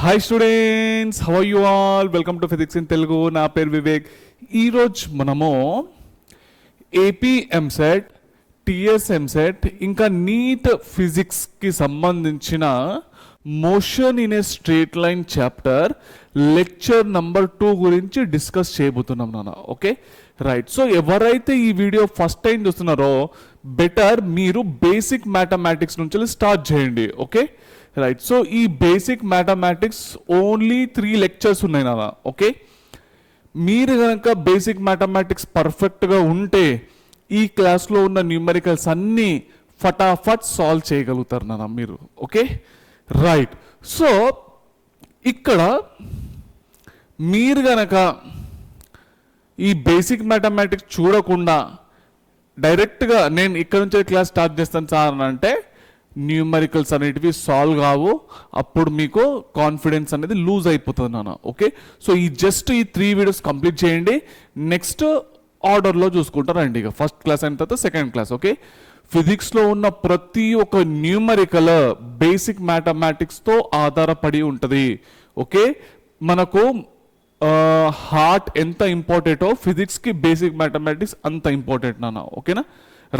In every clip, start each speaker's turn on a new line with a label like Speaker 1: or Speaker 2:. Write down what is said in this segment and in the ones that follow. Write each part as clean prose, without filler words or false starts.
Speaker 1: Hi students, how are you all? Welcome to Physics in Telugu. నా పేరు వివేక్. ఈరోజు మనము ఏపీ ఎంసెట్, టిఎస్ ఎంసెట్ ఇంకా నీట్ ఫిజిక్స్కి సంబంధించిన motion in a straight line chapter lecture number 2 గురించి discuss చేయబోతున్నాం నాన్న. Okay right. సో ఎవరైతే ఈ వీడియో ఫస్ట్ టైం చూస్తున్నారో బెటర్ మీరు బేసిక్ మ్యాథమెటిక్స్ నుంచి స్టార్ట్ చేయండి. Okay right. సో ఈ బేసిక్ మ్యాథమెటిక్స్ ఓన్లీ 3 లెక్చర్స్ ఉన్నాయి నాన్న. ఓకే మీరు కనుక బేసిక్ మ్యాథమెటిక్స్ పర్ఫెక్ట్గా ఉంటే ఈ క్లాస్లో ఉన్న న్యూమెరికల్స్ అన్నీ ఫటాఫట్ సాల్వ్ చేయగలుగుతారు నాన్న మీరు. Okay right. సో ఇక్కడ మీరు కనుక ఈ బేసిక్ మ్యాథమెటిక్స్ చూడకుండా డైరెక్ట్గా నేను ఇక్కడ నుంచి క్లాస్ స్టార్ట్ చేస్తాను సార్ అని అంటే న్యూమరికల్స్ అనేటివి సాల్వ్ కావు, అప్పుడు మీకు కాన్ఫిడెన్స్ అనేది లూజ్ అయిపోతుంది నాన్న. ఓకే సో ఈ 3 వీడియోస్ కంప్లీట్ చేయండి, నెక్స్ట్ ఆర్డర్లో చూసుకుంటారండి. ఇక ఫస్ట్ క్లాస్ అయిన తర్వాత సెకండ్ క్లాస్. ఓకే ఫిజిక్స్లో ఉన్న ప్రతి ఒక్క న్యూమరికల్ బేసిక్ మ్యాథమెటిక్స్తో ఆధారపడి ఉంటుంది. ఓకే మనకు హార్ట్ ఎంత ఇంపార్టెంటో ఫిజిక్స్కి బేసిక్ మ్యాథమెటిక్స్ అంత ఇంపార్టెంట్ నాన్న. ఓకేనా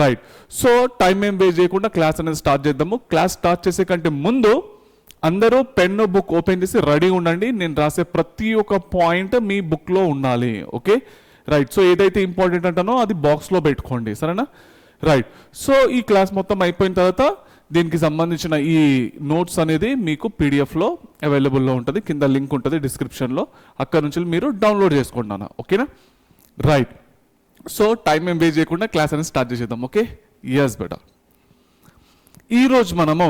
Speaker 1: రైట్. సో టైం ఏం వేస్ట్ చేయకుండా క్లాస్ అనేది స్టార్ట్ చేద్దాము. క్లాస్ స్టార్ట్ చేసే కంటే ముందు అందరూ పెన్ బుక్ ఓపెన్ చేసి రెడీ ఉండండి. నేను రాసే ప్రతి ఒక్క పాయింట్ మీ బుక్లో ఉండాలి. Okay right. సో ఏదైతే ఇంపార్టెంట్ అంటానో అది బాక్స్లో పెట్టుకోండి, సరేనా రైట్. సో ఈ క్లాస్ మొత్తం అయిపోయిన తర్వాత దీనికి సంబంధించిన ఈ నోట్స్ అనేది మీకు పీడిఎఫ్లో అవైలబుల్లో ఉంటుంది, కింద లింక్ ఉంటుంది డిస్క్రిప్షన్లో, అక్కడ నుంచి మీరు డౌన్లోడ్ చేసుకుంటాను. ఓకేనా రైట్. సో టైం ఏం వేస్ట్ చేయకుండా క్లాస్ అనేది స్టార్ట్ చేసేద్దాం. ఓకే ఎస్ బేటా. ఈరోజు మనము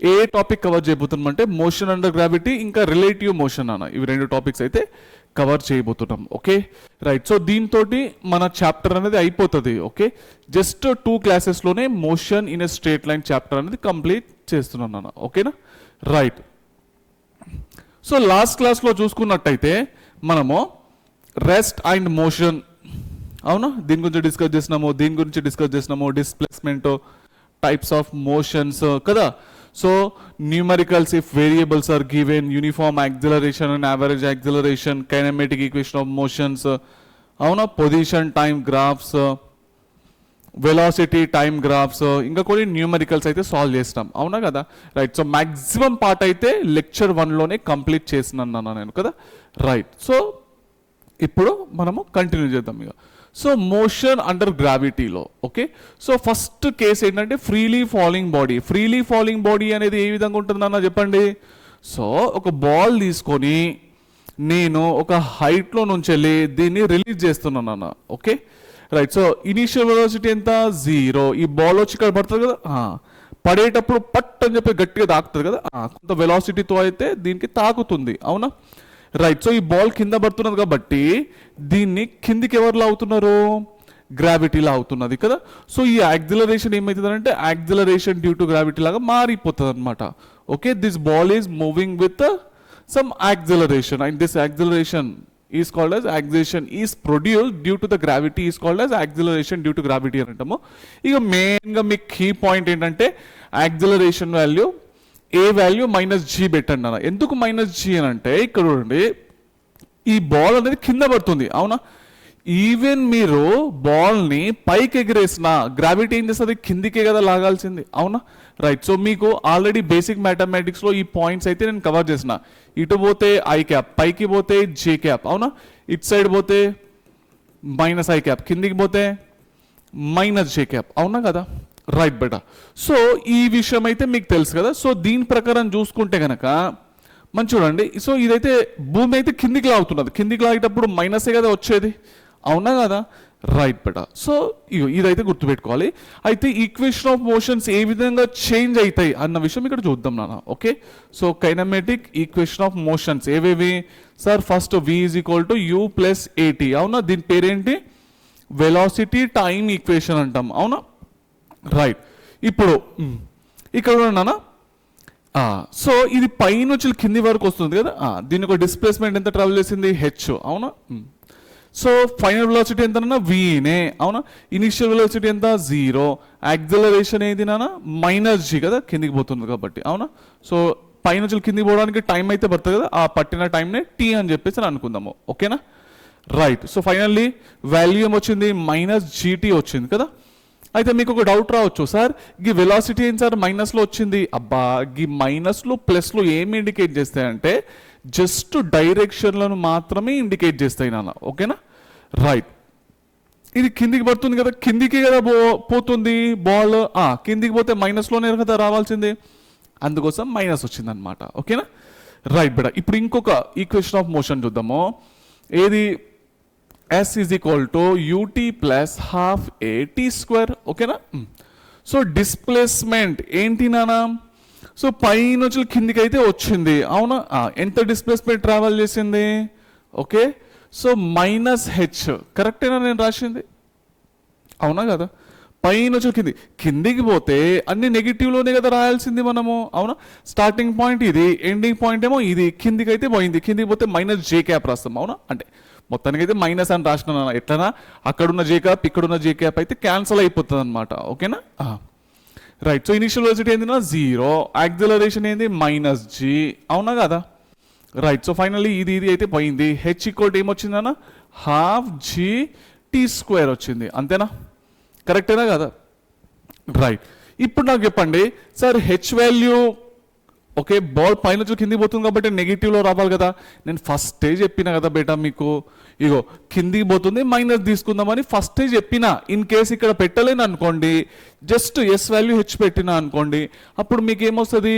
Speaker 1: ఏ టాపిక్ కవర్ చేయబోతున్నాం అంటే మోషన్ అండర్ గ్రావిటీ ఇంకా రిలేటివ్ మోషన్ అన్న, ఇవి 2 టాపిక్స్ అయితే కవర్ చేయబోతున్నాం. Okay right. సో దీంతో మన చాప్టర్ అనేది అయిపోతుంది. ఓకే జస్ట్ 2 క్లాసెస్లోనే motion in a straight line chapter అనేది కంప్లీట్ చేస్తున్నాను నాన్న. ఓకేనా రైట్. సో లాస్ట్ క్లాస్లో చూసుకున్నట్టయితే మనము రెస్ట్ అండ్ మోషన్, అవునా, దీని గురించి డిస్కస్ చేసినాము, డిస్ప్లేస్మెంట్, టైప్స్ ఆఫ్ మోషన్స్ కదా. So numericals if variables are given, uniform acceleration and average acceleration, kinematic equation of motions, అవునా, position time graphs, velocity time graphs, ఇంకా కొన్ని న్యూమరికల్స్ అయితే సాల్వ్ చేస్తాం, అవునా కదా రైట్. సో మ్యాక్సిమం పార్ట్ అయితే lecture 1లోనే కంప్లీట్ చేసినాను నేను కదా రైట్. సో ఇప్పుడు మనము కంటిన్యూ చేద్దాం ఇక. సో మోషన్ అండర్ గ్రావిటీలో ఓకే. సో ఫస్ట్ కేసు ఏంటంటే ఫ్రీలీ ఫాలింగ్ బాడీ అనేది ఏ విధంగా ఉంటుందన్న చెప్పండి. సో ఒక బాల్ తీసుకొని నేను ఒక హైట్లో నుంచి వెళ్ళి దీన్ని రిలీజ్ చేస్తున్నాను అన్న. Okay right. So initial velocity ఎంత 0. ఈ బాల్ వచ్చి ఇక్కడ పడుతుంది కదా, పడేటప్పుడు పట్ అని చెప్పి గట్టిగా తాకుతుంది కదా, కొంత వెలాసిటీతో అయితే దీనికి తాకుతుంది, అవునా రైట్. సో ఈ బాల్ కింద పడుతున్నది కాబట్టి దీన్ని కిందికి ఎవరు లాగుతున్నారు, గ్రావిటీ లాగుతున్నది కదా. సో ఈ యాక్సిలరేషన్ ఏమవుతుంది అంటే యాక్సిలరేషన్ డ్యూ టు గ్రావిటీ లాగా మారిపోతుంది అనమాట. Okay this ball is moving with some acceleration and this acceleration is called as acceleration is produced due to the gravity is called as acceleration due to gravity అని అంటాము. ఇక మెయిన్గా మీకు key point ఏంటంటే acceleration value ఏ value -g పెట్టండి అన్న. ఎందుకు -g అని అంటే ఇక్కడ చూడండి ఈ బాల్ అనేది కింద పడుతుంది, అవునా. ఈవెన్ మీరు బాల్ని పైకి ఎగిరేసిన గ్రావిటీ ఏం చేస్తుంది, కిందికే కదా లాగాల్సింది, అవునా రైట్. సో మీకు ఆల్రెడీ బేసిక్ మ్యాథమెటిక్స్లో ఈ పాయింట్స్ అయితే నేను కవర్ చేసిన. ఇటు పోతే ఐ క్యాప్, పైకి పోతే జే క్యాప్, అవునా, ఇటు సైడ్ పోతే -i క్యాప్, కిందికి పోతే -j క్యాప్, అవునా కదా రైట్ బేటా. సో ఈ విషయం అయితే మీకు తెలుసు కదా. సో దీని ప్రకారం చూసుకుంటే కనుక మనం చూడండి. సో ఇదైతే భూమి అయితే కిందికి లాగుతున్నది, కిందికి లాగేటప్పుడు మైనసే కదా వచ్చేది, అవునా కదా రైట్ బేటా. సో ఇదైతే గుర్తుపెట్టుకోవాలి. అయితే ఈక్వేషన్ ఆఫ్ మోషన్స్ ఏ విధంగా చేంజ్ అవుతాయి అన్న విషయం ఇక్కడ చూద్దాం నాన్న. Okay so kinematic equation of motions ఏవేవి sir, first v = u + at, అవునా, దీని పేరేంటి, వెలాసిటీ టైం ఈక్వేషన్ అంటాం, అవునా రైట్. ఇప్పుడు ఇక్కడ ఉన్నానా. సో ఇది పైన వచ్చి కింది వరకు వస్తుంది కదా, దీని ఒక డిస్ప్లేస్మెంట్ ఎంత ట్రావెల్ చేసింది h, అవునా. సో ఫైనల్ వెలాసిటీ ఎంత వీనే, అవునా. ఇనిషియల్ వెలాసిటీ ఎంత 0, యాక్సిలరేషన్ ఏది నాన్న -g కదా, కిందికి పోతుంది కాబట్టి, అవునా. సో పై నుంచి కిందికి పోవడానికి టైం అయితే పడుతుంది కదా, ఆ పట్టిన టైంనే టీ అని చెప్పేసి అనుకుందాము. ఓకేనా, రైట్. సో ఫైనల్లీ వాల్యూ ఏమొచ్చింది, -gt వచ్చింది కదా. అయితే మీకు ఒక డౌట్ రావచ్చు, సార్ ఈ వెలాసిటీ ఏంటి సార్ మైనస్లో వచ్చింది. అబ్బా, ఈ మైనస్లు ప్లస్లు ఏమి ఇండికేట్ చేస్తాయంటే జస్ట్ డైరెక్షన్లను మాత్రమే ఇండికేట్ చేస్తాయి నాన్న. ఓకేనా, రైట్. ఇది కిందికి పడుతుంది కదా, కిందికి కదా పోతుంది బాల్, కిందికి పోతే మైనస్లోనే కదా రావాల్సింది, అందుకోసం మైనస్ వచ్చింది అనమాట. ఓకేనా, రైట్ బేటా. ఇప్పుడు ఇంకొక ఈక్వేషన్ ఆఫ్ మోషన్ చూద్దాము. ఏది, s is equal to ut plus half a t square. ఓకేనా. సో డిస్ప్లేస్మెంట్ ఏంటి నానా, సో పై నుంచి కిందికి అయితే వచ్చింది అవునా. ఎంత డిస్ప్లేస్మెంట్ ట్రావెల్ చేసింది, ఓకే. సో -h కరెక్టేనా నేను రాసింది, అవునా కదా. పై నుంచి కిందికి పోతే అన్ని నెగిటివ్లోనే కదా రాయాల్సింది మనము, అవునా. స్టార్టింగ్ పాయింట్ ఇది, ఎండింగ్ పాయింట్ ఏమో ఇది, కిందికి అయితే పోయింది, కిందికి పోతే -j రాస్తాం, అవునా. అంటే మొత్తానికి అయితే మైనస్ అని రాసిన ఎట్లనా, అక్కడున్న జే క్యాప్ ఇక్కడున్న జే క్యాప్ అయితే క్యాన్సల్ అయిపోతుంది అనమాట. ఓకేనా, రైట్. సో ఇనిషియల్ వెలాసిటీ ఏంది నా 0, యాక్సిలరేషన్ ఏంది -g, అవునా కదా, రైట్. సో ఫైనల్లీ ఇది అయితే పోయింది, h ఈక్వల్ ఏమొచ్చిందన్న ½ g t² వచ్చింది, అంతేనా, కరెక్టేనా కదా, రైట్. ఇప్పుడు నాకు చెప్పండి sir h value, okay, ball పైన కిందికి పోతుంది కాబట్టి నెగిటివ్లో రావాలి కదా. నేను ఫస్టే చెప్పిన కదా బేటా మీకు, ఇగో కిందికి పోతుంది మైనస్ తీసుకుందామని ఫస్టే చెప్పిన. ఇన్ కేసు ఇక్కడ పెట్టలేను అనుకోండి, జస్ట్ ఎస్ వాల్యూ హెచ్ పెట్టినా అనుకోండి, అప్పుడు మీకు ఏమొస్తుంది,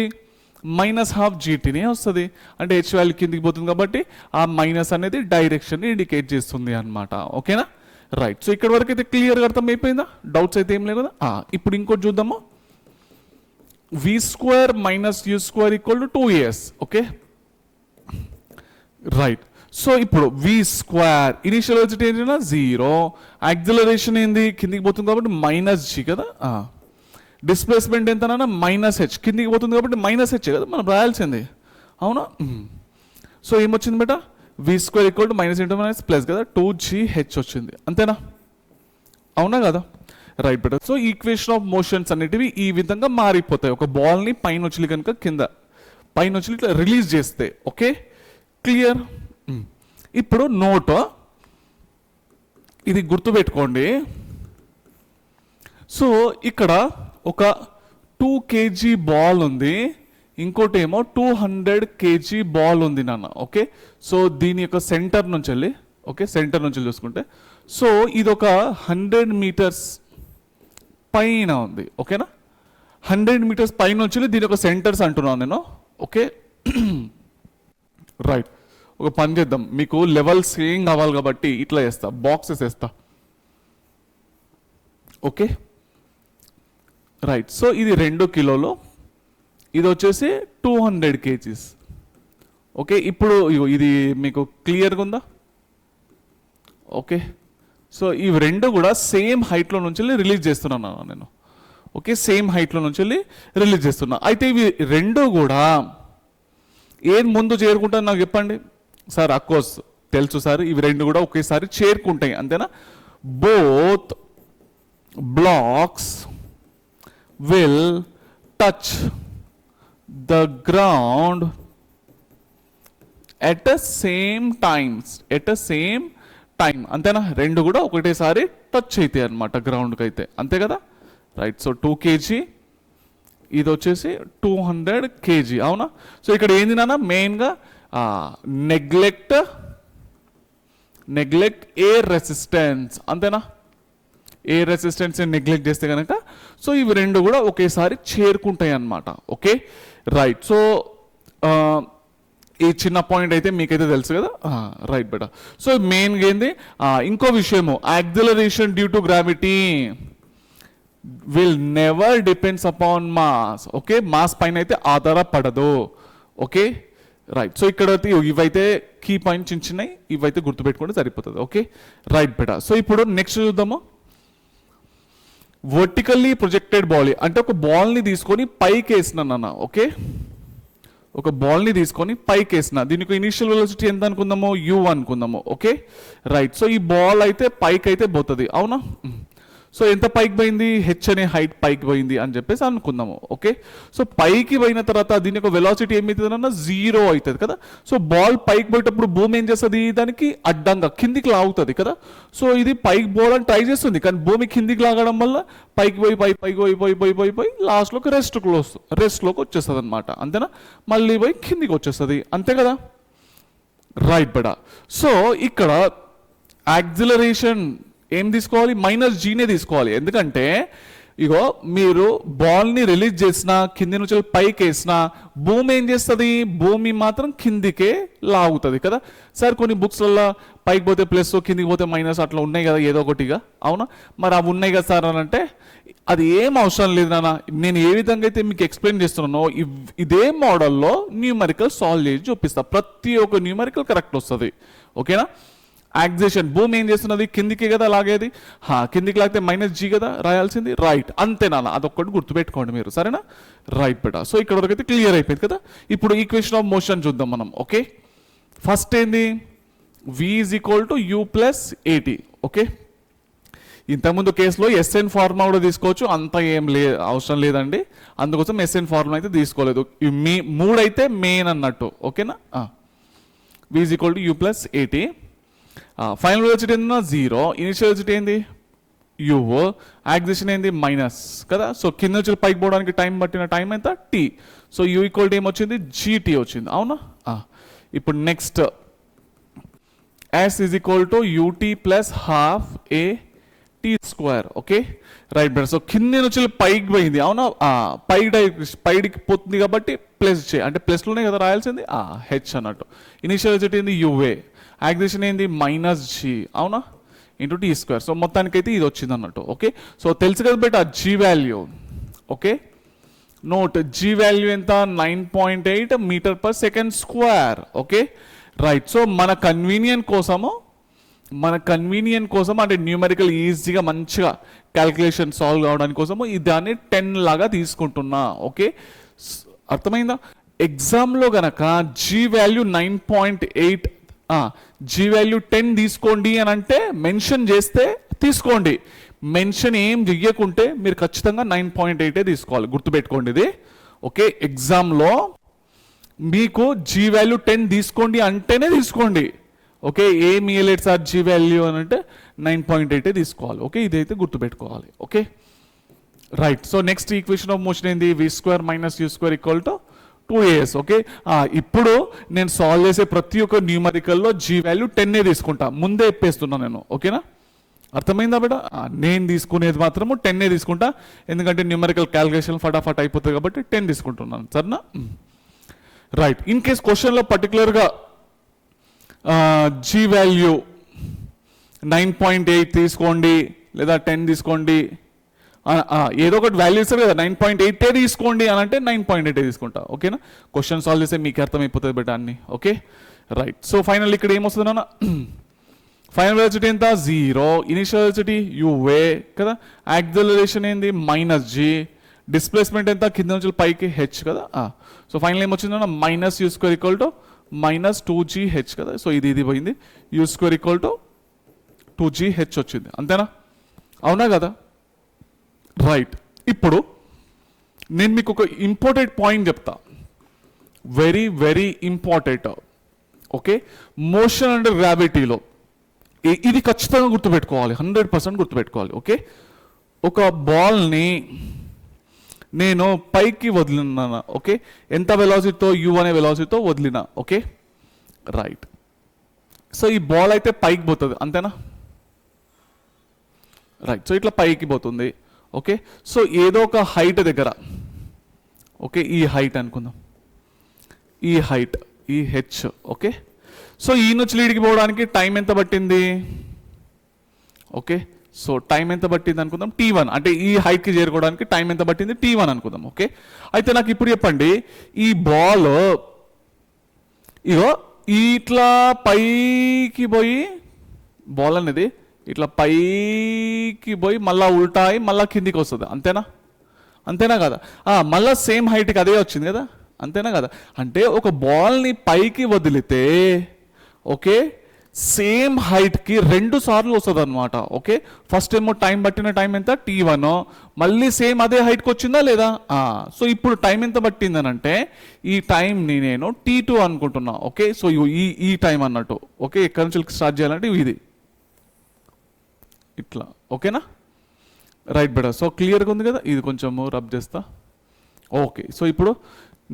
Speaker 1: -12 GTనే వస్తుంది. అంటే హెచ్ వాల్యూ కిందికి పోతుంది కాబట్టి ఆ మైనస్ అనేది డైరెక్షన్ ఇండికేట్ చేస్తుంది అనమాట. ఓకేనా, రైట్. సో ఇక్కడ వరకు అయితే క్లియర్గా అర్థం అయిపోయిందా, డౌట్స్ అయితే ఏం లేదు కదా. ఇప్పుడు ఇంకోటి చూద్దాము, v² - u² = 2as. Okay, right. So ఇప్పుడు v² ఇనిషియల్ వెలాసిటీ ఏంటంటే 0, యాక్సిలరేషన్ ఏంది కిందికి పోతుంది కాబట్టి -g కదా, డిస్ప్లేస్మెంట్ ఎంతనా -h, కిందికి పోతుంది కాబట్టి -h కదా మనం రాయాల్సింది, అవునా. సో ఏమొచ్చింది బేటా, v² - ప్లస్ కదా 2gh వచ్చింది, అంతేనా, అవునా కదా, రైట్ బేటా. సో ఈక్వేషన్ ఆఫ్ మోషన్స్ అనేటివి ఈ విధంగా మారిపోతాయి, ఒక బాల్ని పైన వచ్చి కనుక కింద పైన వచ్చి ఇట్లా రిలీజ్ చేస్తే. Okay, clear. ఇప్పుడు నోట్, ఇది గుర్తుపెట్టుకోండి. సో ఇక్కడ ఒక 2 kg బాల్ ఉంది, ఇంకోటి ఏమో 200 kg బాల్ ఉంది నాన్న. ఓకే, సో దీని యొక్క సెంటర్ నుంచి వెళ్ళి, ఓకే, సెంటర్ నుంచి చూసుకుంటే, సో ఇది ఒక 100 మీటర్స్ పైన ఉంది. ఓకేనా, 100 మీటర్స్ పైన వచ్చి దీని యొక్క సెంటర్స్ అంటున్నాను నేను. Okay, right. ఒక పని చేద్దాం, మీకు లెవెల్స్ ఏం కావాలి కాబట్టి ఇట్లా వేస్తా, బాక్సెస్ వేస్తా. Okay, right. సో ఇది 2 కిలోలు, ఇది వచ్చేసి 200 kgs. ఓకే, ఇప్పుడు ఇది మీకు క్లియర్గా ఉందా. ఓకే, సో ఇవి రెండు కూడా సేమ్ హైట్లో నుంచి రిలీజ్ చేస్తున్నాను నేను. ఓకే, సేమ్ హైట్లో నుంచి రిలీజ్ చేస్తున్నా. అయితే ఇవి రెండు కూడా ఏం ముందు చేరుకుంటాను నాకు చెప్పండి సార్. అఫ్కోర్స్ తెలుసు సార్, ఇవి రెండు కూడా ఒకేసారి చేరుకుంటాయి, అంతేనా. Both blocks will touch the ground at the same time, అంతేనా. రెండు కూడా ఒకటేసారి టచ్ అవుతాయి అనమాట గ్రౌండ్కి అయితే, అంతే కదా, రైట్. సో 2 kg, ఇది వచ్చేసి 200 kg, అవునా. సో ఇక్కడ ఏంది నాన్న, మెయిన్గా నెగ్లెక్ట్ ఎయిర్ రెసిస్టెన్స్, అంతేనా. ఎయిర్ రెసిస్టెన్స్ నెగ్లెక్ట్ చేస్తే కనుక సో ఇవి రెండు కూడా ఒకేసారి చేరుకుంటాయి అన్నమాట. Okay, right. సో ఈ చిన్న పాయింట్ అయితే మీకైతే తెలుసు కదా, రైట్ బేటా. సో మెయిన్గా ఏంది, ఇంకో విషయము, acceleration due to gravity will never depends upon mass. Okay, mass పైన అయితే ఆధారపడదు. Okay, right. సో ఇక్కడ ఇవైతే కీ పాయింట్ చిన్నవి, ఇవైతే గుర్తుపెట్టుకుంటే సరిపోతుంది. ఓకే, రైట్ బేటా. సో ఇప్పుడు నెక్స్ట్ చూద్దాము, వర్టికల్లీ ప్రొజెక్టెడ్ బాల్. అంటే ఒక బాల్ని తీసుకొని పైకి వేసినాను. ఓకే, ఒక బాల్ని తీసుకొని పైకి వేసిన, దీనికి ఇనిషియల్ వెలాసిటీ ఎంత అనుకుందాము, u అనుకుందాము. Okay, right. సో ఈ బాల్ అయితే పైకి అయితే పోతుంది, అవునా. సో ఎంత పైకి పోయింది, హెచ్ అనే హైట్ పైకి పోయింది అని చెప్పేసి అనుకుందాము. ఓకే, సో పైకి పోయిన తర్వాత దీని యొక్క వెలాసిటీ ఏమవుతుంది అన్న 0 అవుతుంది కదా. సో బాల్ పైకి పోయేటప్పుడు భూమి ఏం చేస్తుంది, దానికి అడ్డంగా కిందికి లాగుతుంది కదా. సో ఇది పైకి పోవడానికి ట్రై చేస్తుంది, కానీ భూమి కిందికి లాగడం వల్ల పైకి పోయి పైకి లాస్ట్లోకి రెస్ట్లోకి వచ్చేస్తుంది అనమాట. అంతేనా, మళ్ళీ పోయి కిందికి వచ్చేస్తుంది, అంతే కదా. రైట్ బడా. సో ఇక్కడ యాక్సిలరేషన్ ఏం తీసుకోవాలి, -gనే తీసుకోవాలి. ఎందుకంటే ఇగో మీరు బాల్ని రిలీజ్ చేసినా కింది నుంచి పైకి వేసినా భూమి ఏం చేస్తుంది, భూమి మాత్రం కిందికే లాగుతుంది కదా. సార్ కొన్ని బుక్స్లలో పైకి పోతే ప్లస్ కిందికి పోతే మైనస్ అట్లా ఉన్నాయి కదా ఏదో ఒకటిగా, అవునా. మరి అవి ఉన్నాయి కదా సార్ అని అంటే అది ఏం అవసరం లేదు నాన్న. నేను ఏ విధంగా అయితే మీకు ఎక్స్ప్లెయిన్ చేస్తున్నానో ఇదే మోడల్లో న్యూమరికల్ సాల్వ్ చేసి చూపిస్తా. ప్రతి ఒక్క న్యూమరికల్ కరెక్ట్ వస్తుంది. ఓకేనా. యాక్సిలేషన్ భూమి ఏం చేస్తున్నది, కిందికి కదా లాగేది. కిందికి లాగితే -g కదా రాయాల్సింది. రైట్, అంతేనా, అదొక్కటి గుర్తుపెట్టుకోండి మీరు, సరేనా. రైట్ బేటా. సో ఇక్కడ వరకు అయితే క్లియర్ అయిపోయింది కదా. ఇప్పుడు ఈక్వేషన్ ఆఫ్ మోషన్ చూద్దాం మనం. ఓకే, ఫస్ట్ ఏంది, v = u + at. ఓకే, ఇంతకుముందు కేసులో ఎస్ఎన్ ఫార్ములా కూడా తీసుకోవచ్చు, అంత ఏం అవసరం లేదండి. అందుకోసం ఎస్ఎన్ ఫార్ములా అయితే తీసుకోలేదు. మూడు అయితే మెయిన్ అన్నట్టు. ఓకేనా. v = u + at. Final velocity ఏంటన్నా 0, ఇనిషియల్ వెలాసిటీ ఏంది u, యాక్సిలేషన్ ఏంది మైనస్ కదా. సో కింద నుంచి పైకి పోవడానికి టైం పట్టిన టైం ఎంత t. సో u = ఏమొచ్చింది, gt వచ్చింది, అవునా. ఇప్పుడు next s = ut + ½ a t². Okay, right brother. So కింద నుంచి పైకి పోయింది, అవునా. పైకి పోతుంది కాబట్టి ప్లస్ చే, అంటే ప్లస్లోనే కదా రాయాల్సింది, హెచ్ అన్నట్టు. ఇనిషియల్ వెలాసిటీ ఏంది uA, యాక్సిలేషన్ ఏంది -g, అవునా, × t². సో మొత్తానికైతే ఇది వచ్చింది అన్నట్టు. ఓకే, సో తెలుసు కదా బట్ ఆ g value. Okay, note g value ఎంత, 9.8 m/s². Okay, right. సో మన కన్వీనియన్స్ కోసం అంటే న్యూమరికల్ ఈజీగా మంచిగా క్యాల్కులేషన్ సాల్వ్ కావడానికి కోసము దాన్ని 10 లాగా తీసుకుంటున్నా. ఓకే, అర్థమైందా. ఎగ్జామ్లో గనక g వాల్యూ 9.8, g వాల్యూ 10 తీసుకోండి అని అంటే మెన్షన్ చేస్తే తీసుకోండి, మెన్షన్ ఏం చెయ్యకుంటే మీరు ఖచ్చితంగా 9.8 తీసుకోవాలి, గుర్తుపెట్టుకోండి ఇది. ఓకే, ఎగ్జామ్లో మీకు g వాల్యూ 10 తీసుకోండి అంటేనే తీసుకోండి. ఓకే, ఏం ఇయలేదు సార్ g వాల్యూ అని అంటే 9.8 తీసుకోవాలి. ఓకే, ఇదైతే గుర్తుపెట్టుకోవాలి. Okay, right. So next equation of motion ఏంది, v² - u² = 2as. ఓకే, ఇప్పుడు నేను సాల్వ్ చేసే ప్రతి ఒక్క న్యూమరికల్లో g వాల్యూ 10 తీసుకుంటా, ముందే చెప్పేస్తున్నా నేను. ఓకేనా, అర్థమైందా బేట. నేను తీసుకునేది మాత్రము 10 తీసుకుంటా, ఎందుకంటే న్యూమరికల్ క్యాల్కులేషన్ ఫటాఫట్ అయిపోతుంది కాబట్టి 10 తీసుకుంటున్నాను, సరేనా. రైట్. ఇన్ కేస్ క్వశ్చన్లో పర్టికులర్గా g వాల్యూ 9.8 తీసుకోండి లేదా 10 తీసుకోండి, ఏదో ఒకటి వాల్యూ ఇస్తారు కదా, 9.8 తీసుకోండి అని అంటే 9.8 తీసుకుంటా. ఓకేనా, క్వశ్చన్ సాల్వ్ చేస్తే మీకు అర్థమైపోతుంది బట్ అన్ని. Okay, right. సో ఫైనల్ ఇక్కడ ఏమొస్తుంది అన్న, ఫైనల్ వెలాసిటీ ఎంత 0, ఇనిషియల్ వెలాసిటీ uA కదా, యాక్సిలరేషన్ ఏంది -g, డిస్ప్లేస్మెంట్ ఎంత కింద నుంచి పైకి h కదా. సో ఫైనల్ ఏమొచ్చిందన్న -u² = -2gh కదా. సో ఇది పోయింది, u² = 2gh వచ్చింది, అంతేనా, అవునా కదా. రైట్. ఇప్పుడు నేను మీకు ఒక ఇంపార్టెంట్ పాయింట్ చెప్తా, very very important. Okay, motion and గ్రావిటీలో ఇది ఖచ్చితంగా గుర్తుపెట్టుకోవాలి, 100% గుర్తుపెట్టుకోవాలి. ఓకే, ఒక బాల్ని నేను పైకి వదిలినా, ఓకే, ఎంత వెలాసిటీతో u అనే వెలాసిటీతో వదిలినా. Okay, right. సో ఈ బాల్ అయితే పైకి పోతుంది, అంతేనా. రైట్. సో ఇట్లా పైకి పోతుంది. ఓకే, సో ఏదో ఒక హైట్ దగ్గర, ఓకే, ఈ హైట్ అనుకుందాం, ఈ హైట్, ఈ హెచ్. ఓకే, సో ఈ నుంచి లీడ్కి పోవడానికి టైం ఎంత పట్టింది. ఓకే, సో టైం ఎంత పట్టింది అనుకుందాం t1, అంటే ఈ హైట్కి చేరుకోవడానికి టైం ఎంత పట్టింది t1 అనుకుందాం. ఓకే, అయితే నాకు ఇప్పుడు చెప్పండి, ఈ బాల్ ఇగో ఇట్లా పైకి పోయి, బాల్ అనేది ఇట్లా పైకి పోయి మళ్ళా ఉల్టా అయి మళ్ళా కిందికి వస్తుంది, అంతేనా కదా. మళ్ళా సేమ్ హైట్కి అదే వచ్చింది కదా, అంతేనా కదా. అంటే ఒక బాల్ని పైకి వదిలితే, ఓకే, సేమ్ హైట్కి 2 సార్లు వస్తుంది అనమాట. ఓకే, ఫస్ట్ ఏమో టైం పట్టిన టైం ఎంత T1, మళ్ళీ సేమ్ అదే హైట్కి వచ్చిందా లేదా. సో ఇప్పుడు టైం ఎంత పట్టిందని అంటే ఈ టైంని నేను T2 అనుకుంటున్నా. ఓకే, సో ఈ టైం అన్నట్టు. ఓకే, ఎక్కడి నుంచి స్టార్ట్ చేయాలంటే ఇది ఇట్లా. ఓకేనా, రైట్ బెటర్. సో క్లియర్గా ఉంది కదా, ఇది కొంచెము రబ్ చేస్తా. ఓకే, సో ఇప్పుడు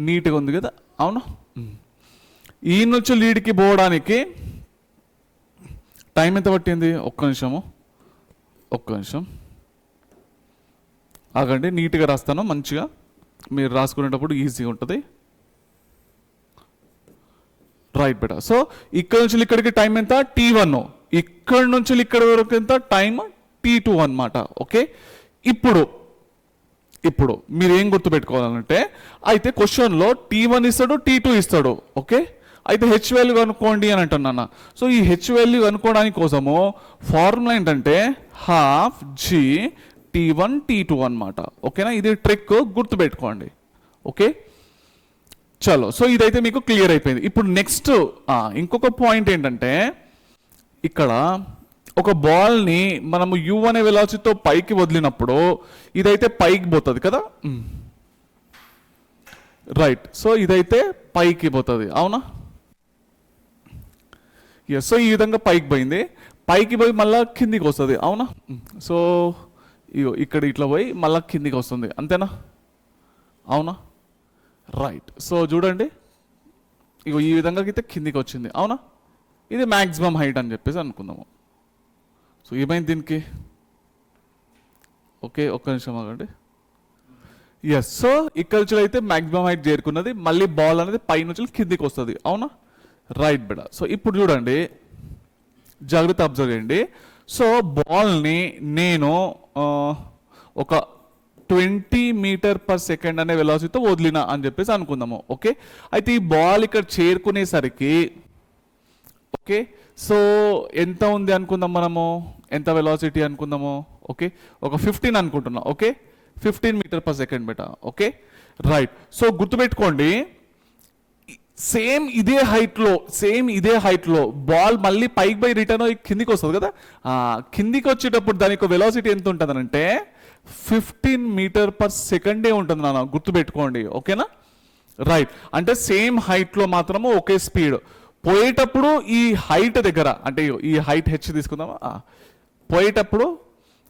Speaker 1: నీట్గా ఉంది కదా, అవునా. ఈ నుంచి లీడ్కి పోవడానికి టైం ఎంత పట్టింది, ఒక్క నిమిషం ఆగండి, నీట్గా రాస్తాను, మంచిగా మీరు రాసుకునేటప్పుడు ఈజీగా ఉంటుంది. Right beta. సో ఇక్కడ నుంచి ఇక్కడికి టైం ఎంత T1, ఇక్కడ నుంచి ఇక్కడ వరకు ఎంత టైం T2 అన్నమాట. ఓకే, ఇప్పుడు మీరు ఏం గుర్తుపెట్టుకోవాలంటే అయితే క్వశ్చన్లో T1 ఇస్తాడు, T2 ఇస్తాడు. ఓకే, అయితే హెచ్ వాల్యూ కనుక్కోండి అని అంటున్నాను. సో ఈ హెచ్ వాల్యూ కనుక్కోవడానికి కోసము ఫార్ములా ఏంటంటే హాఫ్ జీ T1 T2 అనమాట. ఓకేనా, ఇది ట్రిక్ గుర్తుపెట్టుకోండి. ఓకే, చలో. సో ఇదైతే మీకు క్లియర్ అయిపోయింది. ఇప్పుడు నెక్స్ట్ ఇంకొక పాయింట్ ఏంటంటే ఇక్కడ ఒక బాల్ని మనము యూ అనే వెలాసిటీతో పైకి వదిలినప్పుడు ఇదైతే పైకి పోతుంది కదా, రైట్. సో ఇదైతే పైకి పోతుంది, అవునా. ఎస్, సో ఈ విధంగా పైకి పోయింది, పైకి పోయి మళ్ళీ కిందికి వస్తుంది, అవునా. సో ఇక్కడ ఇట్లా పోయి మళ్ళీ కిందికి వస్తుంది, అంతేనా, అవునా, రైట్. సో చూడండి, ఈ విధంగా అయితే కిందికి వచ్చింది, అవునా. ఇది మ్యాక్సిమం హైట్ అని చెప్పేసి అనుకుందాము. సో ఏమైంది దీనికి, ఓకే ఒక్క నిమిషం ఆగండి. ఎస్, సో ఇక్కడ నుంచి అయితే మ్యాక్సిమం హైట్ చేరుకున్నది, మళ్ళీ బాల్ అనేది పై నుంచి కిందికి వస్తుంది, అవునా, రైట్ బిడ్డ. సో ఇప్పుడు చూడండి, జాగ్రత్త అబ్జర్వ్ చేయండి. సో బాల్ని నేను ఒక 20 మీటర్ పర్ సెకండ్ అనే వెలాసిటీతో వదిలినా అని చెప్పేసి అనుకుందాము. ఓకే, అయితే ఈ బాల్ ఇక్కడ చేరుకునేసరికి ఓకే, సో ఎంత ఉంది అనుకుందాం మనము, ఎంత వెలాసిటీ అనుకుందాము. ఓకే, ఒక 15 అనుకుంటున్నా. ఓకే, 15 మీటర్ పర్ సెకండ్ బెటా. Okay, right. సో గుర్తుపెట్టుకోండి, సేమ్ ఇదే హైట్లో బాల్ మళ్ళీ పైకి పోయి రిటర్న్ కిందికి వస్తుంది కదా, కిందికి వచ్చేటప్పుడు దానికి వెలాసిటీ ఎంత ఉంటుంది అంటే 15 మీటర్ పర్ సెకండే ఉంటుంది నాన్న, గుర్తుపెట్టుకోండి. ఓకేనా, రైట్. అంటే సేమ్ హైట్లో మాత్రము ఒకే స్పీడ్. పోయేటప్పుడు ఈ హైట్ దగ్గర, అంటే ఈ హైట్ హెచ్ తీసుకుందామా, పోయేటప్పుడు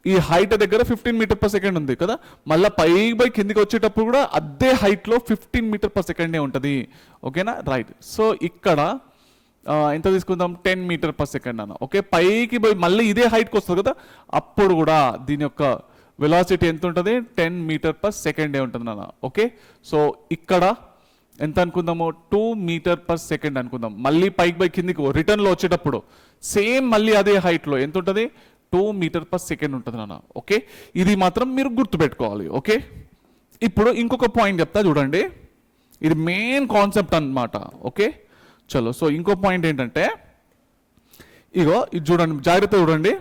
Speaker 1: ఈ హైట్ దగ్గర 15 మీటర్ పర్ సెకండ్ ఉంది కదా, మళ్ళీ పైకి కిందికి వచ్చేటప్పుడు కూడా అదే హైట్లో 15 మీటర్ పర్ సెకండే ఉంటుంది. ఓకేనా, రైట్. సో ఇక్కడ ఎంత తీసుకుందాం, 10 మీటర్ పర్ సెకండ్ అన్న. ఓకే, పైకి పోయి మళ్ళీ ఇదే హైట్కి వస్తుంది కదా, అప్పుడు కూడా దీని యొక్క వెలాసిటీ ఎంత ఉంటుంది, 10 మీటర్ పర్ సెకండే ఉంటుంది నాన్న. ఓకే, సో ఇక్కడ ఎంత అనుకుందాము, 2 మీటర్ పర్ సెకండ్ అనుకుందాం. మళ్ళీ పైకి పోయి కిందికి రిటర్న్లో వచ్చేటప్పుడు సేమ్ మళ్ళీ అదే హైట్లో ఎంత ఉంటుంది, 2 మీటర్ పర్ సెకండ్ ఉంటుంది నాన్న. ఓకే, ఇది మాత్రం మీరు గుర్తుపెట్టుకోవాలి. ఓకే, ఇప్పుడు ఇంకొక పాయింట్ చెప్తా చూడండి, ఇది మెయిన్ కాన్సెప్ట్ అన్నమాట. ఓకే, చలో. సో ఇంకో పాయింట్ ఏంటంటే ఇగో ఇది చూడండి, జాగ్రత్త చూడండి,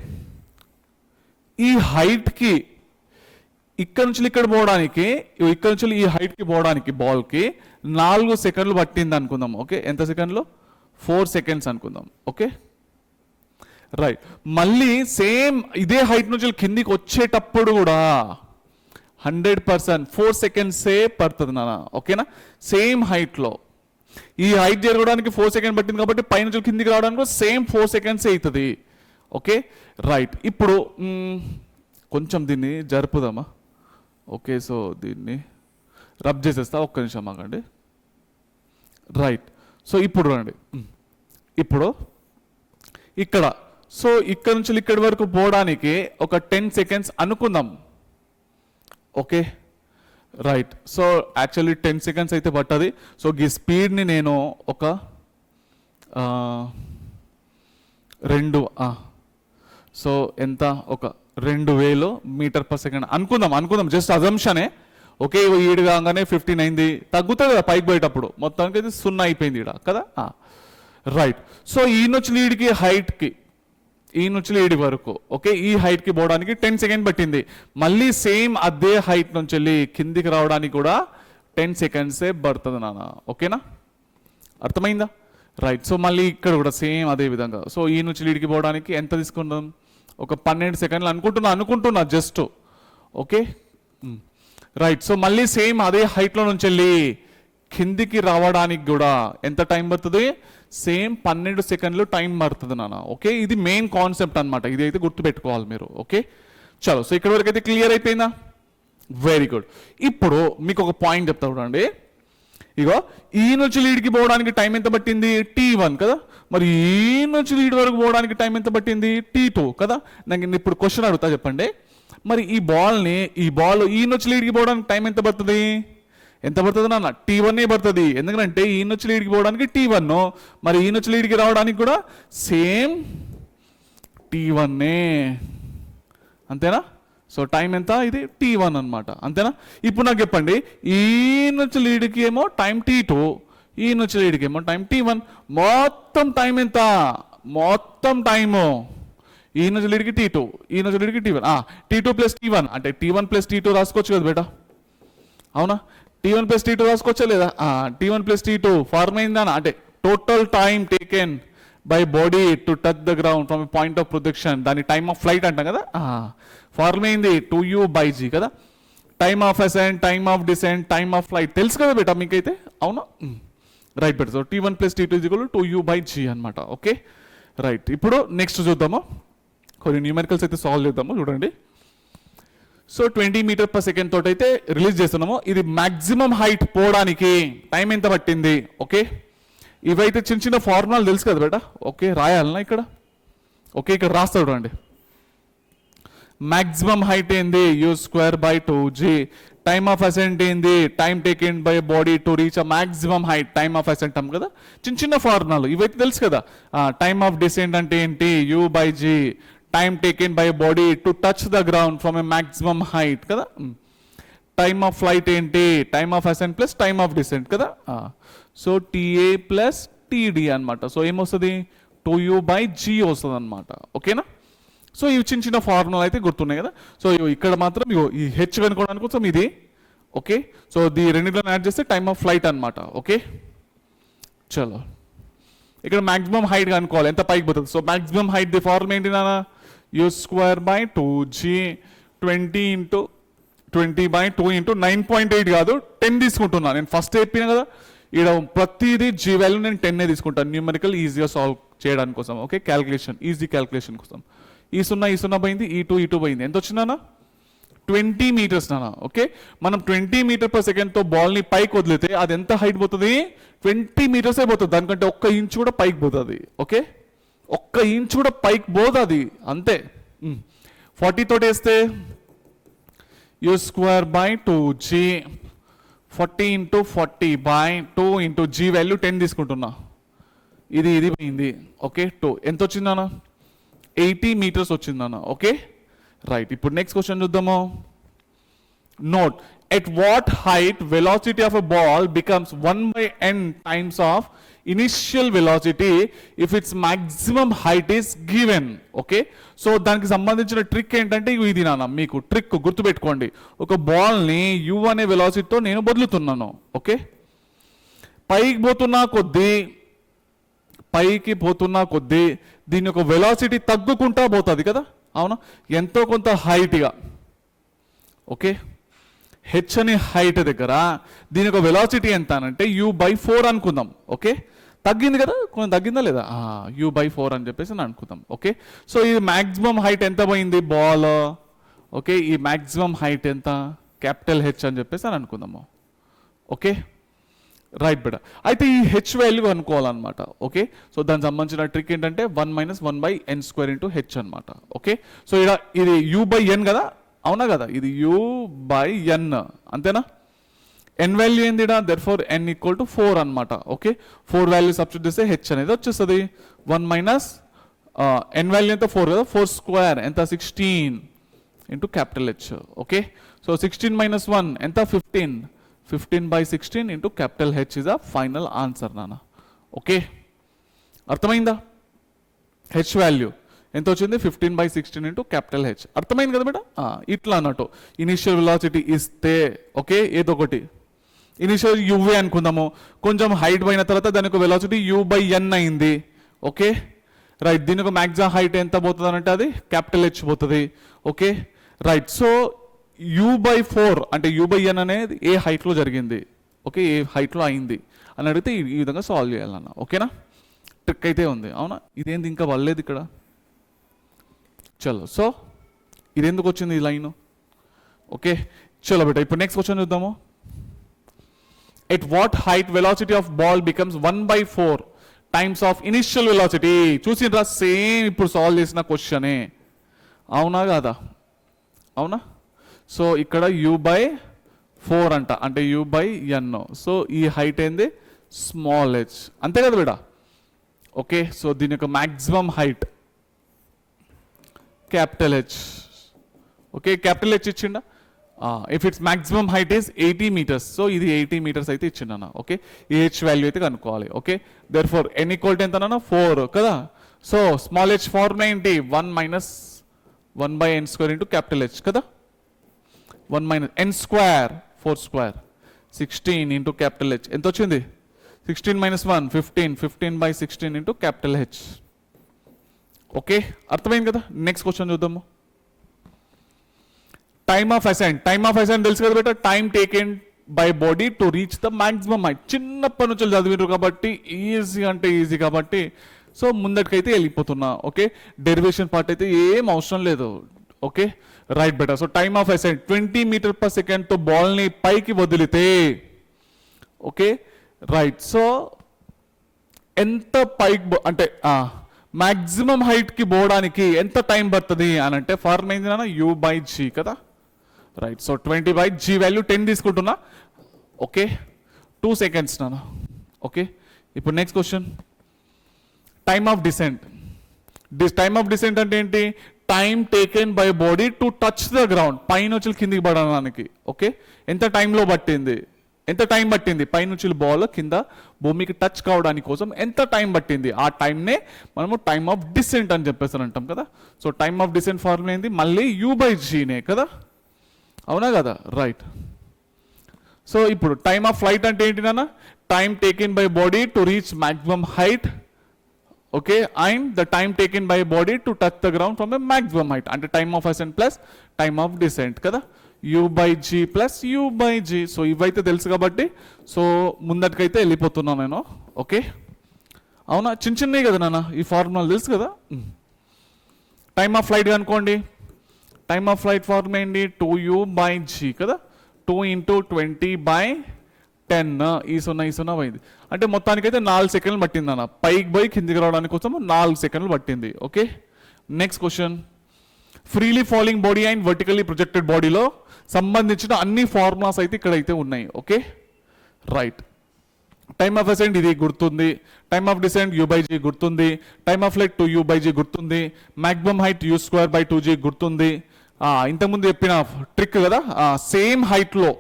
Speaker 1: ఈ హైట్కి ఇక్కడ నుంచి ఇక్కడ పోవడానికి, ఇక్కడ నుంచి ఈ హైట్కి పోవడానికి బాల్కి 4 సెకండ్లు పట్టింది అనుకుందాం. ఓకే, ఎంత సెకండ్లు, 4 సెకండ్స్ అనుకుందాం. Okay, right. మళ్ళీ సేమ్ ఇదే హైట్ నుంచి కిందికి వచ్చేటప్పుడు కూడా 100% 4 సెకండ్సే పడుతుంది నాన్న. ఓకేనా, సేమ్ హైట్లో ఈ హైట్ జరగడానికి 4 సెకండ్ పట్టింది కాబట్టి పైనుంచి కిందికి రావడానికి సేమ్ 4 సెకండ్సే అవుతుంది. Okay, right. ఇప్పుడు కొంచెం దీన్ని జరుపుదామా. ఓకే, సో దీన్ని రబ్ చేసేస్తా, ఒక్క నిమిషం ఆగండి. రైట్. సో ఇప్పుడు రండి, ఇప్పుడు ఇక్కడ, సో ఇక్కడ నుంచి ఇక్కడి వరకు పోవడానికి ఒక 10 సెకండ్స్ అనుకుందాం. Okay, right. So actually 10 seconds అయితే పట్టది. సో ఈ స్పీడ్ని నేను ఒక 2 సో ఎంత, ఒక 2000 మీటర్ పర్ సెకండ్ అనుకుందాం, జస్ట్ అజంప్షనే. ఓకే, ఈడు కాగానే 15 అయింది, తగ్గుతుంది కదా పైకి పోయేటప్పుడు, మొత్తానికి అయితే 0 అయిపోయింది ఈడ కదా, రైట్. సో ఈ నుంచి లీడ్కి హైట్కి, ఈ నుంచి లీడ్ వరకు, ఓకే, ఈ హైట్కి పోవడానికి 10 సెకండ్ పట్టింది. మళ్ళీ సేమ్ అదే హైట్ నుంచి వెళ్ళి కిందికి రావడానికి కూడా 10 సెకండ్సే పడుతుంది నాన్న. ఓకేనా, అర్థమైందా, రైట్. సో మళ్ళీ ఇక్కడ కూడా సేమ్ అదే విధంగా. సో ఈ నుంచి లీడ్కి పోవడానికి ఎంత తీసుకుందాం, ఒక 12 సెకండ్లు అనుకుంటున్నా జస్ట్. Okay right. సో మళ్ళీ సేమ్ అదే హైట్లో నుంచి వెళ్ళి కిందికి రావడానికి కూడా ఎంత టైం పడుతుంది, సేమ్ 12 సెకండ్లు టైం పడుతుంది నాన్న. ఓకే, ఇది మెయిన్ కాన్సెప్ట్ అనమాట, ఇది అయితే గుర్తుపెట్టుకోవాలి మీరు. ఓకే చలో, సో ఇక్కడ వరకు అయితే క్లియర్ అయిపోయిందా? Very good. ఇప్పుడు మీకు ఒక పాయింట్ చెప్తా చూడండి. ఇగో ఈ నుంచి లీడ్కి పోవడానికి టైం ఎంత పట్టింది, T1 కదా. మరి ఈ నుంచి లీడ్ వరకు పోవడానికి టైం ఎంత పట్టింది, T2 కదా. నాకు ఇప్పుడు క్వశ్చన్ అడుగుతా చెప్పండి. మరి ఈ బాల్ ఈ నుంచి లీడ్కి పోవడానికి టైం ఎంత పడుతుంది నాన్న? T1 పడుతుంది. ఎందుకంటే ఈ నుంచి లీడ్కి పోవడానికి T1, మరి ఈ నుంచి లీడ్కి రావడానికి కూడా సేమ్ T1, అంతేనా? సో టైం ఎంత, ఇది T1 అనమాట, అంతేనా? ఇప్పుడు నాకు చెప్పండి, ఈ నుంచి లీడ్కి ఏమో టైం T2, ఈ నుంచి లీడ్కి ఏమో టైం T1. మొత్తం టైం ఎంత, మొత్తం టైము ఈ నుంచి లీడ్కి T2, ఈ నుంచి లీడ్కి T1. T2 ప్లస్ T1 అంటే T1 ప్లస్ T2 రాసుకోవచ్చు కదా బేటా, అవునా? T1 ప్లస్ T2 రాసుకోవచ్చా లేదా? T1 ప్లస్ T2 ఫార్మ్ అయిందా అంటే total time taken by body to touch the ground from point of projection, దాని టైమ్ ఆఫ్ ఫ్లైట్ అంటాం కదా. ఫార్మ్ అయింది 2U/g కదా. Time of ascent, time of descent, time of flight తెలుసు కదా బేటా మీకైతే, అవునా? రైట్ బేటా. సో T1 ప్లస్ T2 = 2U/g అనమాట. Okay right. ఇప్పుడు నెక్స్ట్ చూద్దాము, కొన్ని న్యూమెరికల్స్ అయితే సాల్వ్ చేద్దాము. చూడండి, సో 20 మీటర్ పర్ సెకండ్ తోటి అయితే రిలీజ్ చేస్తున్నాము. ఇది మాక్సిమం హైట్ పోవడానికి టైం ఎంత పట్టింది? ఓకే, ఇవైతే చిన్న చిన్న ఫార్ములాలు తెలుసు కదా బేటా. ఓకే రాయాలన్నా ఇక్కడ? ఓకే ఇక్కడ రాస్తా చూడండి. మాక్సిమం హైట్ ఏంది, U²/2g. టైమ్ ఆఫ్ అసెంట్ ఏంది, time taken by body to reach a maximum height, time of ascent um కదా. చిన్న చిన్న ఫార్ములాలు ఇవైతే తెలుసు కదా. టైమ్ ఆఫ్ డిసెంట్ అంటే ఏంటి, U/g. Time taken by body to touch the ground from a maximum height కదా. టైమ్ ఆఫ్ ఫ్లైట్ ఏంటి, time of ascent plus time of descent కదా. సో TA ప్లస్ TD అనమాట. సో ఏమొస్తుంది, 2U/g వస్తుంది అనమాట. ఓకేనా? సో ఇవి చిన్న చిన్న ఫార్ములా అయితే గుర్తున్నాయి కదా. సో ఇక్కడ మాత్రం ఈ హెచ్ కనుక్కోవడానికి కోసం ఇది. ఓకే, సో ఈ రెండింటిలో యాడ్ చేస్తే టైమ్ ఆఫ్ ఫ్లైట్ అనమాట. ఓకే చలో, ఇక్కడ మాక్సిమం హైట్ కనుక్కోవాలి, ఎంత పైకి పోతుంది. So maximum height the formula ఏంటి నాన్న, U²/2g 20/2 ఇంటూ 9.8 కాదు 10 తీసుకుంటున్నా. నేను ఫస్ట్ చెప్పిన కదా, ఇక్కడ ప్రతిదీ G వాల్యూ నేను 10 తీసుకుంటాను, న్యూమరికల్ ఈజీగా సాల్వ్ చేయడానికి కోసం. ఓకే క్యాల్కులేషన్, ఈజీ క్యాల్కులేషన్ కోసం. ఈ 0 పోయింది, ఈ 2 పోయింది. ఎంత వచ్చిందా, 20 మీటర్స్ నాన్న. ఓకే, మనం 20 మీటర్ పర్ సెకండ్తో బాల్ని పైకి వదిలితే అది ఎంత హైట్ పోతుంది, 20 మీటర్సే పోతుంది. దానికంటే 1 ఇంచ్ కూడా పైకి పోతుంది. ఓకే, 1 ఇంచ్ కూడా పైకి పోతుంది అంతే. 40 తోటి వేస్తే U²/2g 40 × 40/2 ఇంటూ G వాల్యూ 10 తీసుకుంటున్నా. ఇది పోయింది. ఓకే 2 ఎంత వచ్చిందన్నా, 80 మీటర్స్ వచ్చిందన్న. Okay right. ఇప్పుడు నెక్స్ట్ క్వశ్చన్ చూద్దాము. Note, at what height velocity of a ball becomes 1/n times of initial velocity if it's maximum height is given. Okay, so దానికి సంబంధించిన trick ఏంటంటే ఇది నాన్న, మీకు ట్రిక్ గుర్తుపెట్టుకోండి. ఒక బాల్ని U అనే వెలాసిటీతో నేను బదులుతున్నాను. ఓకే, పైకి పోతున్నా కొద్దీ దీని యొక్క వెలాసిటీ తగ్గుకుంటా పోతుంది కదా, అవునా? ఎంతో కొంత హైట్గా. ఓకే, హెచ్ అనే హైట్ దగ్గర దీని యొక్క వెలాసిటీ ఎంత అంటే U/4 అనుకుందాం. ఓకే, తగ్గింది కదా, కొంచెం తగ్గిందా లేదా, U/4 అని చెప్పేసి అనుకుందాం. ఓకే, సో ఇది మాక్సిమం హైట్ ఎంత పోయింది బాల్. ఓకే, ఈ మాక్సిమం హైట్ ఎంత, H అని చెప్పేసి అనుకుందాము. ఓకే రైట్ బేటా. అయితే ఈ హెచ్ వాల్యూ అనుకోవాలన్నమాట. ఓకే, సో దానికి సంబంధించిన ట్రిక్ ఏంటంటే 1 - 1/n² × h అనమాట. ఓకే, సో ఇది U/n కదా, అవునా కదా, ఇది U/n అంతేనా. n వాల్యూ ఏంది, దెర్ఫోర్ n = 4 అనమాట. ఓకే, 4 వాల్యూ సబ్స్టిట్యూట్ చేస్తే h అనేది వచ్చేస్తుంది. 1 - n వాల్యూ ఎంత 4 కదా, 4² ఎంత 16 × H. ఓకే, సో 16 - 1 ఎంత 15. 15/16 × H is a final answer నాన్న. ఓకే, అర్థమైందా? హెచ్ వాల్యూ ఎంత వచ్చింది, 15/16 × H. అర్థమైంది కదా బేటా. ఇట్లా అన్నట్టు ఇనిషియల్ వెలాసిటీ ఇస్తే, ఓకే, ఏదో ఒకటి ఇనిషియల్ యువే అనుకుందాము, కొంచెం హైట్ పోయిన తర్వాత దాని యొక్క వెలాసిటీ యూ బై ఎన్ అయింది. ఓకే రైట్, దీని యొక్క మ్యాక్సిమం హైట్ ఎంత పోతుంది అంటే అది క్యాపిటల్ హెచ్ పోతుంది. Okay right, so you by 4 అంటే యూ బై ఎన్ అనేది ఏ హైట్లో జరిగింది, ఓకే ఏ హైట్లో అయింది అని అడిగితే ఈ విధంగా సాల్వ్ చేయాలన్న. ఓకేనా, ట్రిక్ అయితే ఉంది. అవునా, ఇదేంది ఇంకా వల్లేదు ఇక్కడ. చలో, సో ఇది ఎందుకు వచ్చింది ఈ లైన్. ఓకే చలో బేటా, ఇప్పుడు నెక్స్ట్ క్వశ్చన్ చూద్దాము. At what height velocity of ball becomes 1/4 times of initial velocity. చూసిండ్రా, సేమ్ ఇప్పుడు సాల్వ్ చేసిన క్వశ్చనే. అవునా కాదా, అవునా. సో ఇక్కడ u/4 అంట, అంటే u/n. సో ఈ హైట్ ఏంది స్మాల్ హెచ్, అంతే కదా బిడా. ఓకే, సో దీని యొక్క maximum height capital H. Okay, capital H ఇచ్చిండా. If it's maximum height is 80 meters, so ఇది 80 meters అయితే ఇచ్చిండన్న. ఓకే, ఈ హెచ్ వాల్యూ అయితే కనుక్కోవాలి. Okay, therefore N equal to ఎంతనా 4 కదా. సో స్మాల్ హెచ్ ఫార్ములా ఏంటి, 1 - 1/n² ఇంటూ క్యాపిటల్ హెచ్ కదా. 1 - n² 4² 16 ఇంటూ క్యాపిటల్ హెచ్ ఎంత వచ్చింది, 16 - 1 15, 15/16 ఇంటూ క్యాపిటల్ హెచ్. ఓకే, అర్థమైంది కదా. నెక్స్ట్ క్వశ్చన్ చూద్దాము. Time of ascent. Time of ascent తెలుసు కదా బేటా, time taken by body to reach the maximum height. చిన్నప్పటి నుంచి చదివినారు కాబట్టి ఈజీ అంటే ఈజీ కాబట్టి సో ముందటికైతే వెళ్ళిపోతున్నా. ఓకే, డెరివేషన్ పార్ట్ అయితే ఏం అవసరం లేదు. ఓకే రైట్ బేటా. So time of ascent 20 meters/second తో బాల్ని పైకి వదిలితే, ఓకే రైట్, సో ఎంత పైకి అంటే మాక్సిమం హైట్కి పోవడానికి ఎంత టైం పడుతుంది అని అంటే ఫార్ములా ఏంది నాన్న, u/g కదా. రైట్, సో 20/g వాల్యూ 10 తీసుకుంటున్నా. ఓకే 2 seconds నాన్న. ఓకే, ఇప్పుడు next question. Time of descent. Time of descent అంటే ఏంటి, time taken by body to touch the ground. పైనుంచి కిందికి పడడానికి ఓకే ఎంత టైంలో పట్టింది, ఎంత టైం పట్టింది పైనుంచి బాల్ కింద భూమికి టచ్ కావడానికి కోసం ఎంత టైం పట్టింది, ఆ టైంనే మనము టైమ్ ఆఫ్ డిసెంట్ అని చెప్పేసి అంటాం కదా. So time of descent formula ఏంది, మళ్ళీ u/gనే కదా. అవునా కదా, రైట్. సో ఇప్పుడు టైమ్ ఆఫ్ ఫ్లైట్ అంటే ఏంటి నాన్న, time taken by body to reach maximum height. Okay, and the time taken by body to touch the ground from a maximum height, అంటే time of ascent plus time of descent కదా. u/g plus u/g. So ఇవైతే తెలుసు కాబట్టి so ముందటికైతే వెళ్ళిపోతున్నాను నేను. Okay అవునా, చిన్న చిన్నవి కదా నాన్న, ఈ ఫార్ములాలు తెలుసు కదా. టైమ్ ఆఫ్ ఫ్లైట్ అనుకోండి, టైమ్ ఆఫ్ ఫ్లైట్ ఫార్ములా ఏంటి, 2u/g కదా. 2 × 20/10 ఈ 0 పోయింది, అంటే మొత్తానికైతే 4 seconds పట్టింది అన్న. పైకి పోయి కిందికి రావడానికి కోసం 4 seconds పట్టింది. Okay next question. Freely falling body and vertically projected బాడీలో సంబంధించిన అన్ని ఫార్ములాస్ అయితే ఇక్కడైతే ఉన్నాయి. Okay right. Time of ascent ఇది గుర్తుంది, టైమ్ ఆఫ్ డిసెంట్ u/g గుర్తుంది, టైమ్ ఆఫ్ ఫ్లైట్ 2u/g గుర్తుంది, మాక్సిమం హైట్ u²/2g గుర్తుంది. ఇంతకుముందు చెప్పిన ట్రిక్ కదా, సేమ్ హైట్లో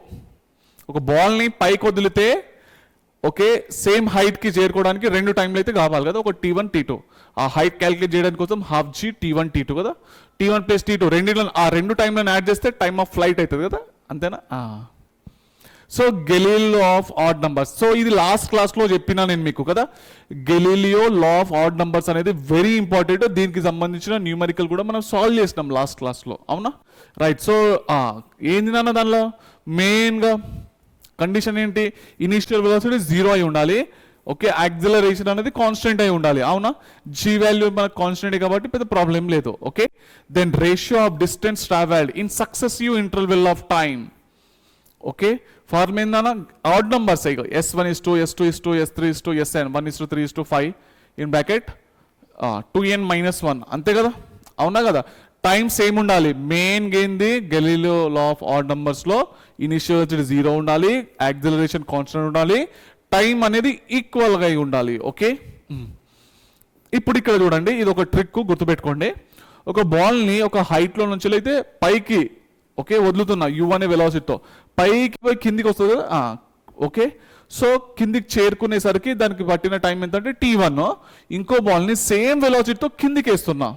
Speaker 1: ఒక బాల్ని పైకి వదిలితే ఓకే సేమ్ హైట్కి చేరుకోవడానికి 2 టైంలు అయితే కావాలి కదా, ఒక T1 T2. ఆ హైట్ క్యాలిక్యులేట్ చేయడానికి కోసం ½ G T1 T2 కదా. T1 + T2 రెండు టైంలను యాడ్ చేస్తే టైమ్ ఆఫ్ ఫ్లైట్ అవుతుంది కదా, అంతేనా. So Galileo of odd numbers. So ఇది లాస్ట్ క్లాస్లో చెప్పినా నేను మీకు కదా, Galileo law of odd numbers అనేది వెరీ ఇంపార్టెంట్. దీనికి సంబంధించిన న్యూమరికల్ కూడా మనం సాల్వ్ చేసినాం లాస్ట్ క్లాస్లో, అవునా రైట్. సో ఏంది నాన్న దానిలో మెయిన్గా కండిషన్ ఏంటి, ఇనిషియల్ వెలాసిటీ 0 అయి ఉండాలి. ఓకే, యాక్సిలరేషన్ అనేది కాన్స్టెంట్ అయి ఉండాలి. అవునా, జీ వాల్యూ మనకు కాన్స్టెంట్ కాబట్టి పెద్ద ప్రాబ్లం లేదు. Okay, then ratio of distance travelled in successive interval of time. Okay, form ఏందన్నా, odd numbers S1 is 2, S2 is 2, S3 is 2, Sn 1 is 3 is 5 in bracket 2n-1 అంతే కదా. అవునా కదా, time same ఉండాలి. Main ఏంది, Galileo law of odd నంబర్స్లో initial velocity 0 ఉండాలి, acceleration constant ఉండాలి, టైం అనేది ఈక్వల్గా ఉండాలి. ఓకే, ఇప్పుడు ఇక్కడ చూడండి, ఇది ఒక ట్రిక్ గుర్తుపెట్టుకోండి. ఒక బాల్ని ఒక హైట్లో నుంచి అయితే పైకి ఓకే వదులుతున్నా u అనే వెలాసిటీతో, పైకి పోయి కిందికి వస్తుంది కదా. ఓకే, సో కిందికి చేరుకునేసరికి దానికి పట్టిన టైం ఎంత అంటే T1. ఇంకో బాల్ని సేమ్ వెలాసిటీతో కిందికి వేస్తున్నా.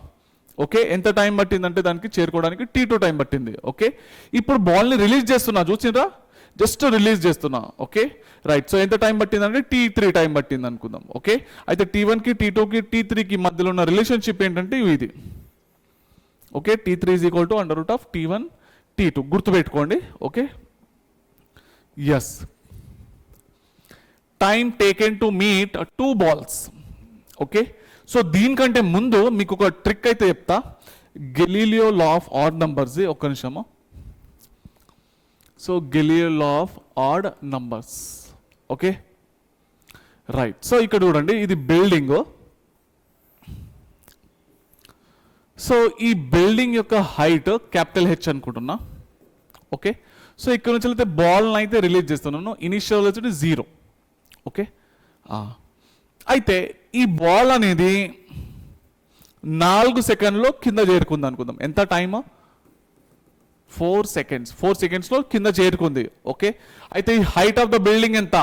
Speaker 1: ఓకే, ఎంత టైం పట్టిందంటే దానికి చేరుకోవడానికి T2 టైం పట్టింది. ఓకే, ఇప్పుడు బాల్ని రిలీజ్ చేస్తున్నా, చూసిండ్రా, జస్ట్ రిలీజ్ చేస్తున్నా. Okay right. సో ఎంత టైం పట్టిందంటే T3 టైం పట్టింది అనుకుందాం. ఓకే అయితే T1కి T2కి T3కి మధ్యలో ఉన్న రిలేషన్షిప్ ఏంటంటే ఇది. Okay T3 is equal to under root of T1 T2 గుర్తుపెట్టుకోండి. Okay yes. Time taken to meet 2 balls. Okay so దీనికంటే ముందు మీకు ఒక ట్రిక్ అయితే చెప్తా. Galileo law of odd numbers. ఒక్క నిమిషము. So Galileo law of odd numbers. Okay right. So ఇక్కడ చూడండి ఇది బిల్డింగ్. సో ఈ బిల్డింగ్ యొక్క హైట్ క్యాపిటల్ హెచ్ అనుకుంటున్నా. ఓకే సో ఇక్కడ నుంచి అయితే బాల్ని అయితే రిలీజ్ చేస్తున్నాను. ఇనిషియల్ వచ్చి 0. ఓకే అయితే ఈ బాల్ అనేది 4 సెకండ్లో కింద చేరుకుంది అనుకుందాం. ఎంత టైమ్? 4 సెకండ్స్. 4 సెకండ్స్లో కింద చేరుకుంది. ఓకే అయితే ఈ హైట్ ఆఫ్ ద బిల్డింగ్ ఎంత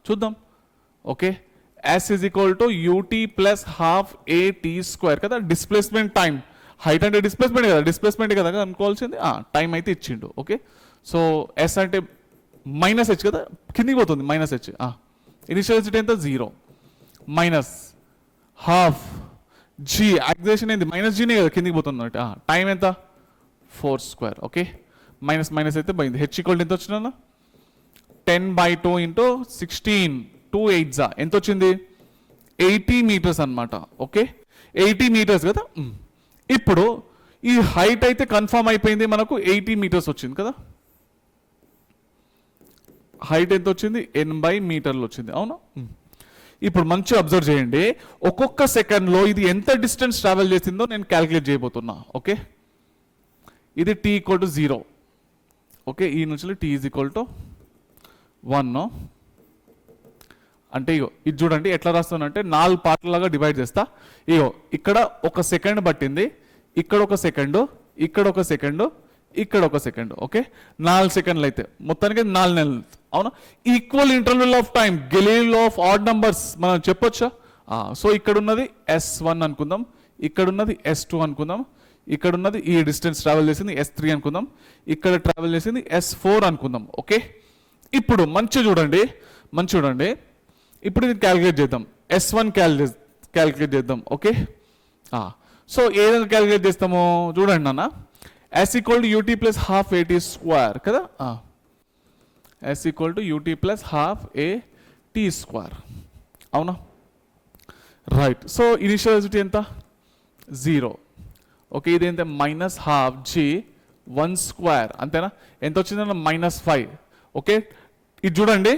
Speaker 1: చూద్దాం. Okay S is equal to UT plus half AT² కదా. Displacement time. హైట్ అంటే డిస్ప్లేస్మెంట్ కదా, డిస్ప్లేస్మెంట్ కదా అనుకోవాల్సింది. టైం అయితే ఇచ్చిండు. ఓకే సో S అంటే -H కదా, కిందికి పోతుంది -H. ఇనిషియల్ వెలాసిటీ ఎంత? 0 మైనస్ హాఫ్ G. యాక్సిలరేషన్ ఏంది? -Gనే కదా కిందికి పోతున్నట్టు. టైం ఎంత? 4². ఓకే మైనస్ అయితే పోయింది. H ఈక్వల్ ఎంత వచ్చినా? 10/2 ఇంటూ 16 2 8 ఎంత వచ్చింది? 80 మీటర్స్ అనమాట. ఓకే 80 మీటర్స్ కదా. ఇప్పుడు ఈ హైట్ అయితే కన్ఫర్మ్ అయిపోయింది, మనకు 80 మీటర్స్ వచ్చింది కదా. హైట్ ఎంత వచ్చింది? 80 మీటర్లు వచ్చింది. అవునా? ఇప్పుడు మంచిగా అబ్జర్వ్ చేయండి. ఒక్కొక్క సెకండ్లో ఇది ఎంత డిస్టెన్స్ ట్రావెల్ చేసిందో నేను క్యాలిక్యులేట్ చేయబోతున్నా. ఓకే ఇది T ఈక్వల్ టు 0. ఓకే ఈ నుంచి T ఈజ్ ఈక్వల్ టు 1. అంటే ఇగో ఇది చూడండి ఎట్లా రాస్తానంటే 4 పార్ట్లలాగా డివైడ్ చేస్తా. ఇగో ఇక్కడ 1 సెకండ్ పట్టింది, ఇక్కడ 1 సెకండ్, ఇక్కడ 1 సెకండ్, ఇక్కడ 1 సెకండ్. ఓకే 4 సెకండ్లు అయితే మొత్తానికి 4 నెలలు. అవునా? Equal interval of time. Galileo of odd numbers మనం చెప్పొచ్చా? సో ఇక్కడ ఉన్నది S1 అనుకుందాం, ఇక్కడ ఉన్నది S2 అనుకుందాం, ఇక్కడ ఉన్నది ఈ డిస్టెన్స్ ట్రావెల్ చేసింది S3 అనుకుందాం, ఇక్కడ ట్రావెల్ చేసింది S4 అనుకుందాం. ఓకే ఇప్పుడు మంచిగా చూడండి, ఇప్పుడు ఇది క్యాలిక్యులేట్ చేద్దాం. S1 క్యాలిక్యులేట్ చేద్దాం. ఓకే సో ఏదైనా క్యాలిక్యులేట్ చేస్తామో చూడండి నాన్న. S equal to UT plus half AT² కదా. S equal to UT plus half AT². అవునా? రైట్. సో ఇనిషియల్ వెలాసిటీ ఎంత? 0. ఓకే ఇది ఎంత? -12 G1² అంతేనా? ఎంత వచ్చిందన్న? -5. ఓకే ఇది చూడండి.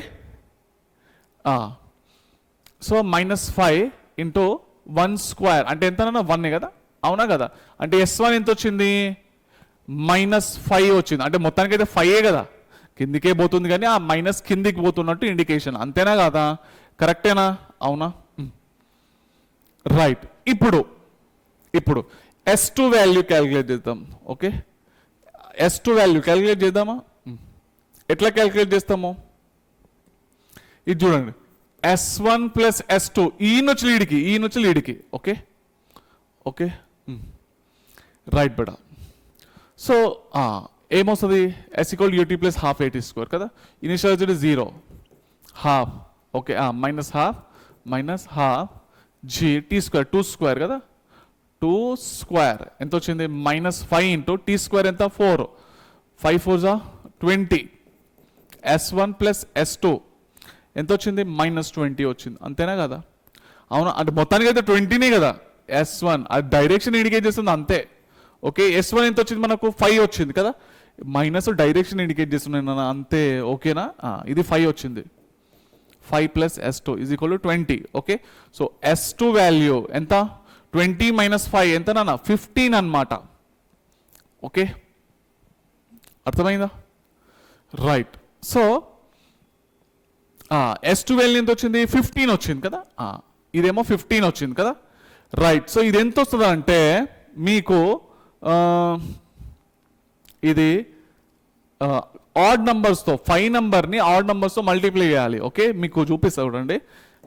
Speaker 1: సో -5 ఇంటూ 1² అంటే ఎంతనన్నా 1 కదా. అవునా కదా? అంటే S1 ఎంత వచ్చింది? -5 వచ్చింది. అంటే మొత్తానికి అయితే 5 కదా, కిందికే పోతుంది కానీ ఆ మైనస్ కిందికి పోతున్నట్టు ఇండికేషన్. అంతేనా కదా? కరెక్టేనా? అవునా? రైట్. ఇప్పుడు S2 వాల్యూ క్యాలిక్యులేట్ చేద్దాం. ఓకే S2 వాల్యూ క్యాలిక్యులేట్ చేద్దామా? ఎట్లా క్యాలిక్యులేట్ చేస్తాము? ఇది చూడండి. S1 ప్లస్ S2 ఈ నుంచి లీడ్కి. ఓకే రైట్ బెడా. సో ఏమొస్తుంది? S equal UT plus half AT² కదా. Initial velocity 0 half. Okay -12 G T² కదా. 2² ఎంత వచ్చింది? -5 ఇంటూ T² ఎంత? 4. 5 4 20. S1 ప్లస్ S2 ఎంత వచ్చింది? -20 వచ్చింది. అంతేనా కదా? అవునా? అంటే మొత్తానికి అయితే 20నే కదా. S1 అది డైరెక్షన్ ఇండికేట్ చేస్తుంది అంతే. ఓకే S1 ఎంత వచ్చింది మనకు? 5 వచ్చింది కదా. మైనస్ డైరెక్షన్ ఇండికేట్ చేస్తున్నాను అంతే. ఓకేనా? ఇది 5 వచ్చింది. 5 plus S2 is equal to 20. Okay so S2 value ఎంత? 20 - 5 ఎంత నాన్న? 15 అన్నమాట. ఓకే అర్థమైందా? రైట్. సో S2 వాల్యూ ఎంత వచ్చింది? 15 వచ్చింది కదా. ఇదేమో 15 వచ్చింది కదా. రైట్. సో ఇది ఎంత వస్తుంది అంటే మీకు ఇది ఆడ్ నంబర్స్తో 5 నెంబర్ని ఆడ్ నెంబర్స్తో మల్టిప్లై చేయాలి. ఓకే మీకు చూపిస్తా చూడండి,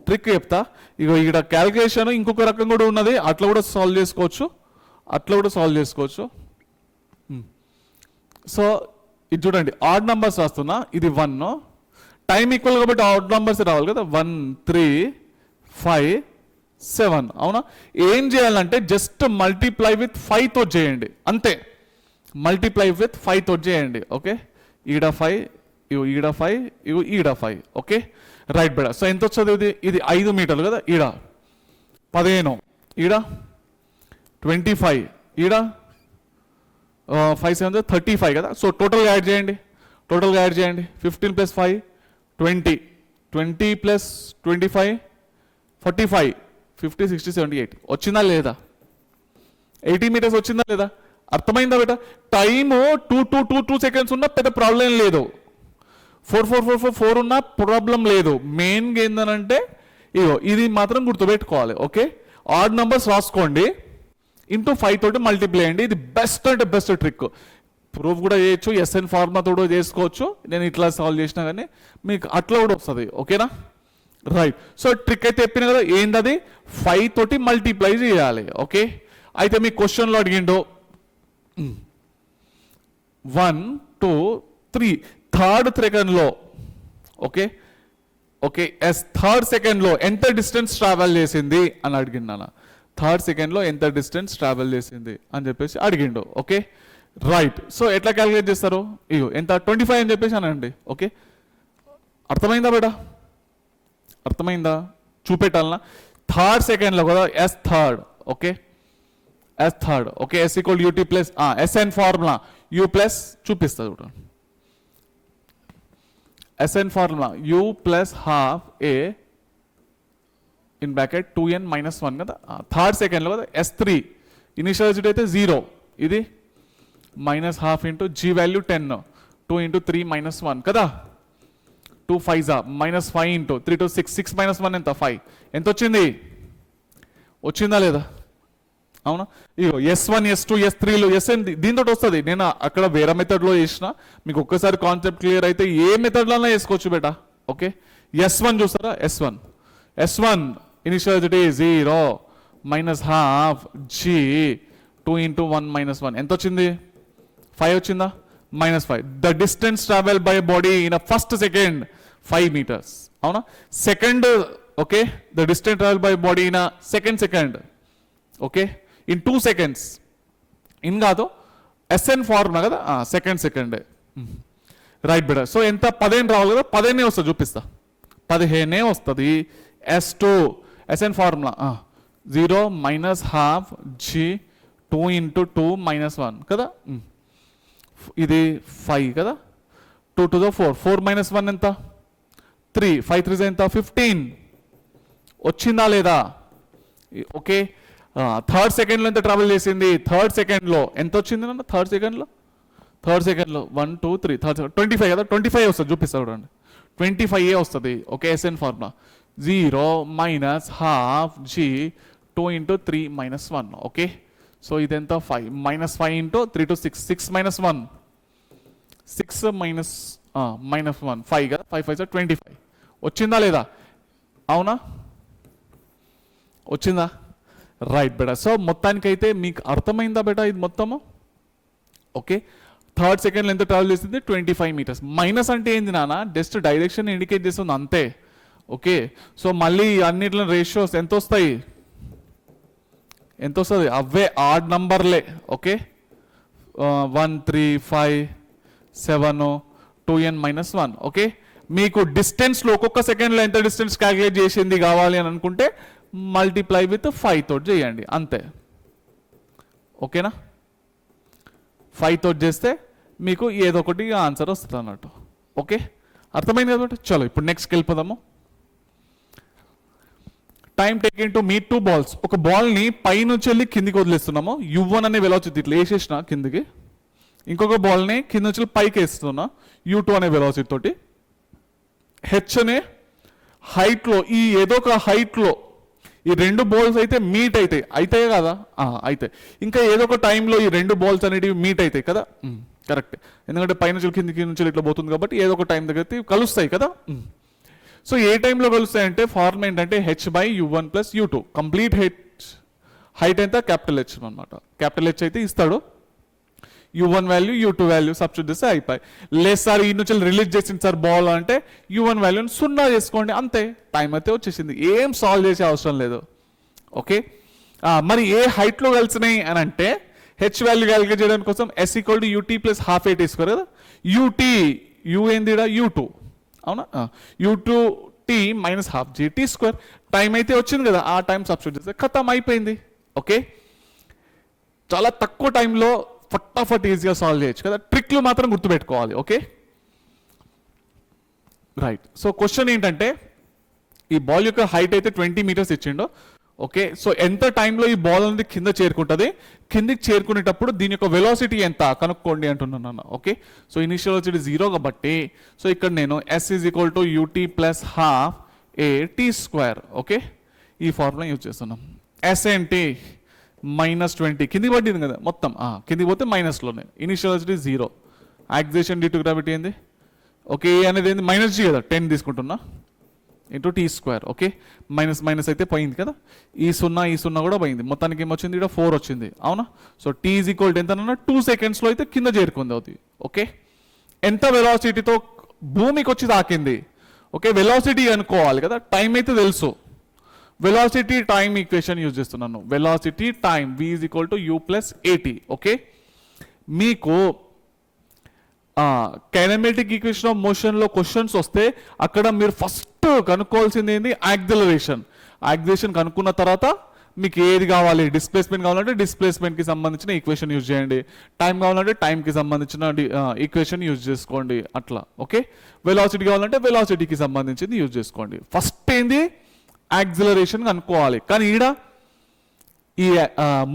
Speaker 1: ట్రిక్ చెప్తా. ఇక ఇక్కడ క్యాలిక్యులేషన్ ఇంకొక రకం కూడా ఉన్నది, అట్లా కూడా సాల్వ్ చేసుకోవచ్చు. సో ఇది చూడండి ఆడ్ నంబర్స్ రాస్తున్నా, ఇది 1, టైం ఈక్వల్ కాబట్టి ఆడ్ నంబర్స్ రావాలి కదా, 1 3 5 7. అవునా? ఏం చేయాలంటే జస్ట్ మల్టిప్లై విత్ 5 తో చేయండి అంతే, మల్టిప్లై విత్ 5 తో చేయండి. ఓకే, ఈడ 5, ఇగో ఈడ 5, ఇగో ఈడ 5. ఓకే రైట్ బేడ. సో ఎంత వచ్చేది ఇది? ఇది 5 మీటర్లు కదా, ఈడ 15, ఈడ 25, ఈడ 5 7 35 కదా. సో టోటల్గా యాడ్ చేయండి, 15 + 5 20, 20 + 25 45, 50 60 78. వచ్చిందా లేదా? 80 మీటర్స్ వచ్చిందా లేదా? అర్థమైందా బేట? టైము 2 సెకండ్స్ ఉన్నా పెద్ద ప్రాబ్లం లేదు, 4 ఉన్నా ప్రాబ్లం లేదు. మెయిన్గా ఏంటంటే ఇగో ఇది మాత్రం గుర్తుపెట్టుకోవాలి. ఓకే, ఆడ్ నంబర్స్ రాసుకోండి, ఇంటూ 5 తోటి మల్టిప్లై అయ్యండి. ఇది బెస్ట్ అంటే బెస్ట్ ట్రిక్. ప్రూఫ్ కూడా చేయొచ్చు, ఎస్ఎన్ ఫార్మాతో కూడా చేసుకోవచ్చు. నేను ఇట్లా సాల్వ్ చేసినా కానీ మీకు అట్లా కూడా వస్తుంది. ఓకేనా? రైట్. సో ట్రిక్ అయితే చెప్పిన కదా, ఏంటది? 5 తోటి మల్టిప్లై చేయాలి. ఓకే, అయితే మీ క్వశ్చన్లో అడిగిండు 1 2 3 థర్డ్ సెకండ్లో, ఓకే ఓకే ఎస్ థర్డ్ సెకండ్లో ఎంత డిస్టెన్స్ ట్రావెల్ చేసింది అని అడిగిండు. థర్డ్ సెకండ్లో ఎంత డిస్టెన్స్ ట్రావెల్ చేసింది అని చెప్పేసి అడిగిండు. Okay right. సో ఎట్లా క్యాలిక్యులేట్ చేస్తారు? ఇగో ఎంత 25 అని చెప్పేసి అనండి. ఓకే, అర్థమైందా బేటా? అర్థమైందా? చూపెట్టాలనా? థర్డ్ సెకండ్లో కదా, S third. Okay, S third. Okay, S equal UT plus SN formula U plus చూపిస్తా చూడండి. SN formula U plus half A in bracket 2n - 1 కదా. థర్డ్ సెకండ్లో కదా, S3 ఇనిషియల్ వెలాసిటీ అయితే 0, ఇది -12 ఇంటూ జీ వాల్యూ 10, 2 ఇంటూ 3 - 1 కదా, 2 5 -5 into 3 to 6, 6 - 1 ఎంత? 5. ఎంత వచ్చింది? వచ్చిందా లేదా? అవునా? ఇగో S1 S2 S3లు SN దీంతో వస్తుంది. నేను అక్కడ వేరే మెథడ్లో చేసిన, మీకు ఒక్కసారి కాన్సెప్ట్ క్లియర్ అయితే ఏ మెథడ్లో వేసుకోవచ్చు బేటా. ఓకే, S1 చూస్తారా? S1 initial velocity 0 -12 G 2 into 1 - 1 ఎంత వచ్చింది? 5 వచ్చిందా? -5. The distance travel by body in first second 5 meters. అవునా? Second, okay, the distance travel by body in second, okay, in 2 seconds. In కాదు, SN formula కదా, second. Right బేటా. So ఎంత? 15 రావాలి కదా, 15 వస్తుంది, చూపిస్తా. 15 వస్తుంది. S2 SN formula 0 -12 G 2 into 2 - 1 కదా, ఇది 5 కదా, 2 to the 4, 4 - 1 ఎంత? 3, 5 3 ఎంత? 15. వచ్చిందా లేదా? ఓకే, థర్డ్ సెకండ్లో ఎంత ట్రావెల్ చేసింది? థర్డ్ సెకండ్లో ఎంత వచ్చింది నన్ను? థర్డ్ సెకండ్లో 1 2 3 థర్డ్ 25 కదా, 25 వస్తుంది, చూపిస్తా చూడండి. 25 వస్తుంది. Okay, SN formula 0 -12 G 2 into 3 - 1. Okay, so ఇదెంత? 5 -5 ఇంటూ 3 to 6, 6 - 1 6 -1 5 కదా, 5 5 25. వచ్చిందా లేదా? అవునా? వచ్చిందా? రైట్ బేటా. సో మొత్తానికైతే మీకు అర్థమైందా బేటా ఇది మొత్తము? ఓకే, థర్డ్ సెకండ్లో ఎంత ట్రావెల్ చేసింది? 25 meters. మైనస్ అంటే ఏంది నాన్న? జస్ట్ డైరెక్షన్ ఇండికేట్ చేస్తుంది అంతే. ఓకే, సో మళ్ళీ అన్నిట్లో రేషియోస్ ఎంత వస్తాయి? ఎంత వస్తుంది? అవే ఆడ్ నంబర్లే. Okay, 1 3 5 7 2n - 1. ఓకే, మీకు డిస్టెన్స్లో ఒక్కొక్క సెకండ్లో ఎంత డిస్టెన్స్ క్యాలిక్యులేట్ చేసింది కావాలి అని అనుకుంటే మల్టిప్లై విత్ 5 తోటి చేయండి అంతే. ఓకేనా? 5 తోటి చేస్తే మీకు ఏదో ఒకటి ఆన్సర్ వస్తుంది అన్నట్టు. ఓకే, అర్థమైంది కాబట్టి చలో ఇప్పుడు నెక్స్ట్కి వెళ్ళిపోదాము. Time taking to meet 2 balls. ఒక బాల్ని పైనుంచి వెళ్ళి కిందికి వదిలేస్తున్నాము. U1 అనే వెలాసిటీ ఇట్లా వేసేసిన కిందికి, ఇంకొక బాల్ని కింద నుంచి పైకి వేస్తున్నా U2 అనే వెలాసిటీ తోటి. H అనే హైట్లో, ఈ ఏదో ఒక హైట్లో ఈ 2 balls అయితే మీట్ అవుతాయి కదా, అయితే ఇంకా ఏదో ఒక టైంలో ఈ 2 balls అనేటివి మీట్ అవుతాయి కదా. కరెక్ట్, ఎందుకంటే పైనుంచి కిందికి నుంచి ఇట్లా పోతుంది కాబట్టి ఏదో ఒక టైం దగ్గర కలుస్తాయి కదా. సో ఏ టైంలో కలుస్తాయంటే ఫార్మ్ ఏంటంటే H/U1 + U2. కంప్లీట్ హైట్ ఎంత? క్యాపిటల్ H అనమాట. క్యాపిటల్ H అయితే ఇస్తాడు. u1 value u2 value substitute చేస్తే అయిపోయి. లేదు సార్ ఈ నుంచి రిలీజ్ చేసింది సార్ బాల్ అంటే u1 వాల్యూని 0 చేసుకోండి, అంతే, టైం అయితే వచ్చేసింది, ఏం సాల్వ్ చేసే అవసరం లేదు. ఓకే, మరి ఏ హైట్లో కలిసినాయి అని అంటే హెచ్ వాల్యూ క్యాలిక్యులేట్ చేయడం కోసం s equal to ut plus half at square కదా, ut u ఏంది u2, అవునా, u2t minus half gt square, time అయితే వచ్చింది కదా, ఆ టైం సబ్స్టిట్యూట్ చేస్తే ఖతం అయిపోయింది. ఓకే, చాలా తక్కువ టైంలో ఫటాఫట్ ఈజీగా సాల్వ్ చేయొచ్చు కదా, ట్రిక్లు మాత్రం గుర్తుపెట్టుకోవాలి. Okay right. సో క్వశ్చన్ ఏంటంటే ఈ బాల్ యొక్క హైట్ అయితే 20 మీటర్స్ ఇచ్చిండు. ఓకే, సో ఎంత టైంలో ఈ బాల్ అనేది కింద చేరుకుంటుంది, కిందికి చేరుకునేటప్పుడు దీని యొక్క వెలాసిటీ ఎంత కనుక్కోండి అంటున్నాను. ఓకే, సో ఇనిషియల్ వెలాసిటీ 0 కాబట్టి సో ఇక్కడ నేను s is equal to ut plus half a t square, okay, ఈ ఫార్ములా యూజ్ చేస్తున్నాం. s ఏంటి -20, కిందికి పట్టింది కదా మొత్తం, కిందికి పోతే మైనస్లోనే, initial velocity 0, acceleration due to gravity ఏంది, ఓకే, అనేది ఏంది -g కదా, 10 తీసుకుంటున్నా into T square. Okay, minus minus అయితే పోయింది కదా, ఈ 0 కూడా పోయింది, మొత్తానికి ఏమొచ్చింది ఇక్కడ 4 వచ్చింది, అవునా. So T is equal to ఎంత అన్న 2 సెకండ్స్లో అయితే కింద చేరుకుంది అవుతుంది. ఓకే, ఎంత వెలాసిటీతో భూమికి వచ్చి తాకింది, ఓకే, వెలాసిటీ అనుకోవాలి కదా, టైం అయితే తెలుసు, వెలాసిటీ టైం ఈక్వేషన్ యూజ్ చేస్తున్నాను, velocity time v is equal to u plus at. Okay, మీకు కైనమెటిక్ ఈక్వేషన్ ఆఫ్ మోషన్లో క్వశ్చన్స్ వస్తే అక్కడ మీరు ఫస్ట్ కనుక్కోవాల్సింది ఏంటి, యాక్సిలరేషన్. యాక్సిలరేషన్ కనుక్కున్న తర్వాత మీకు ఏది కావాలి, డిస్ప్లేస్మెంట్ కావాలంటే డిస్ప్లేస్మెంట్కి సంబంధించిన ఈక్వేషన్ యూజ్ చేయండి, టైం కావాలంటే టైంకి సంబంధించిన ఈక్వేషన్ యూజ్ చేసుకోండి అట్లా. ఓకే, వెలాసిటీ కావాలంటే వెలాసిటీకి సంబంధించింది యూజ్ చేసుకోండి. ఫస్ట్ ఏంది యాక్సిలరేషన్ కనుక్కోవాలి, కానీ ఈడ ఈ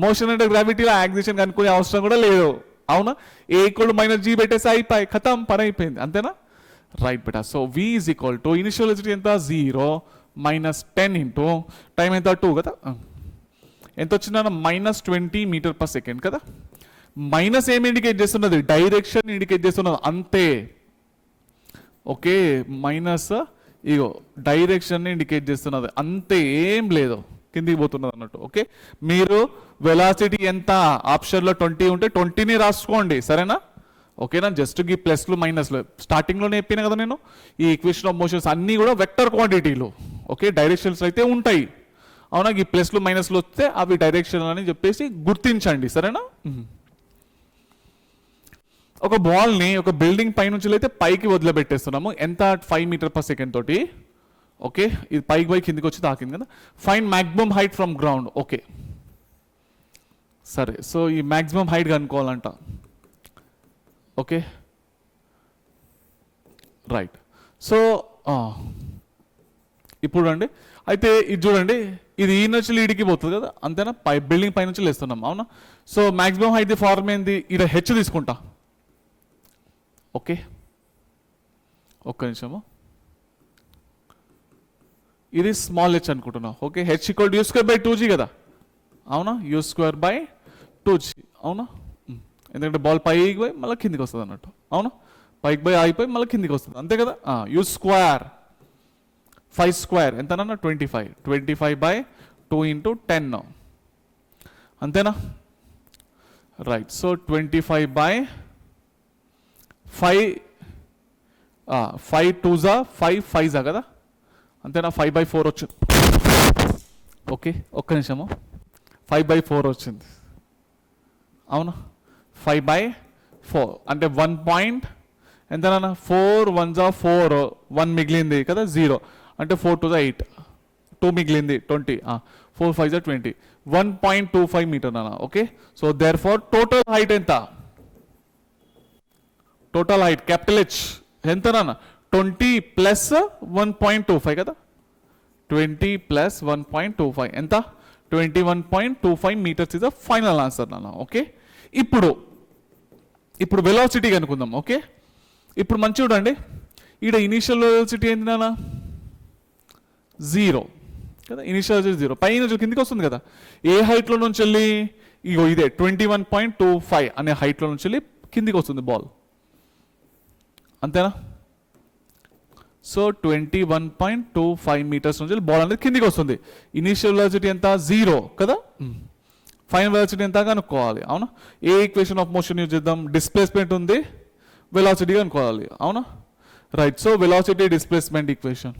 Speaker 1: మోషన్ అంటే గ్రావిటీలో యాక్సిలరేషన్ కనుక్కునే అవసరం కూడా లేదు, అవునా. ఏ ఈక్వల్ -g పెట్టేసి అయిపోయి ఖతం, పని అయిపోయింది, అంతేనా. Right beta. So v is equal to initial velocity ఎంత 0 -10 ఇంటూ టైం ఎంత 2 కదా, ఎంత వచ్చిందన్న -20 మీటర్ పర్ సెకండ్ కదా. మైనస్ ఏమి ఇండికేట్ చేస్తున్నది, డైరెక్షన్ ఇండికేట్ చేస్తున్నది అంతే. ఓకే, మైనస్ ఇగో డైరెక్షన్ ఇండికేట్ చేస్తున్నది అంతే, ఏం లేదు, కిందికి పోతున్నది అన్నట్టు. ఓకే, మీరు వెలాసిటీ ఎంత ఆప్షన్లో 20 ఉంటే 20ని రాసుకోండి, సరేనా. ఓకేనా, జస్ట్ ఈ ప్లస్లు మైనస్లు స్టార్టింగ్లోనే చెప్పినా కదా నేను, ఈ ఈక్వేషన్ ఆఫ్ మోషన్స్ అన్నీ కూడా వెక్టర్ క్వాంటిటీలు. ఓకే, డైరెక్షన్స్ అయితే ఉంటాయి, అవునా, ఈ ప్లస్లు మైనస్లు వస్తే అవి డైరెక్షన్ అని చెప్పేసి గుర్తించండి, సరేనా. ఒక బాల్ని ఒక బిల్డింగ్ పై నుంచి అయితే పైకి వదిలిపెట్టేస్తున్నాము, ఎంత 5 మీటర్ పర్ సెకండ్ తోటి. ఓకే, ఇది పైకి పై కిందికి వచ్చి తాకింది కదా. Find maximum height from ground. Okay సరే, సో ఈ మ్యాక్సిమం హైట్ కనుక్కోవాలంట. Okay right. సో ఇప్పుడు అండి అయితే ఇది చూడండి, ఇది ఈ నుంచి ఈడికి పోతుంది కదా, అంతేనా, బిల్డింగ్ పై నుంచి లేస్తున్నాం, అవునా. సో మ్యాక్సిమం హైట్ ఫార్మ్ ఏంది, ఇక్కడ హెచ్ తీసుకుంటా. ఓకే ఒక్క నిమిషము, ఇది స్మాల్ హెచ్ అనుకుంటున్నా. Okay, H equal to u²/2g కదా, అవునా, u²/2g, అవునా. ఎందుకంటే బాల్ పైకి పోయి మళ్ళీ కిందికి వస్తుంది అన్నట్టు, అవునా, పైకి పోయి ఆగిపోయి మళ్ళీ కిందికి వస్తుంది, అంతే కదా. u², 5² ఎంతనన్నా 25/2 ఇంటూ 10, అంతేనా. రైట్, సో 25/5, 5 2s 5 5s కదా, అంతేనా. 5/4 వచ్చింది. ఓకే ఒక్క నిమిషము, 5/4 వచ్చింది, అవునా. 5/4 అంటే 1 పాయింట్ ఎంతనా, 4 1s 4, 1 మిగిలింది కదా 0, అంటే 4 2s 8, 2 మిగిలింది 20, 4 5s 20, 1.25 మీటర్ అన్న. Okay, so therefore total height ఎంత, టోటల్ హైట్ క్యాపిటల్ హెచ్ ఎంతనా 20 ప్లస్ 1.25 కదా, 20 ప్లస్ 1.25 ఎంత, 21.25 meters is the final answer నాన్న. ఓకే, ఇప్పుడు వెలాసిటీ కనుక్కుందాం. ఓకే, ఇప్పుడు మంచి చూడండి, ఈడ ఇనిషియల్ వెలాసిటీ ఏంటి నాన్న 0 కదా, ఇనిషియల్ వెలాసిటీ 0, పై నుంచి కిందికి వస్తుంది కదా, ఏ హైట్లో నుంచి వెళ్ళి, ఇగో ఇదే 21.25 అనే హైట్లో నుంచి వెళ్ళి కిందికి వస్తుంది బాల్, అంతేనా. సో 21.25 మీటర్స్ నుంచి బాల్ అనేది కిందికి వస్తుంది, ఇనిషియల్ వెలాసిటీ ఎంత 0 కదా, ఫైనల్ వెలాసిటీ ఎంత కనుక్కోవాలి, అవునా? ఏ ఈక్వేషన్ ఆఫ్ మోషన్ యూజ్ చేద్దాం? డిస్ప్లేస్మెంట్ ఉంది, వెలాసిటీ కనుక్కోవాలి, అవునా? Right. So velocity displacement equation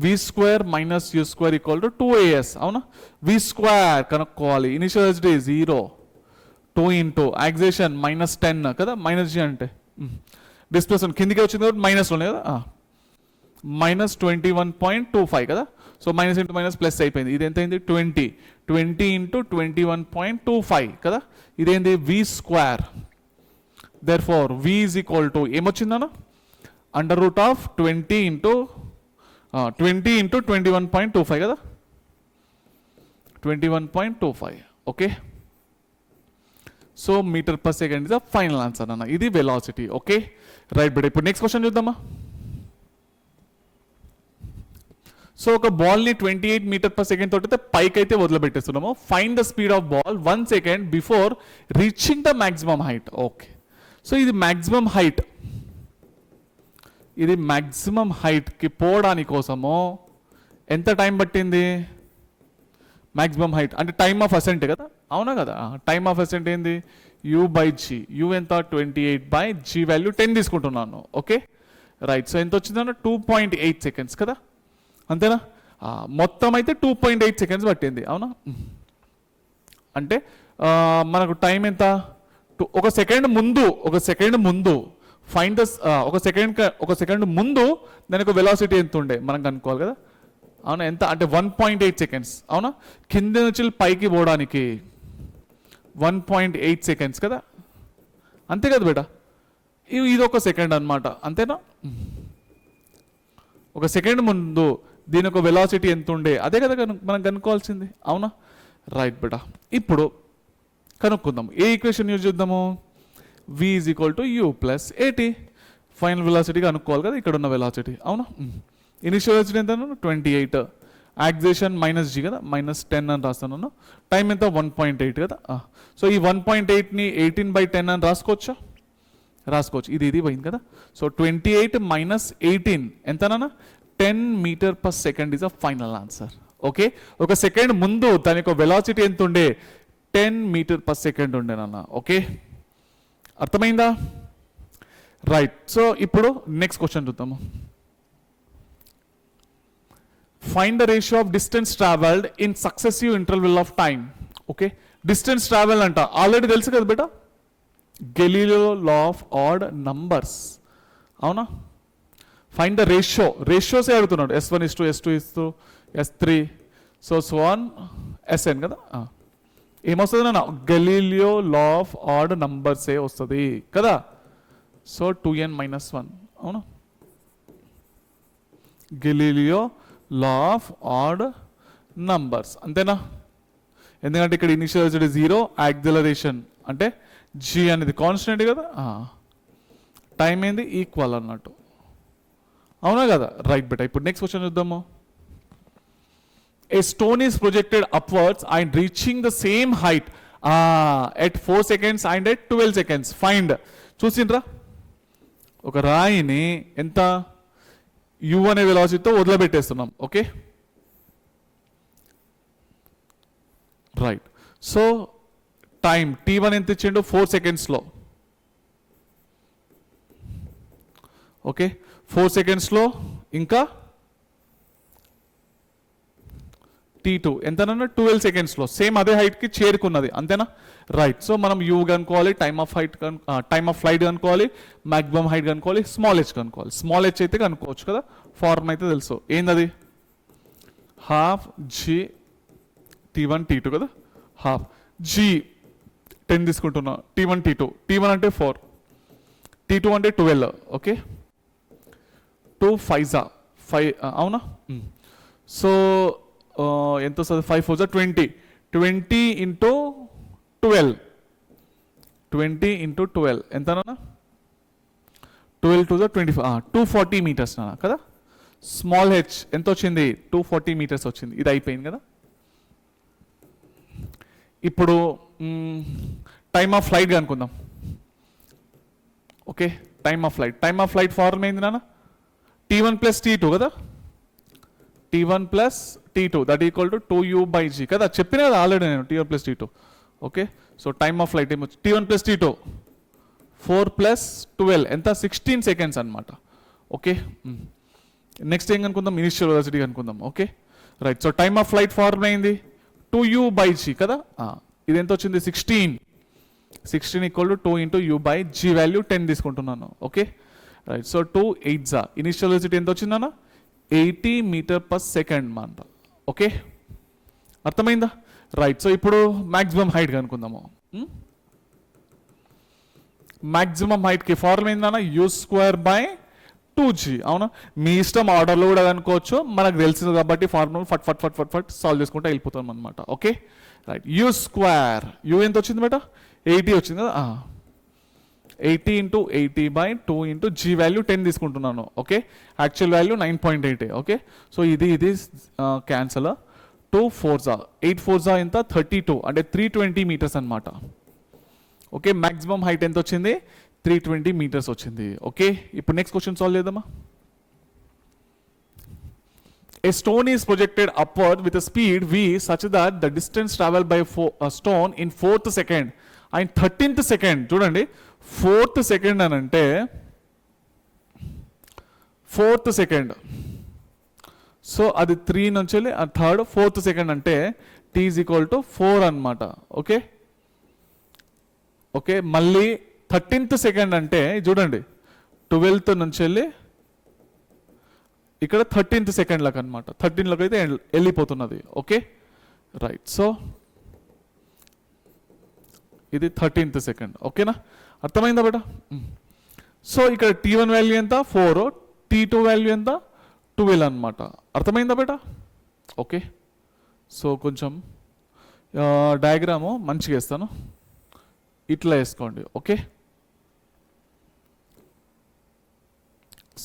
Speaker 1: v square minus u square equal to 2as, అవునా? v స్క్వేర్ కనుక్కోవాలి, ఇనిషియల్ వెలాసిటీ 0, 2 ఇంటూ యాక్సిలరేషన్ -10 కదా, మైనస్ g అంటే డిస్ప్లేస్మెంట్ కిందికి వచ్చింది కాబట్టి మైనస్లోనే కదా, -21.25 కదా. So minus into minus plus అయిపోయింది. ఇది ఎంత అయింది? 20 ఇంటూ 21.25 కదా. ఇదేంది? v square. Therefore v is equal to ఏమొచ్చిందన్న? అండర్ రూట్ ఆఫ్ 20 ఇంటూ 21.25 కదా, 21.25. Okay. So metre per second is the final answer అన్న. ఇది వెలాసిటీ. Okay right. బట్ ఇప్పుడు నెక్స్ట్ క్వశ్చన్ చూద్దామా. సో ఒక బాల్ని 28 మీటర్ పర్ సెకండ్ తోటి పైకి అయితే వదిలిపెట్టేస్తున్నాము. Find the speed of ball 1 second before reaching the maximum height. Okay. So ఇది మ్యాక్సిమం హైట్, ఇది మ్యాక్సిమం హైట్కి పోవడానికి కోసము ఎంత టైం పట్టింది? మ్యాక్సిమం హైట్ అంటే టైమ్ ఆఫ్ అసెంట్ కదా, అవునా కదా. టైమ్ ఆఫ్ అసెంట్ ఏంది? u/g. u ఎంత? 28/g వాల్యూ 10 తీసుకుంటున్నాను. Okay right. సో ఎంత వచ్చిందన్న? 2.8 సెకండ్స్ కదా, అంతేనా? మొత్తం అయితే 2.8 సెకండ్స్ పట్టింది, అవునా? అంటే మనకు టైం ఎంత? ఒక సెకండ్ ముందు ఫైండ్ ద ఒక సెకండ్ ముందు దానికి వెలాసిటీ ఎంత ఉండే మనం కనుక్కోవాలి కదా, అవునా? ఎంత అంటే 1.8 సెకండ్స్, అవునా? కింద నుంచి పైకి పోవడానికి 1.8 సెకండ్స్ కదా, అంతే కదా బేటా. ఇది ఒక సెకండ్ అనమాట, అంతేనా? ఒక సెకండ్ ముందు దీని ఒక వెలాసిటీ ఎంత ఉండే, అదే కదా మనం కనుక్కోవాల్సింది, అవునా? రైట్ బేటా. ఇప్పుడు కనుక్కుందాం. ఏ ఈక్వేషన్ యూజ్ చేద్దాము? v is equal to u plus at. Final velocity కనుక్కోవాలి కదా, ఇక్కడ ఉన్న వెలాసిటీ, అవునా? ఇనిషియల్ వెలాసిటీ ఎంత? 28. యాక్సిలరేషన్ -g కదా, -10 అని రాస్తాను. టైం ఎంత? 1.8 కదా. సో ఈ 1.8ని 18/10 అని రాసుకోవచ్చా? రాసుకోవచ్చు. ఇది పోయింది కదా. సో 28 మైనస్ 18 ఎంతనా? 10 metre per second is a final answer. Okay. ఒక సెకండ్ ముందు దాని యొక్క వెలాసిటీ ఎంత ఉండే? 10 మీటర్ పర్ సెకండ్ ఉండేనన్న. ఓకే అర్థమైందా? రైట్. సో ఇప్పుడు నెక్స్ట్ క్వశ్చన్ చూద్దాము. Find the ratio of distance travelled in successive interval of time. Okay. Distance travel అంట ఆల్రెడీ తెలుసు కదా బేటా, Galileo law of odd numbers, అవునా? ఫైండ్ ద రేషియోసే అడుగుతున్నాడు. S1:2, S2:2, S3, so S1 SN కదా. ఏమొస్తుంది నాన్న? గెలీలియో లా ఆఫ్ ఆడ్ నంబర్సే వస్తుంది కదా. సో 2n-1, అవునా? Galileo law of odd numbers, అంతేనా? ఎందుకంటే ఇక్కడ ఇనిషియల్ వెలాసిటీ 0, యాక్సిలరేషన్ అంటే g అనేది కాన్స్టెంట్ కదా, టైం ఏంది? ఈక్వల్ అన్నట్టు, అవునా కదా. Right beta. ఇప్పుడు నెక్స్ట్ క్వశ్చన్ చూద్దాము. A stone is projected upwards and reaching the same height at 4 seconds and at 12 seconds. Find. చూసిండ్రా, ఒక రాయిని ఎంత u అనే వెలాసిటీతో వదిలిపెట్టేస్తున్నాం. Okay right. So time t1 ఎంత ఇచ్చిండు? 4 సెకండ్స్లో. ఓకే 4 సెకండ్స్లో. ఇంకా t2 ఎంతనన్నా 12 సెకండ్స్లో. సేమ్ అదే హైట్కి చేరుకున్నది, అంతేనా? రైట్. సో మనం u కనుక్కోవాలి, టైమ్ ఆఫ్ ఫ్లైట్ కనుక్కోవాలి, మ్యాక్సిమం హైట్ కనుక్కోవాలి, స్మాల్ h కనుక్కోవాలి. స్మాల్ h అయితే కనుక్కోవచ్చు కదా, ఫార్మ్ అయితే తెలుసు. ఏందది? హాఫ్ g t1 t2 కదా. హాఫ్ g 10 తీసుకుంటున్నా, t1 t2. t1 అంటే 4, t2 అంటే 12. ఓకే 2 5 అవునా? సో ఎంత వస్తుంది? 5 4 20. 20 ఇంటూ 12. 20 ఇంటూ 12 ఎంతనా? 12 to the 24. 240 మీటర్స్ నా కదా. స్మాల్ హెచ్ ఎంత వచ్చింది? 240 మీటర్స్ వచ్చింది. ఇది అయిపోయింది కదా. ఇప్పుడు టైమ్ ఆఫ్ ఫ్లైట్ కనుక్కుందాం. Okay time of flight form ఏంది నాన్న? t1 ప్లస్ t2 కదా. t1 ప్లస్ t2 that equal to 2u/g కదా, చెప్పిన కదా ఆల్రెడీ నేను t1 ప్లస్ t2. Okay, so time of flight ఏమొచ్చు t1 ప్లస్ t2 4 ప్లస్ 12 ఎంత 16 సెకండ్స్ అనమాట. ఓకే, నెక్స్ట్ ఏం కనుకుందాం, ఇనిషియల్ వెలాసిటీ కనుకుందాం. Okay right, so time of flight form అయింది 2u/g కదా, ఇది ఎంత వచ్చింది 16 equal to 2 into u/g value 10 తీసుకుంటున్నాను. Okay right, so 2 8 initial velocity ఎంత వచ్చిందన్న 80 మీటర్ పర్ సెకండ్ మాట. ఓకే అర్థమైందా? రైట్, సో ఇప్పుడు మ్యాక్సిమం హైట్ కనుక్కుందాము. మ్యాక్సిమం హైట్కి ఫార్ములా ఏందన్నా u²/2g. అవునా, మీ ఇష్టం ఆర్డర్లో కూడా కనుక్కోవచ్చు, మనకు తెలిసింది కాబట్టి ఫార్ములా ఫట్ ఫట్ ఫట్ ఫట్ ఫట్ సాల్వ్ చేసుకుంటే వెళ్ళిపోతాం అనమాట. ఓకే రైట్, u² ఎంత వచ్చింది బేట 80 వచ్చింది కదా, 80 ఇంటూ 80/2 ఇంటూ g వాల్యూ 10 తీసుకుంటున్నాను. Okay, actual value 9.8. Okay, so ఇది క్యాన్సల్. 2 4 8 4 ఎంత 32 అంటే 320 మీటర్స్ అనమాట. ఓకే, మ్యాక్సిమం హైట్ ఎంత వచ్చింది 320 మీటర్స్ వచ్చింది. ఓకే, ఇప్పుడు నెక్స్ట్ క్వశ్చన్ సాల్వ్ చేద్దామా. A stone is projected upward with a speed v such that the distance traveled by a stone in 4th second and 13th second. చూడండి 4th second అని అంటే 4th second, so అది 3 నుంచి వెళ్ళి third 4th second అంటే t is equal to 4 అనమాట. Okay okay, మళ్ళీ 13th second అంటే చూడండి 12th నుంచి వెళ్ళి ఇక్కడ 13th సెకండ్లకు అనమాట, 13లకు అయితే వెళ్ళిపోతున్నది. ఓకే రైట్, సో ఇది 13th సెకండ్. ఓకేనా, అర్థమైందా బేట? సో ఇక్కడ t1 వాల్యూ ఎంత 4, t2 వాల్యూ ఎంత 12 అనమాట. అర్థమైందా బేట? ఓకే, సో కొంచెం డయాగ్రాము మంచిగా వేస్తాను, ఇట్లా వేసుకోండి. ఓకే,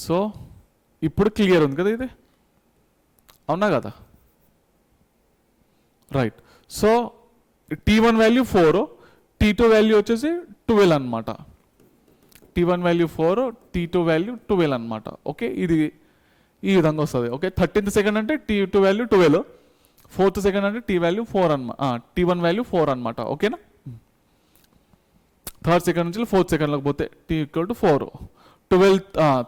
Speaker 1: సో ఇప్పుడు క్లియర్ ఉంది కదా ఇది, అవునా కదా? Right, so t1 value 4, t2 value వచ్చేసి 12 అనమాట. t1 వాల్యూ 4, t2 వాల్యూ 12 అనమాట. ఓకే, ఇది ఈ విధంగా వస్తుంది. ఓకే, 13th సెకండ్ అంటే t2 వాల్యూ 12, 4th సెకండ్ అంటే t వాల్యూ 4 అనమాట, t1 వాల్యూ 4 అనమాట. ఓకేనా, థర్డ్ సెకండ్ నుంచి 4th సెకండ్లోకి పోతే t equal to 4,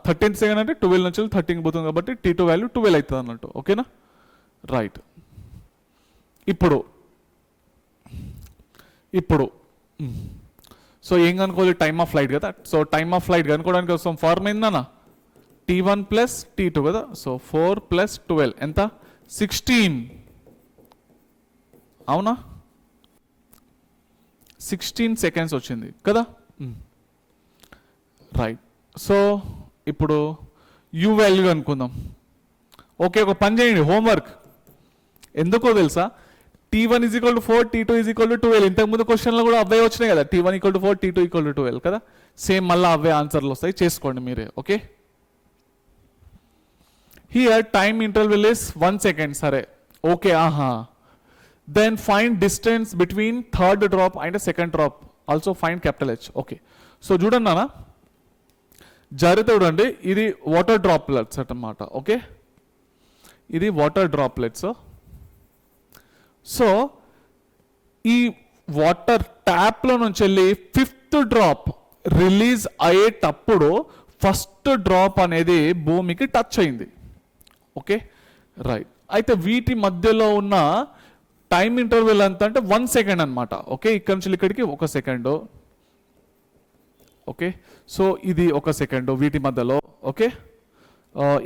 Speaker 1: 13th second అంటే 12 నుంచి 13 పోతుంది కాబట్టి t2 వాల్యూ 12 అవుతుంది అన్నట్టు. ఓకేనా రైట్, ఇప్పుడు సో ఏం కనుక్కోవాలి, టైమ్ ఆఫ్ ఫ్లైట్ కదా. సో టైమ్ ఆఫ్ ఫ్లైట్ కనుక్కోవడానికి వస్తాం ఫార్మ్ ఏందన్నా t1 ప్లస్ t2 కదా, సో 4 ప్లస్ 12 ఎంత 16. అవునా, 16 సెకండ్స్ వచ్చింది కదా. రైట్, సో ఇప్పుడు u వాల్యూ అనుకుందాం. ఓకే, ఒక పని చేయండి, హోంవర్క్ ఎందుకో తెలుసా, t1 is equal to 4, t2 is equal to 12. ఇంతకుముందు క్వశ్చన్లో కూడా అవే వచ్చినాయి కదా, t1 equal to 4, t2 equal to 12 కదా, సేమ్ మళ్ళీ అవే ఆన్సర్లు వస్తాయి, చేసుకోండి మీరే. Okay, here time interval is 1 second. సరే okay, then find distance between third drop and second drop, also find capital H. Okay, so చూడండి నాన్న, జరిగితే చూడండి ఇది వాటర్ డ్రాప్లెట్స్ అన్నమాట. ఓకే, ఇది వాటర్ డ్రాప్లెట్స్. సో ఈ వాటర్ ట్యాప్లో నుంచి వెళ్ళి 5th డ్రాప్ రిలీజ్ అయ్యేటప్పుడు ఫస్ట్ డ్రాప్ అనేది భూమికి టచ్ అయింది. ఓకే రైట్, అయితే వీటి మధ్యలో ఉన్న టైం ఇంటర్వెల్ ఎంత అంటే 1 సెకండ్ అనమాట. ఓకే, ఇక్కడ నుంచి ఇక్కడికి 1 సెకండ్. ఓకే, సో ఇది 1 సెకండ్ వీటి మధ్యలో. ఓకే,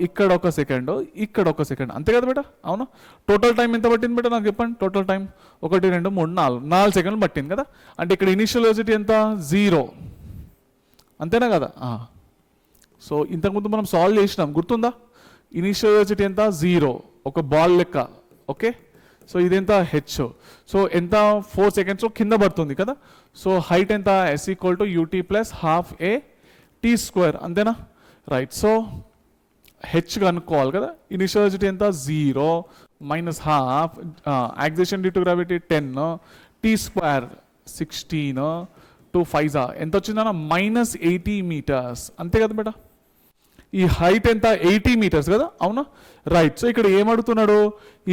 Speaker 1: ఇక్కడ 1 సెకండ్, ఇక్కడ 1 సెకండ్, అంతే కదా బేట? అవును, టోటల్ టైం ఎంత పట్టింది బేట నాకు చెప్పండి. టోటల్ టైం 1 2 3 4 సెకండ్లు పట్టింది కదా. అంటే ఇక్కడ ఇనిషియల్ వెలాసిటీ ఎంత 0, అంతేనా కదా? సో ఇంతకుముందు మనం సాల్వ్ చేసినాం, గుర్తుందా? ఇనిషియల్ వెలాసిటీ ఎంత 0, ఒక బాల్ లెక్క. ఓకే, సో ఇదెంత h, సో ఎంత 4 సెకండ్స్ కింద పడుతుంది కదా. సో హైట్ ఎంత s equal to ut plus ½ a t², అంతేనా? రైట్, సో h కనుక్కోవాలి కదా. ఇనిషియల్ వెలాసిటీ ఎంత 0 minus ½, acceleration due to gravity 10, t² 16, 2 5 ఎంత వచ్చిందన్న -80 మీటర్స్, అంతే కదా బేట? ఈ హైట్ ఎంత 80 మీటర్స్ కదా, అవునా? రైట్. సో ఇక్కడ ఏమడుగుతున్నాడు,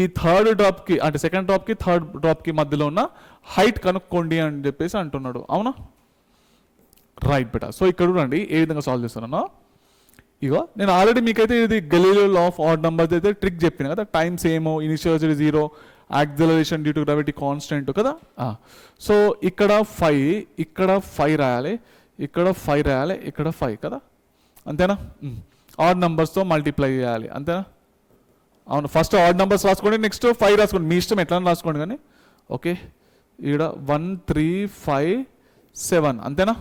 Speaker 1: ఈ థర్డ్ డ్రాప్కి అంటే సెకండ్ డ్రాప్కి థర్డ్ డ్రాప్కి మధ్యలో ఉన్న హైట్ కనుక్కోండి అని చెప్పేసి అంటున్నాడు, అవునా? Right beta. సో ఇక్కడ చూడండి ఏ విధంగా సాల్వ్ చేస్తున్నాను. ఇగో నేను ఆల్రెడీ మీకైతే ఇది Galileo law of odd numbers అయితే ట్రిక్ చెప్పిన కదా, time same, initial velocity 0, acceleration due to gravity constant కదా. సో ఇక్కడ 5, ఇక్కడ 5 రాయాలి, ఇక్కడ 5 రాయాలి, ఇక్కడ 5 కదా, అంతేనా? ఆడ్ నంబర్స్తో మల్టిప్లై చేయాలి, అంతేనా? అవును, ఫస్ట్ ఆడ్ నంబర్స్ రాసుకోండి, నెక్స్ట్ 5 రాసుకోండి, మీ ఇష్టం ఎట్లా రాసుకోండి కానీ. ఓకే, ఈడ 1 3 5 7 అంతేనా?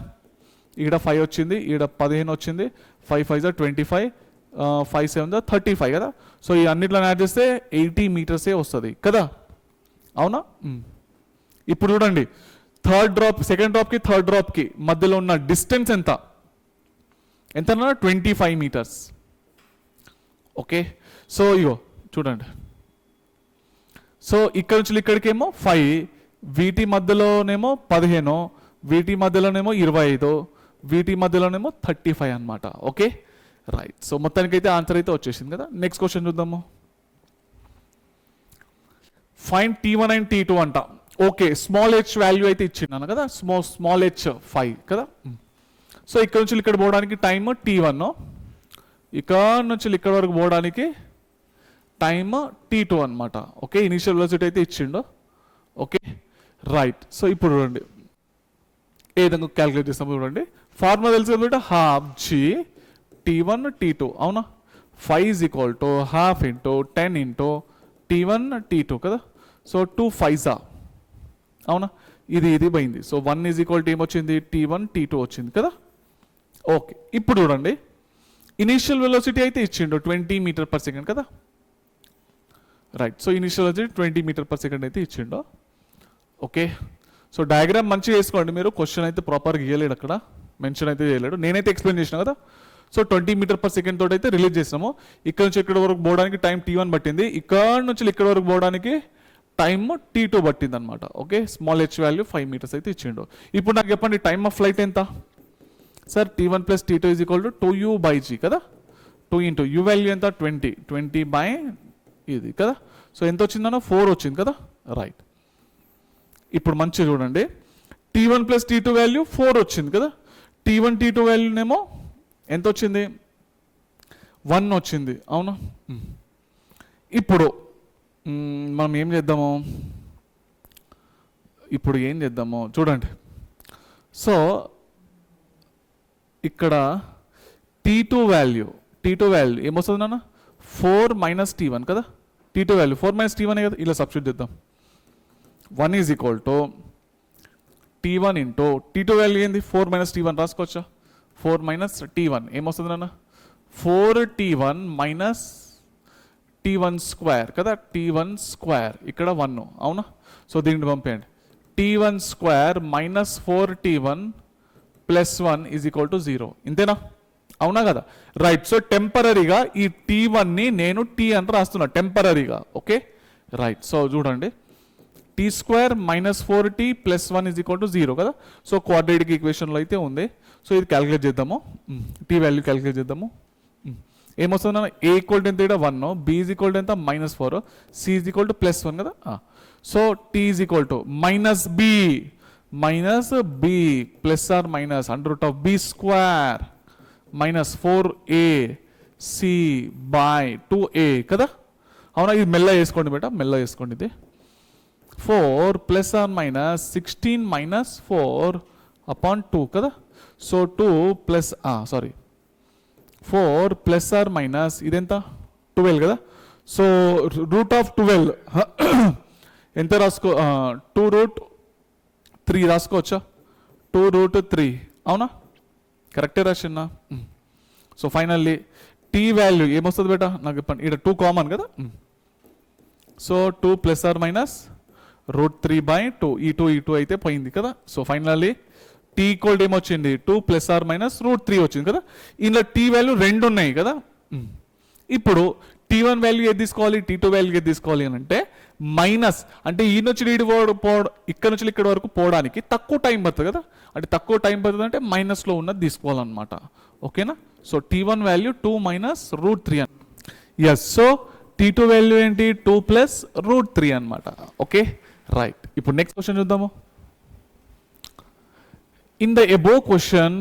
Speaker 1: ఈడ 5 వచ్చింది, ఈడ 15 వచ్చింది, 5 5 25, 5 7 35 కదా. సో ఈ అన్నిట్లో యాడ్ చేస్తే 80 మీటర్సే వస్తుంది కదా, అవునా? ఇప్పుడు చూడండి థర్డ్ డ్రాప్, సెకండ్ డ్రాప్కి థర్డ్ డ్రాప్కి మధ్యలో ఉన్న డిస్టెన్స్ ఎంత 25 మీటర్స్. ఓకే, సో ఇగో చూడండి, సో ఇక్కడ నుంచి ఇక్కడికేమో 5, వీటి మధ్యలోనేమో 15, వీటి మధ్యలోనేమో 25, వీటి మధ్యలోనేమో 35 అనమాట. Okay right. సో మొత్తానికి అయితే ఆన్సర్ అయితే వచ్చేసింది కదా. నెక్స్ట్ క్వశ్చన్ చూద్దాము. ఫైండ్ T1 అండ్ T2 అంట. ఓకే, స్మాల్ హెచ్ వాల్యూ అయితే ఇచ్చిన్నాను కదా, స్మాల్ హెచ్ 5 కదా. సో ఇక్కడ నుంచి ఇక్కడ పోవడానికి టైమ్ T1, ఇక్కడ నుంచి ఇక్కడ వరకు పోవడానికి టైమ్ T2 అనమాట. ఓకే, ఇనిషియల్ వెలాసిటీ అయితే ఇచ్చిండు. Okay right. సో ఇప్పుడు చూడండి ఏ విధంగా క్యాలిక్యులేట్ చేస్తాం చూడండి. ఫార్ములా తెలుసు కాబట్టి హాఫ్ G T1 T2 అవునా. 5 is equal to half into 10 into T1 T2 కదా. సో 2 5s అవునా, ఇది పోయింది. సో 1 is equal to ఏమొచ్చింది, T1 T2 వచ్చింది కదా. ఓకే, ఇప్పుడు చూడండి ఇనీషియల్ వెలాసిటీ అయితే ఇచ్చిండు 20 మీటర్ పర్ సెకండ్ కదా. Right. So initial velocity 20 meter per second అయితే ఇచ్చిండు. ఓకే, సో డయాగ్రామ్ మంచిగా వేసుకోండి మీరు. క్వశ్చన్ అయితే ప్రాపర్గా గీయలేడు, అక్కడ మెన్షన్ అయితే చేయలేడు, నేనైతే ఎక్స్ప్లెయిన్ చేసిన కదా. సో 20 మీటర్ పర్ సెకండ్ తోటి అయితే రిలీజ్ చేసినాము. ఇక్కడ నుంచి ఇక్కడ వరకు పోవడానికి టైం T1 పట్టింది, ఇక్కడ నుంచి ఇక్కడ వరకు పోవడానికి టైమ్ T2 పట్టింది అనమాట. Okay, small H value 5 meters అయితే ఇచ్చిండు. ఇప్పుడు నాకు చెప్పండి టైమ్ ఆఫ్ ఫ్లైట్ ఎంత sir. T1 + T2 is equal to 2u/g కదా. 2 into u వాల్యూ ఎంత 20 బై ఇది కదా. సో ఎంత వచ్చిందన్న 4 వచ్చింది కదా. రైట్. ఇప్పుడు మంచిగా చూడండి, T1 + T2 వాల్యూ 4 వచ్చింది కదా. T1 T2 వాల్యూనేమో ఎంత వచ్చింది, 1 వచ్చింది అవునా. ఇప్పుడు మనం ఏం చేద్దాము, చూడండి. సో ఇక్కడ T2 వాల్యూ ఏమొస్తుంది నాన్న, 4 - T1 కదా. T2 వాల్యూ 4 - T1 కదా, ఇలా సబ్స్టిట్యూట్ చేద్దాం. 1 is equal to T1 into T2 value ఏంది 4 - T1 రాసుకోవచ్చా. 4 - T1 ఏమొస్తుంది నాన్న, 4T1 - T1 స్క్వేర్ కదా. T1 స్క్వేర్ ఇక్కడ 1 అవునా. సో దీన్ని పంపేయండి. T1 square - 4T1 + 1 is equal to 0 ఇంతేనా, అవునా కదా. రైట్. సో టెంపరీగా ఈ T1ని నేను T అని రాస్తున్నా టెంపరీగా. Okay right. సో చూడండి T² - 4T + 1 is equal to 0 కదా. సో క్వాడ్రేటిక్ ఈక్వేషన్లో అయితే ఉంది. సో ఇది క్యాలిక్యులేట్ చేద్దాము, T వాల్యూ క్యాలిక్యులేట్ చేద్దాము. ఏమొస్తుంది అన్న, A = ఎంత, 1, B = ఎంత -4, C = +1 కదా. So T is equal to -B plus or minus √B² -4AC by 2A కదా. అవునా, ఇది మెల్ల వేసుకోండి బేట, మెల్ల వేసుకోండి. ఇది 4 ± 16 - 4/2 కదా. సో 2 ప్లస్ 4 ± ఇదెంత 12 కదా. సో √12 ఎంత రాసుకో, 2√3 రాసుకోవచ్చా, 2√3 అవునా, కరెక్టే రాసిన్నా. సో ఫైనల్లీ T వాల్యూ ఏమొస్తుంది బేట నాకు చెప్పండి. ఇక్కడ 2 కామన్ కదా. సో 2 ± √3/2, ఈ 2 అయితే పోయింది కదా. సో ఫైనల్లీ T = ఏమొచ్చింది, 2 ± √3 వచ్చింది కదా. ఇందులో T వాల్యూ 2 ఉన్నాయి కదా. ఇప్పుడు T1 వాల్యూ ఏది తీసుకోవాలి, T2 వాల్యూ ఏది తీసుకోవాలి అని అంటే మైనస్, అంటే ఈ నుంచి ఇక్కడ నుంచి ఇక్కడ వరకు పోవడానికి తక్కువ టైం పడుతుంది కదా. అంటే తక్కువ టైం పడుతుంది అంటే మైనస్లో ఉన్నది తీసుకోవాలన్నమాట. ఓకేనా. So t1 value 2 minus root 3 అని. ఎస్, సో t2 వాల్యూ ఏంటి 2 ప్లస్ రూట్ 3 అనమాట. Okay right. ఇప్పుడు నెక్స్ట్ క్వశ్చన్ చూద్దాము. In the above question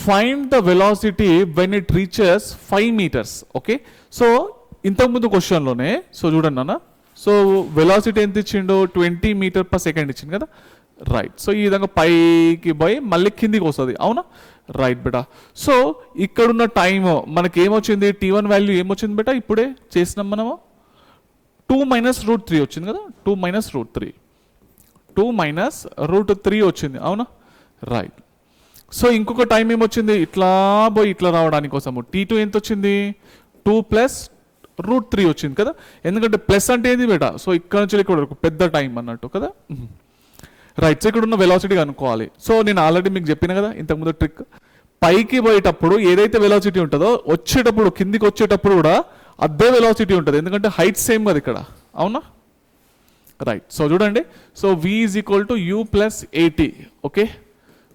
Speaker 1: find the velocity when it reaches 5 meters. Okay, so ఇంతకుముందు క్వశ్చన్లోనే సో చూడండి అన్న, సో వెలాసిటీ ఎంత ఇచ్చిండు 20 meter/second ఇచ్చింది కదా. రైట్, సో ఈ విధంగా పైకి పోయి మళ్ళీ కిందికి వస్తుంది, అవునా? రైట్ బేటా. సో ఇక్కడున్న టైమ్ మనకి ఏమొచ్చింది, t1 వాల్యూ ఏమొచ్చింది బేటా, ఇప్పుడే చేసినాం మనము 2 minus root 3 వచ్చింది కదా. 2 minus root 3 2 minus root 3 వచ్చింది, అవునా? రైట్. సో ఇంకొక టైం ఏమొచ్చింది, ఇట్లా పోయి ఇట్లా రావడానికి కోసము t2 ఎంత వచ్చింది 2 plus root 3 వచ్చింది కదా. ఎందుకంటే ప్లస్ అంటే ఏంది బేటా, సో ఇక్కడ నుంచి ఇక్కడ వరకు పెద్ద టైం అన్నట్టు కదా. రైట్, సో ఇక్కడ ఉన్న వెలాసిటీ కనుక్కోవాలి. సో నేను ఆల్రెడీ మీకు చెప్పిన కదా ఇంతకుముందు ట్రిక్, పైకి పోయేటప్పుడు ఏదైతే వెలాసిటీ ఉంటుందో వచ్చేటప్పుడు కిందికి వచ్చేటప్పుడు కూడా అదే వెలాసిటీ ఉంటుంది, ఎందుకంటే హైట్ సేమ్ కదా ఇక్కడ, అవునా? రైట్, సో చూడండి, so v is equal to u plus 80. Okay,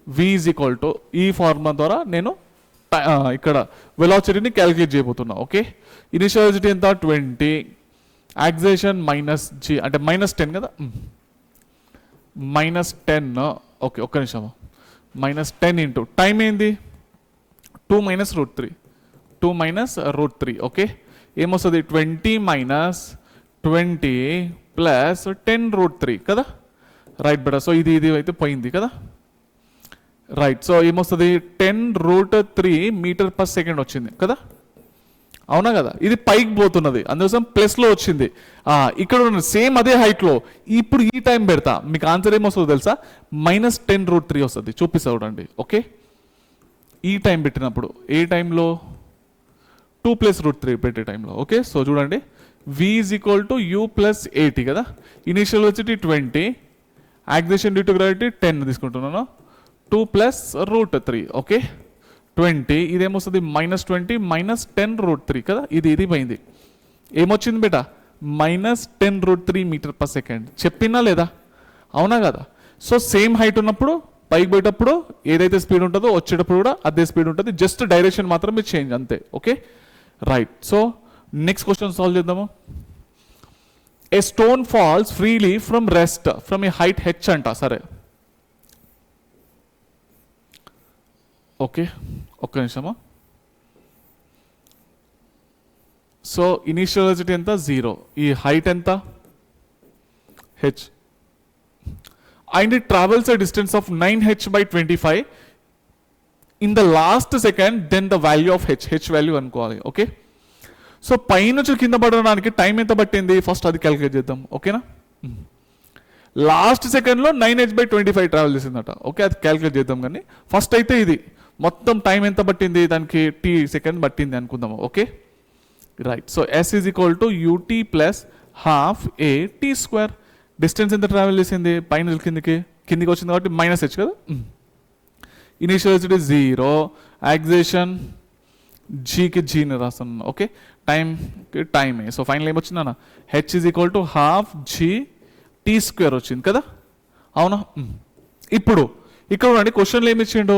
Speaker 1: v is equal to ఈ ఫార్ములా ద్వారా నేను ఇక్కడ వెలాసిటీని క్యాలిక్యులేట్ చేయబోతున్నా. ఓకే, ఇనిషియల్ వెలాసిటీ ఎంత 20, యాక్సిలరేషన్ మైనస్ g అంటే -10 కదా, -10. ఓకే, ఒక్క నిమిషము, -10 ఇంటూ టైం ఏంది 2 minus root 3 2 minus root 3. Okay, ఏమొస్తుంది 20 minus 20 ప్లస్ 10 root 3 కదా. రైట్ బేటా, సో ఇది అయితే పోయింది కదా. రైట్, సో ఏమొస్తుంది 10 root 3 meter/second వచ్చింది కదా, అవునా కదా. ఇది పైకి పోతున్నది అందుకోసం ప్లస్లో వచ్చింది. ఇక్కడ ఉన్న సేమ్ అదే హైట్లో ఇప్పుడు ఈ టైం పెడతా, మీకు ఆన్సర్ ఏమొస్తుందో తెలుసా, -10 root 3 వస్తుంది. చూపిస్తా చూడండి. ఓకే, ఈ టైం పెట్టినప్పుడు ఏ టైంలో 2 plus root 3 పెట్టే టైంలో. ఓకే, సో చూడండి, v is equal to u plus 80 కదా. Initial velocity 20, acceleration due to gravity 10 తీసుకుంటున్నాను, 2 plus root 3. ఓకే, 20 ఇదేమొస్తుంది -20 -10 root 3 కదా. ఇది పోయింది, ఏమొచ్చింది బేటా -10 root 3 meter/second. చెప్పినా లేదా, అవునా కదా. సో సేమ్ హైట్ ఉన్నప్పుడు పైకి పోయేటప్పుడు ఏదైతే స్పీడ్ ఉంటుందో వచ్చేటప్పుడు కూడా అదే స్పీడ్ ఉంటుంది, జస్ట్ డైరెక్షన్ మాత్రమే చేంజ్ అంతే. Okay right, so next question solve చేద్దాము. A stone falls freely from rest from a height h అంట. సరే, ఓకే ఒక్క నిమిషము. సో ఇనిషియల్ వెలాసిటీ ఎంత 0, ఈ హైట్ ఎంత h, and it travels a distance of 9h/25 in the last second, then the value of h value అనుకోవాలి. Okay, so పైనుంచి కింద పడడానికి టైం ఎంత పట్టింది ఫస్ట్ అది క్యాలిక్యులేట్ చేద్దాం. ఓకేనా, లాస్ట్ సెకండ్లో 9h/25 ట్రావెల్ చేసిందట. ఓకే, అది క్యాలిక్యులేట్ చేద్దాం, కానీ ఫస్ట్ అయితే ఇది మొత్తం టైం ఎంత పట్టింది, దానికి t సెకండ్ పట్టింది అనుకుందాము. Okay right, so s is equal to ut plus ½ a t². Distance ఎంత ట్రావెల్ చేసింది, పైన కిందికి వచ్చింది కాబట్టి -h కదా. ఇనిషియల్ వెలాసిటీ 0, యాక్సిలరేషన్ జీకి జీని రాస్తున్నాను. ఓకే, టైమే. సో ఫైనల్ ఏమొచ్చిందన్న h is equal to ½ g t² వచ్చింది కదా, అవునా. ఇప్పుడు ఇక్కడ చూడండి, క్వశ్చన్లో ఏమి ఇచ్చిండు,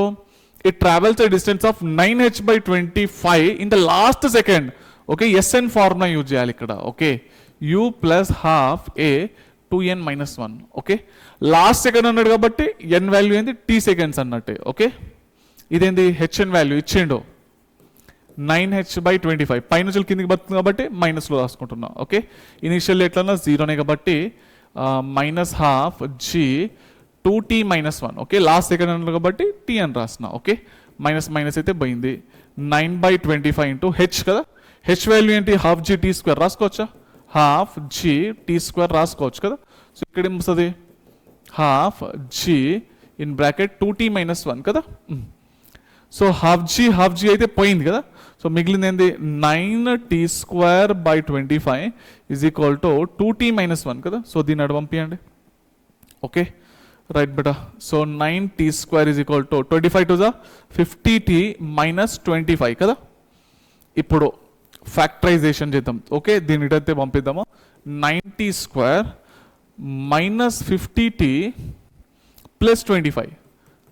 Speaker 1: it travels a distance of 9h/25 in the last second. Okay, SN formula use చేయాలి ఇక్కడ. Okay, u plus ½ a 2n-1. Okay, last second అన్నాడు కాబట్టి n వాల్యూ ఏంది t సెకండ్స్ అన్నట్టే. ఓకే, ఇదేంది hn వాల్యూ ఇచ్చిండు 9h/25, పైనుంచి కిందికి బతుంది కాబట్టి మైనస్లో రాసుకుంటున్నా. ఓకే, ఇనిషియల్ ఎట్లన్నా 0నే కాబట్టి -½ g 2t-1. Okay, last second అన్నాడు కాబట్టి t అని రాసిన. ఓకే, మైనస్ అయితే పోయింది, 9/25 ఇంటూ h కదా. h వాల్యూ ఏంటి ½ g t² రాసుకోవచ్చా, ½ g t² రాసుకోవచ్చు కదా. సో ఇక్కడ ఏమొస్తుంది ½ g ఇన్ బ్రాకెట్ 2t-1 కదా. సో ½ g అయితే పోయింది కదా. సో మిగిలింది ఏంది 9t²/25 is equal to 2t-1 కదా. సో దీన్ని అటు పంపించండి. ఓకే రైట్ బేటా, so 9t² is equal to 25 to the 50t-25 కదా. ఇప్పుడు ఫ్యాక్టరైజేషన్ చేద్దాం. ఓకే, దీని ఇటైతే పంపిద్దాము. 9t² - 50t +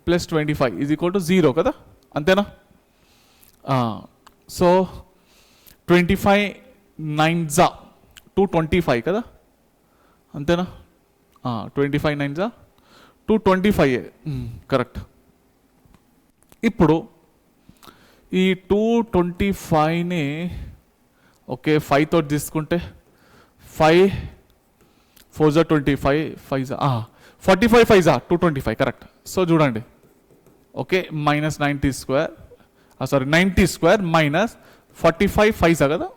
Speaker 1: 25 is equal to 0 కదా, అంతేనా. సో 25 9s 225 కదా, అంతేనా? 25 9s 225 కరెక్ట్. ఇప్పుడు ఈ 225ని ఓకే 5 తోటి తీసుకుంటే 5 4 25 5 45 5 225 కరెక్ట్. సో చూడండి okay minus 90 square sorry 90 square minus 45 5 కదా,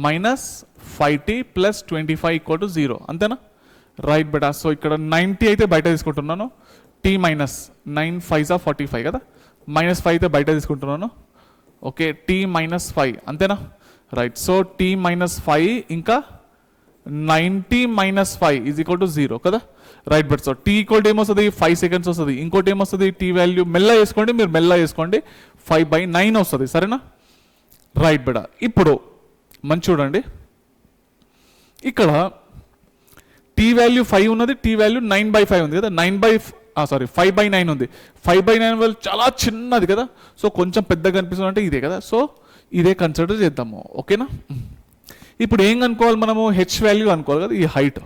Speaker 1: minus 5t plus 25 equal to 0 అంతేనా? Right beta. సో ఇక్కడ 90 అయితే బయట తీసుకుంటున్నాను, t మైనస్ 9 5 45 కదా, మైనస్ 5 అయితే బయట తీసుకుంటున్నాను ఓకే, t మైనస్ 5 అంతేనా? రైట్. సో t మైనస్ 5 ఇంకా 90 మైనస్ 5 ఈజ్ ఈక్వల్ టు 0 కదా, right. But so t equal to ఏమొస్తుంది 5 సెకండ్స్ వస్తుంది. ఇంకోటి ఏమొస్తుంది t వాల్యూ మెల్ల వేసుకోండి, మీరు మెల్ల వేసుకోండి 5/9 వస్తుంది, సరేనా? రైట్ బెడా. ఇప్పుడు మంచి చూడండి ఇక్కడ t వాల్యూ 5 ఉన్నది, t వాల్యూ 9/5 ఉంది కదా, 5/9 ఉంది. 5/9 వాల్యూ చాలా చిన్నది కదా, సో కొంచెం పెద్దగా కనిపిస్తుంది అంటే ఇదే కదా, సో ఇదే కన్సిడర్ చేద్దాము ఓకేనా. ఇప్పుడు ఏం కనుక్కోవాలి మనము, హెచ్ వాల్యూ అనుకోవాలి కదా, ఈ హైట్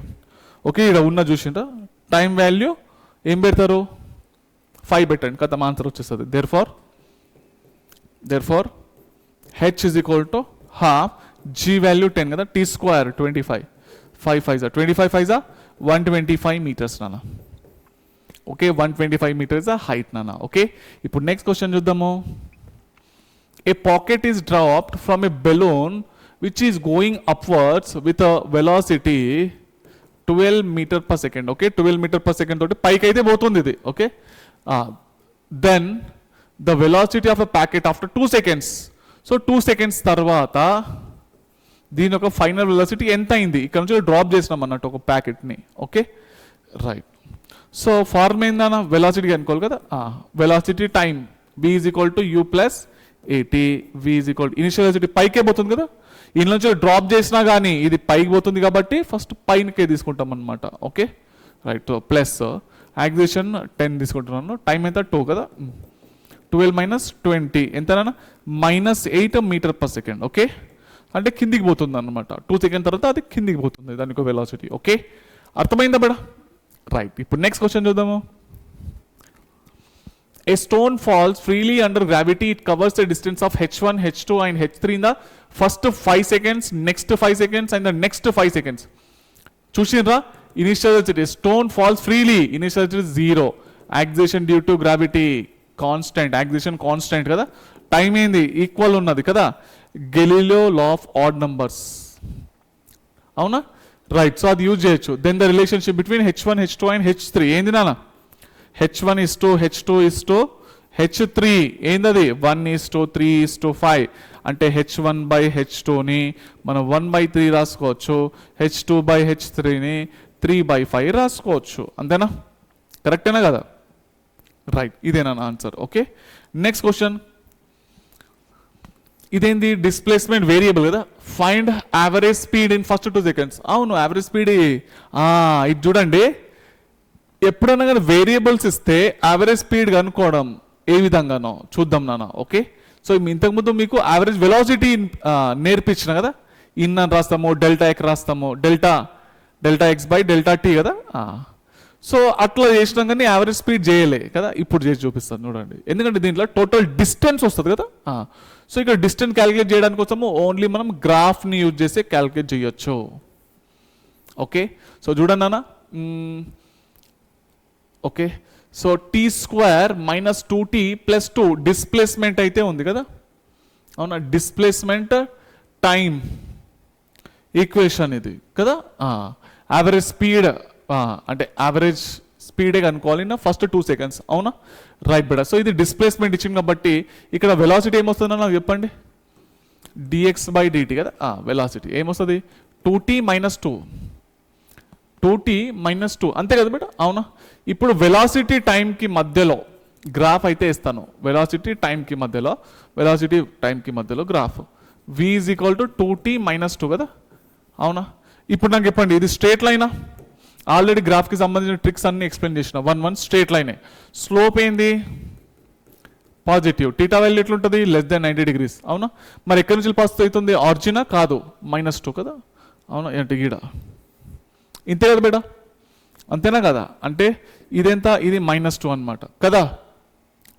Speaker 1: ఓకే. ఇక్కడ ఉన్న చూసిండ్రా టైం వాల్యూ ఏం పెడతారు 5 పెట్టండి కదా, ఆన్సర్ వచ్చేస్తుంది. Therefore H is equal to half g value 10 కదా, టీ స్క్వేర్ 25 5 5 25 5 125 మీటర్స్ నాన్న ఓకే, 125 మీటర్స్ హైట్ నాన్న ఓకే. ఇప్పుడు నెక్స్ట్ క్వశ్చన్ చూద్దాము. A packet is dropped from a balloon which is going upwards with a velocity 12 meter per second okay, 12 meter per second తోటి పైకి అయితే పోతుంది ఇది okay. then the velocity of a packet after 2 seconds, so 2 seconds తర్వాత దీని యొక్క final velocity ఎంత అయింది, ఇక్కడ నుంచి డ్రాప్ చేసినాం అన్నట్టు ఒక ప్యాకెట్ని ఓకే, రైట్. సో ఫార్మ్ ఏందన్న వెలాసిటీ అనుకోవాలి కదా, velocity time v is equal to u plus a t, v is equal to initial velocity పైకే పోతుంది కదా, ఇందులో నుంచి డ్రాప్ చేసినా కానీ ఇది పైకి పోతుంది కాబట్టి ఫస్ట్ పైనకే తీసుకుంటాం అనమాట ఓకే, రైట్. ప్లస్ యాక్సిలరేషన్ 10 తీసుకుంటున్నాను, టైం ఎంత 2 కదా, 12 మైనస్ 20 ఎంతనా -8 మీటర్ పర్ సెకండ్ ఓకే, అంటే కిందికి పోతుంది అనమాట. 2 సెకండ్ తర్వాత అది కిందికి పోతుంది దానికి వెలాసిటీ ఓకే. అర్థమైందా బేడా, రైట్. ఇప్పుడు నెక్స్ట్ క్వశ్చన్ చూద్దాము. A stone falls freely under gravity. It covers the distance of h1, h2 and h3 in the first 5 seconds, next 5 seconds and the next 5 seconds. చూసిండ్రా initial velocity stone falls freely, initial velocity 0, acceleration due to gravity constant, acceleration constant కదా, time ఏంది equal ఉన్నది కదా, Galileo law of odd numbers అవునా, right. So అది use చేయొచ్చు. Then the relationship between h1 h2 and h3 ఏంది నాన్న, h1 is to h2 is to h3 ఏందది 1:3:5 అంటే h1/h2ని మనం 1/3 రాసుకోవచ్చు, h2/h3ని 3/5 రాసుకోవచ్చు, అంతేనా? కరెక్టేనా కదా, రైట్. ఇదేనా ఆన్సర్ ఓకే. నెక్స్ట్ క్వశ్చన్ ఇదేంది డిస్ప్లేస్మెంట్ వేరియబుల్ కదా, find average speed in first 2 seconds. అవును యావరేజ్ స్పీడ్ ఇది చూడండి, ఎప్పుడైనా కానీ వేరియబుల్స్ ఇస్తే యావరేజ్ స్పీడ్ కనుక్కోవడం ఏ విధంగానో చూద్దాం నాన్న ఓకే. సో ఇంతకుముందు మీకు యావరేజ్ వెలాసిటీ నేర్పించిన కదా, ఇన్ అని రాస్తాము, డెల్టా ఎక్ రాస్తాము, delta X by delta T కదా, సో అట్లా చేసినాం కానీ యావరేజ్ స్పీడ్ చేయలే కదా, ఇప్పుడు చేసి చూపిస్తాను చూడండి. ఎందుకంటే దీంట్లో టోటల్ డిస్టెన్స్ వస్తుంది కదా, సో ఇక్కడ డిస్టెన్స్ క్యాలిక్యులేట్ చేయడానికి కోసము ఓన్లీ మనం గ్రాఫ్ని యూజ్ చేసి క్యాలిక్యులేట్ చేయొచ్చు ఓకే. సో చూడండి నాన్న okay. So T square minus 2t plus 2 displacement అయితే ఉంది కదా, అవునా, డిస్ప్లేస్మెంట్ టైం ఈక్వేషన్ ఇది కదా, యావరేజ్ స్పీడ్ అంటే యావరేజ్ స్పీడే కనుక్కోవాలి నా ఫస్ట్ 2 seconds అవునా, రైట్ బెడా. సో ఇది డిస్ప్లేస్మెంట్ ఇచ్చింది కాబట్టి ఇక్కడ వెలాసిటీ ఏమొస్తుందో నాకు చెప్పండి, dx/dt కదా, వెలాసిటీ ఏమొస్తుంది 2t మైనస్ 2 అంతే కదా బేట, అవునా. ఇప్పుడు వెలాసిటీ టైంకి మధ్యలో గ్రాఫ్ అయితే ఇస్తాను, వెలాసిటీ టైంకి మధ్యలో graph v is equal to 2t minus 2 కదా, అవునా. ఇప్పుడు నాకు చెప్పండి ఇది స్ట్రేట్ లైనా, ఆల్రెడీ గ్రాఫ్కి సంబంధించిన ట్రిక్స్ అన్ని ఎక్స్ప్లెయిన్ చేసిన 1 1 స్ట్రేట్ లైనే. స్లోప్ ఏంది పాజిటివ్. టీటా వాల్యూ ఎట్లుంటుంది? Less than 90 degrees. అవునా? మరి ఎక్కడి నుంచి పాస్ అవుతుంది? ఆరిజినా? కాదు, -2 కదా. అవునా? అంటే గీడ ఇంతే కదా బేటా, అంతేనా కదా? అంటే ఇదెంత? ఇది -2 అనమాట కదా.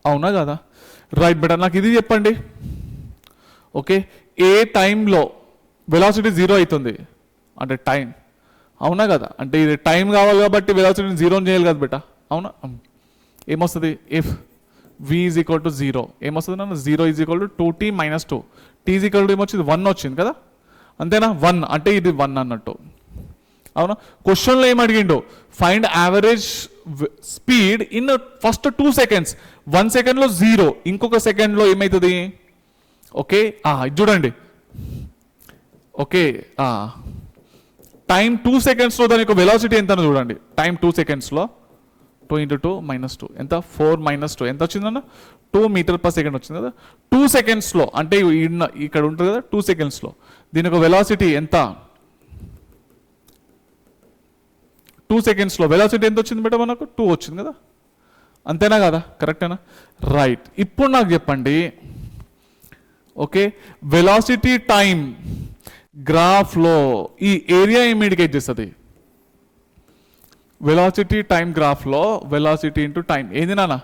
Speaker 1: అవునా కదా? రైట్ బేటా, నాకు ఇది చెప్పండి. ఓకే, ఏ టైంలో వెలాసిటీ 0 అవుతుంది? అంటే టైం. అవునా కదా? అంటే ఇది టైం కావాలి కాబట్టి వెలాసిటీని 0 చేయాలి కదా బేటా. అవునా? ఏమొస్తుంది? If v is equal to 0 ఏమొస్తుంది నన్ను? 0 is equal to 2t - 2. t is equal to ఏమొచ్చింది? 1 వచ్చింది కదా. అంతేనా? 1 అంటే ఇది 1 అన్నట్టు. అవునా? క్వశ్చన్లో ఏం అడిగిండు? Find average speed in first 2 seconds. 1 సెకండ్లో 0, ఇంకొక సెకండ్లో ఏమవుతుంది? ఓకే, ఇది చూడండి. ఓకే, టైం 2 secondsలో దాని యొక్క వెలాసిటీ ఎంత చూడండి. టైం 2 secondsలో 2 × 2 - 2 ఎంత? 4 - 2 ఎంత వచ్చిందన్న? 2 m/s వచ్చింది కదా. 2 secondsలో అంటే ఇక్కడ ఉంటుంది కదా 2 secondsలో దీని యొక్క వెలాసిటీ ఎంత? 2 secondsలో వెలాసిటీ ఎంత వచ్చింది బేటా మనకు? 2 వచ్చింది కదా. అంతేనా కదా? కరెక్టేనా? రైట్. ఇప్పుడు నాకు చెప్పండి. ఓకే, వెలాసిటీ టైం గ్రాఫ్లో ఈ ఏరియా ఏమి ఇండికేట్ చేస్తుంది? వెలాసిటీ టైం గ్రాఫ్లో వెలాసిటీ ఇంటూ టైం ఏంది నాన్న?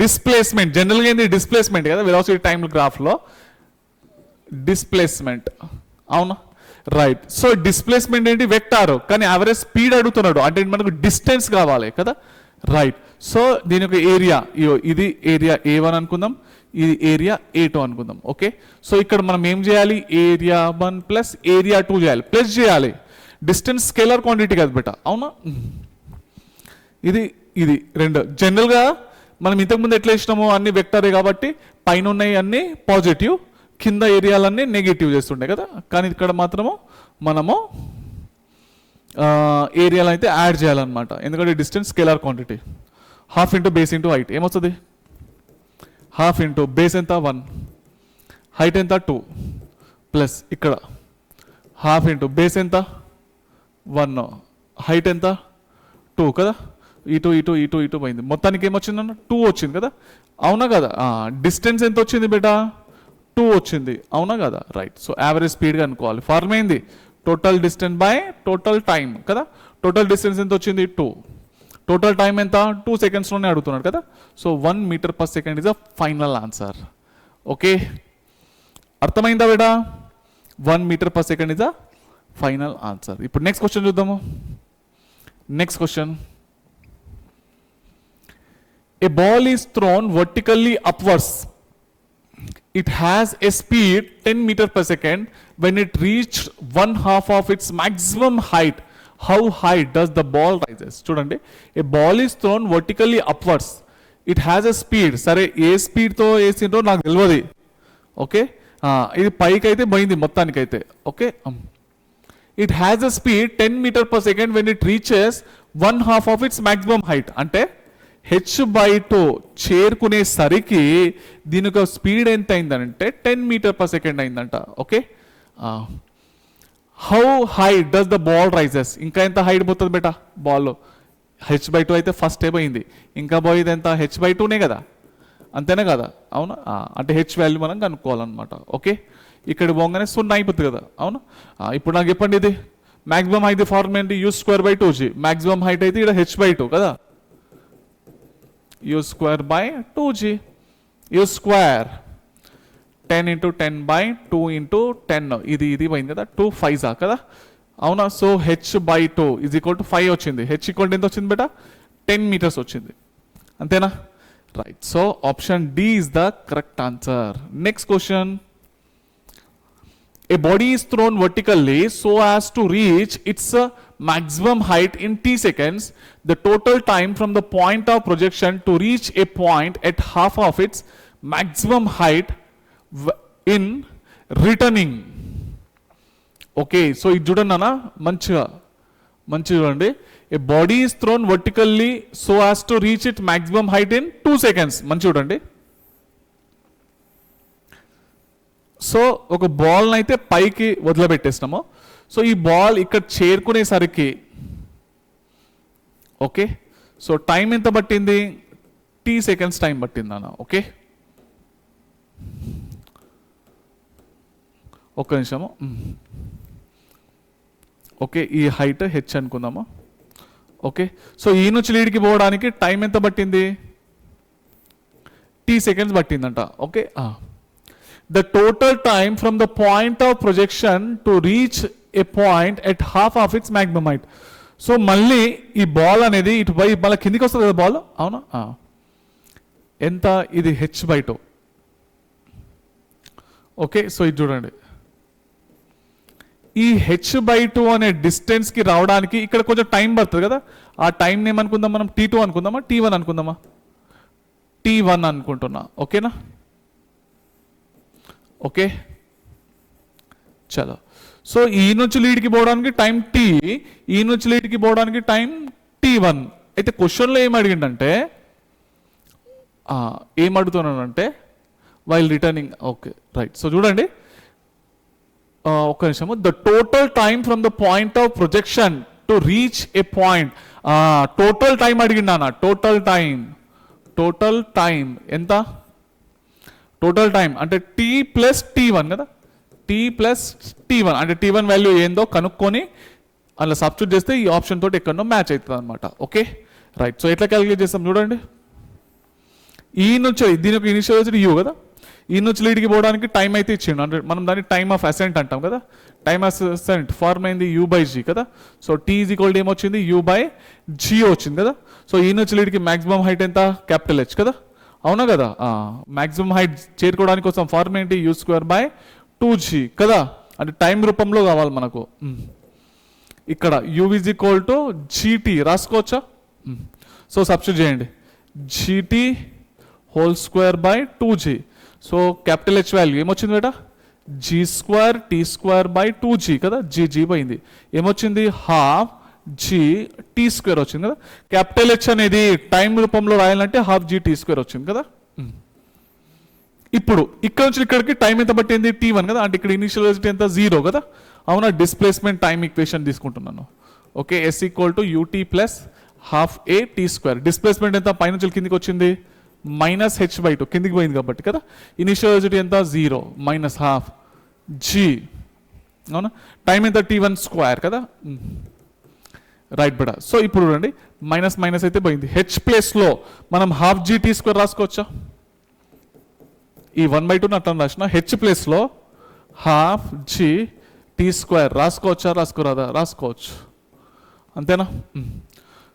Speaker 1: డిస్ప్లేస్మెంట్. జనరల్గా ఏంది? డిస్ప్లేస్మెంట్ కదా. వెలాసిటీ టైం గ్రాఫ్లో డిస్ప్లేస్మెంట్. అవునా? రైట్. సో డిస్ప్లేస్మెంట్ ఏంటి? వెక్టార్. కానీ యావరేజ్ స్పీడ్ అడుగుతున్నాడు, అంటే మనకు డిస్టెన్స్ కావాలి కదా. రైట్. సో దీని యొక్క ఏరియా, ఇది ఏరియా A1 అనుకుందాం, ఇది ఏరియా A2 అనుకుందాం. ఓకే, సో ఇక్కడ మనం ఏం చేయాలి? ఏరియా 1 ప్లస్ ఏరియా 2 చేయాలి, ప్లస్ చేయాలి. డిస్టెన్స్ స్కేలర్ క్వాంటిటీ కదా బేటా. అవునా? ఇది ఇది రెండు. జనరల్గా మనం ఇంతకుముందు ఎట్లా ఇచ్చినామో అన్ని వెక్టరే కాబట్టి పైన ఉన్నాయి అన్ని పాజిటివ్, కింద ఏరియాలన్నీ నెగిటివ్ చేస్తుండే కదా. కానీ ఇక్కడ మాత్రము మనము ఏరియాలు అయితే యాడ్ చేయాలన్నమాట, ఎందుకంటే distance scalar quantity. 1/2 into base into height ఏమొస్తుంది? 1/2 ఇంటూ బేస్ ఎంత? 1, హైట్ ఎంత? 2, ప్లస్ ఇక్కడ 1/2 ఇంటూ బేస్ ఎంత? 1, హైట్ ఎంత? 2 కదా. ఇటు ఇటు ఇటు ఇటు పోయింది, మొత్తానికి ఏమొచ్చిందన్న? 2 వచ్చింది కదా. అవునా కదా? డిస్టెన్స్ ఎంత వచ్చింది బేటా? 2 వచ్చింది. అవునా కదా? రైట్. సో యావరేజ్ స్పీడ్గా అనుకోవాలి. ఫార్మ్ ఏంది? Total distance by total time కదా. టోటల్ డిస్టెన్స్ ఎంత వచ్చింది? 2. టోటల్ టైం ఎంత? 2 secondsలోనే అడుగుతున్నాడు కదా. So 1 m/s is a final answer. Okay, అర్థమైందా బేటా? 1 m/s is a final answer. ఇప్పుడు నెక్స్ట్ క్వశ్చన్ చూద్దాము. Next question. A ball is thrown vertically upwards. It has a speed 10 m/s. When it reached 1/2 of its maximum height, how high does the ball rises? చూడండి, a ball is thrown vertically upwards. It has a speed. సరే, ఏ స్పీడ్తో వేసిండ్రో నాకు తెలియదు. Okay, ఇది పైకి అయితే పోయింది మొత్తానికైతే. Okay, it has a speed 10 m/s when it reaches 1/2 of its maximum height. అంటే h/2 చేరుకునేసరికి దీని యొక్క స్పీడ్ ఎంత అయిందంటే 10 m/s అయిందంట. Okay, how high does the ball rises? ఇంకా ఎంత హైట్ పోతుంది బేటా బాల్లో? h/2 అయితే ఫస్ట్ పోయింది, ఇంకా పోయేది ఎంత? h/2నే కదా. అంతేనా కదా? అవునా? అంటే h వాల్యూ మనం కనుక్కోవాలన్నమాట. ఓకే, ఇక్కడ పోగానే 0 అయిపోతుంది కదా. అవునా? ఇప్పుడు నాకు చెప్పండి, ఇది మ్యాక్సిమం హైట్ ఫార్మ్ ఏంటి? u²/2g. మ్యాక్సిమం హైట్ అయితే ఇక్కడ h/2 కదా, u²/2g. u² 10 × 10/2 × 10, ఇది పోయింది కదా. 2 5s కదా. అవునా? So h/2 is equal to 5 వచ్చింది. h ఈక్వల్ టు ఎంత వచ్చింది బేటా? 10 meters వచ్చింది. అంతేనా? Right. So option D is the correct answer. Next question. A body is thrown vertically so as to reach its maximum height in t seconds. The total time from the point of projection to reach a point at half of its maximum height in returning. Okay, so ఇది చూడండి అన్న, మంచిగా చూడండి. A body is thrown vertically so as to reach its maximum height in 2 seconds. మంచి చూడండి. So ఒక బాల్ని అయితే పైకి వదిలిపెట్టేసినాము. సో ఈ బాల్ ఇక్కడ చేరుకునేసరికి ఓకే, సో టైం ఎంత పట్టింది? t t సెకండ్స్ టైం పట్టిందన్న. ఓకే, ఒక్క నిమిషము. ఓకే, ఈ హైట్ హెచ్ అనుకుందాము. ఓకే, సో ఈ నుంచి లీడ్కి పోవడానికి టైం ఎంత పట్టింది? t సెకండ్స్ పట్టిందంట. Okay, the total time from the point of projection to reach a point at half of its maximum height. So మళ్ళీ ఈ బాల్ అనేది ఇటు పై మళ్ళీ కిందికి వస్తుంది కదా బాల్, అవునా? ఎంత? ఇది h/2. ఓకే, సో ఇది చూడండి, ఈ h/2 అనే డిస్టెన్స్కి రావడానికి ఇక్కడ కొంచెం టైం పడుతుంది కదా. ఆ టైం ఏమనుకుందాం మనం? t2 అనుకుందామా, t1 అనుకుందామా? t1 అనుకుంటున్నా. ఓకేనా? ఓకే, చలో. సో ఈ నుంచి లీడ్కి పోవడానికి టైం t, ఈ నుంచి లీడ్కి పోవడానికి టైం t1. అయితే క్వశ్చన్లో ఏం అడిగిందంటే, ఏం అడుగుతున్నానంటే while returning. Okay, right. So చూడండి, ఒక్క నిమిషము. The total time from the point of projection to reach a point. Total time అడిగిండానా? టోటల్ టైం ఎంత? టోటల్ టైం అంటే t ప్లస్ t1 కదా. t ప్లస్ t1 అంటే t1 వాల్యూ ఏందో కనుక్కొని అలా సబ్స్టిట్యూట్ చేస్తే ఈ ఆప్షన్ తోటి ఎక్కడో మ్యాచ్ అవుతుంది అనమాట. Okay, right. సో ఎట్లా క్యాలిక్యులేట్ చేస్తాం చూడండి. ఈ నుంచి దీని యొక్క ఇనిషియల్ వెలాసిటీ u కదా. ఈ నుంచి లీడ్కి పోవడానికి టైం అయితే ఇచ్చిండు, అంటే మనం దాన్ని టైమ్ ఆఫ్ అసెంట్ అంటాం కదా. టైమ్ ఆఫ్ అసెంట్ ఫార్మ్ అయింది u/g కదా. సో t = ఏమొచ్చింది? u/g వచ్చింది కదా. సో ఈ నుంచి లీడ్కి మ్యాక్సిమం హైట్ ఎంత? క్యాపిటల్ H కదా, అవునా కదా. మ్యాక్సిమం హైట్ చేరుకోవడానికి కోసం ఫార్మ్ ఏంటి? u²/2g కదా. అంటే టైం రూపంలో కావాలి మనకు. ఇక్కడ u = gt రాసుకోవచ్చా? సో సబ్స్టిట్యూట్ చేయండి, gt (2g). So capital H value ఏమొచ్చింది బేటా? g²t²/2g కదా. g పోయింది, ఏమొచ్చింది? ½ g t² వచ్చింది కదా. క్యాపిటల్ H అనేది టైం రూపంలో రాయాలంటే ½ g t² వచ్చింది కదా. ఇప్పుడు ఇక్కడ నుంచి ఇక్కడికి టైం ఎంత పట్టింది? t1 కదా. అంటే ఇక్కడ ఇనిషియల్ వెలాసిటీ ఎంత? 0 కదా, అవునా. డిస్ప్లేస్మెంట్ టైం ఈక్వేషన్ తీసుకుంటున్నాను. Okay, s = ut + ½ a t². Displacement ఎంత? పైనుంచి కిందికి వచ్చింది -h/2, కిందికి పోయింది కాబట్టి కదా. ఇనిషియల్ వెలాసిటీ ఎంత? 0 -½ g, అవునా. టైం ఎంత? t1² కదా. రైట్ బడా. సో ఇప్పుడు చూడండి, మైనస్ అయితే పోయింది. h ప్లేస్లో మనం ½ g t² రాసుకోవచ్చా? ఈ 1/2 అట్లా రాసిన h ప్లేస్లో ½ g t² రాసుకోవచ్చా? రాసుకోరాదా? రాసుకోవచ్చు, అంతేనా.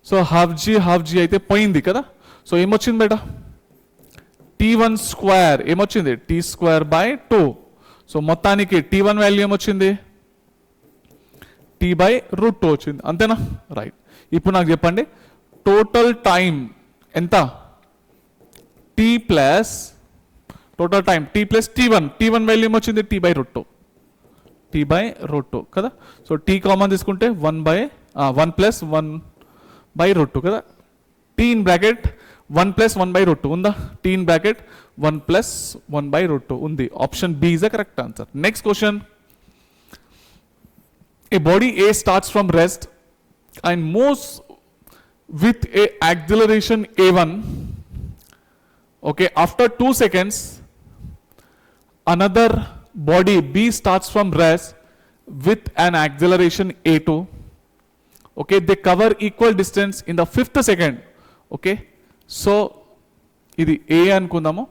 Speaker 1: సో ½ g అయితే పోయింది కదా. సో ఏమొచ్చింది బేటా? t1² ఏమొచ్చింది? t²/2. సో మొత్తానికి t1 వాల్యూ ఏమొచ్చింది? t/√2 వచ్చింది, అంతేనా. రైట్. ఇప్పుడు నాకు చెప్పండి, టోటల్ టైం ఎంత? Total time t plus t1 value ఏమొచ్చింది? t/√2 కదా. సో t కామన్ తీసుకుంటే 1 + 1/√2 కదా. t ఇన్ బ్రాకెట్ 1 + 1/√2 ఉందా? t ఇన్ బ్రాకెట్ 1 + 1/√2 ఉంది. Option B is the correct answer. Next question. A body A starts from rest and moves with a acceleration a1. Okay, after 2 seconds, another body B starts from rest with an acceleration a2. Okay, they cover equal distance in the 5th second. Okay, so ఇది A అనుకుందాము.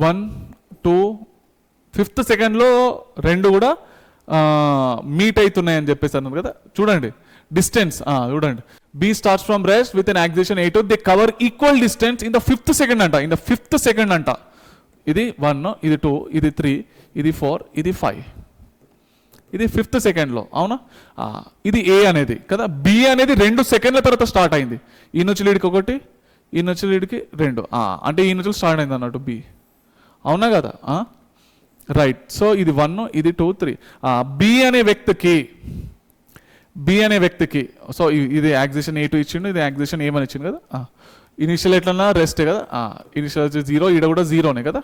Speaker 1: 1, 2, 5th సెకండ్లో రెండు కూడా meet అవుతున్నాయని చెప్పేసి అన్నారు కదా. చూడండి డిస్టెన్స్, చూడండి. B starts from rest with an acceleration a2. They cover equal distance in the 5th second అంట. ఇన్ ద 5th సెకండ్ అంట. ఇది 1, ఇది 2, ఇది 3, ఇది 4, ఇది 5. ఇది 5th సెకండ్లో, అవునా. ఇది ఏ అనేది కదా. బి అనేది 2 సెకండ్ల తర్వాత స్టార్ట్ అయింది. ఈ నుంచి లీడ్కి 1, ఈ నుంచి లీడ్కి 2, అంటే ఈ నుంచి స్టార్ట్ అయింది అన్నట్టు బి, అవునా కదా. రైట్. సో ఇది 1, ఇది 2, 3. బి అనే వ్యక్తికి సో ఇది యాక్సిలరేషన్ a2 ఇచ్చిండు, ఇది యాక్సిలరేషన్ a1 ఇచ్చింది కదా. ఇనిషియల్ ఎట్లన్నా రెస్టే కదా. ఇనిషియల్ 0, ఈడ కూడా 0నే కదా,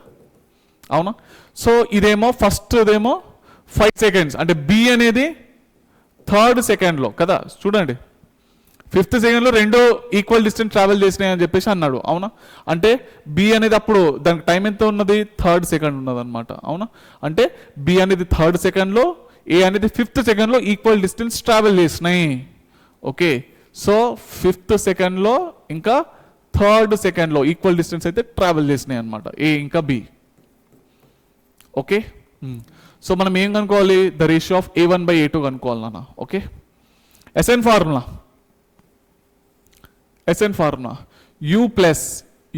Speaker 1: అవునా. సో ఇదేమో ఫస్ట్, ఇదేమో 5 సెకండ్స్, అంటే బి అనేది 3rd సెకండ్లో కదా. చూడండి 5th సెకండ్లో రెండు ఈక్వల్ డిస్టెన్స్ ట్రావెల్ చేసినాయి అని చెప్పేసి అన్నాడు, అవునా? అంటే బి అనేది అప్పుడు దానికి టైం ఎంత ఉన్నది, 3rd సెకండ్ ఉన్నది అనమాట, అవునా? అంటే బి అనేది 3rd సెకండ్లో, ఏ అనేది 5th సెకండ్లో ఈక్వల్ డిస్టెన్స్ ట్రావెల్ చేసినాయి. ఓకే, సో 5th సెకండ్లో ఇంకా 3rd సెకండ్లో ఈక్వల్ డిస్టెన్స్ అయితే ట్రావెల్ చేసినాయి అనమాట, ఏ ఇంకా బి. ఓకే, సో మనం ఏం కనుక్కోవాలి, ద రేషియో ఆఫ్ A1/A2 కనుక్కోవాలి నాన్న. Okay, SN formula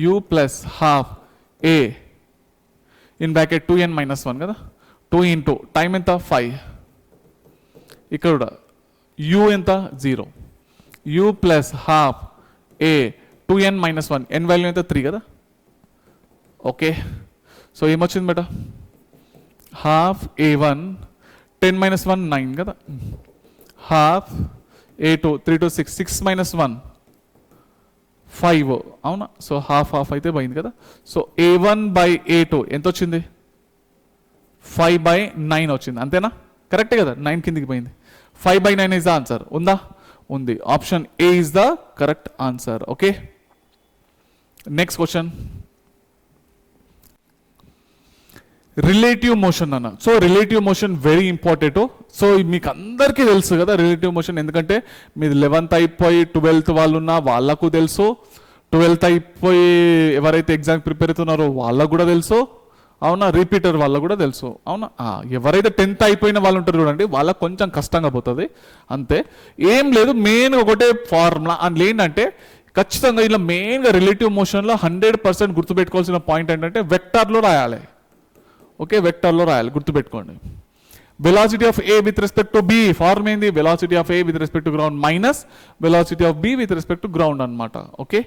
Speaker 1: u plus half a in bracket 2n-1 కదా, 2 ఇంటూ టైం ఎంత 5, ఇక్కడ కూడా u ఎంత 0, u plus half a 2n-1, n value ఎంత 3 కదా. ఓకే, సో ఏమొచ్చింది బేటా, హాఫ్ a1 10-1 9 కదా, హాఫ్ a2 3 to 6 6-1 5, అవునా? సో హాఫ్ అయితే పోయింది కదా. సో A1/A2 ఎంత వచ్చింది, 5/9 వచ్చింది, అంతేనా? కరెక్టే కదా, 9 కిందికి పోయింది. 5/9 ఇస్ ద ఆన్సర్, ఉందా? ఉంది. Option A is the correct answer. Okay, next question, relative motion అన్న. సో relative motion very important. So మీకు అందరికీ తెలుసు కదా రిలేటివ్ మోషన్, ఎందుకంటే మీది 11th అయిపోయి 12th వాళ్ళు ఉన్నా వాళ్ళకు తెలుసు, 12th అయిపోయి ఎవరైతే ఎగ్జామ్ ప్రిపేర్ అవుతున్నారో వాళ్ళకు కూడా తెలుసు, అవునా? రిపీటర్ వాళ్ళకు కూడా తెలుసు, అవునా? ఎవరైతే 10th అయిపోయిన వాళ్ళు ఉంటారు చూడండి, వాళ్ళకు కొంచెం కష్టంగా పోతుంది, అంతే, ఏం లేదు. మెయిన్ ఒకటే ఫార్ములా, అందులో ఏంటంటే ఖచ్చితంగా ఇలా మెయిన్గా రిలేటివ్ మోషన్లో 100% గుర్తుపెట్టుకోవాల్సిన పాయింట్ ఏంటంటే వెక్టార్లో రాయాలి. ఓకే, వెక్టార్లో రాయాలి, గుర్తుపెట్టుకోండి. Velocity of A with respect to B form ఏంది, velocity of A with respect to ground minus velocity of B with respect to ground అనమాట. Okay,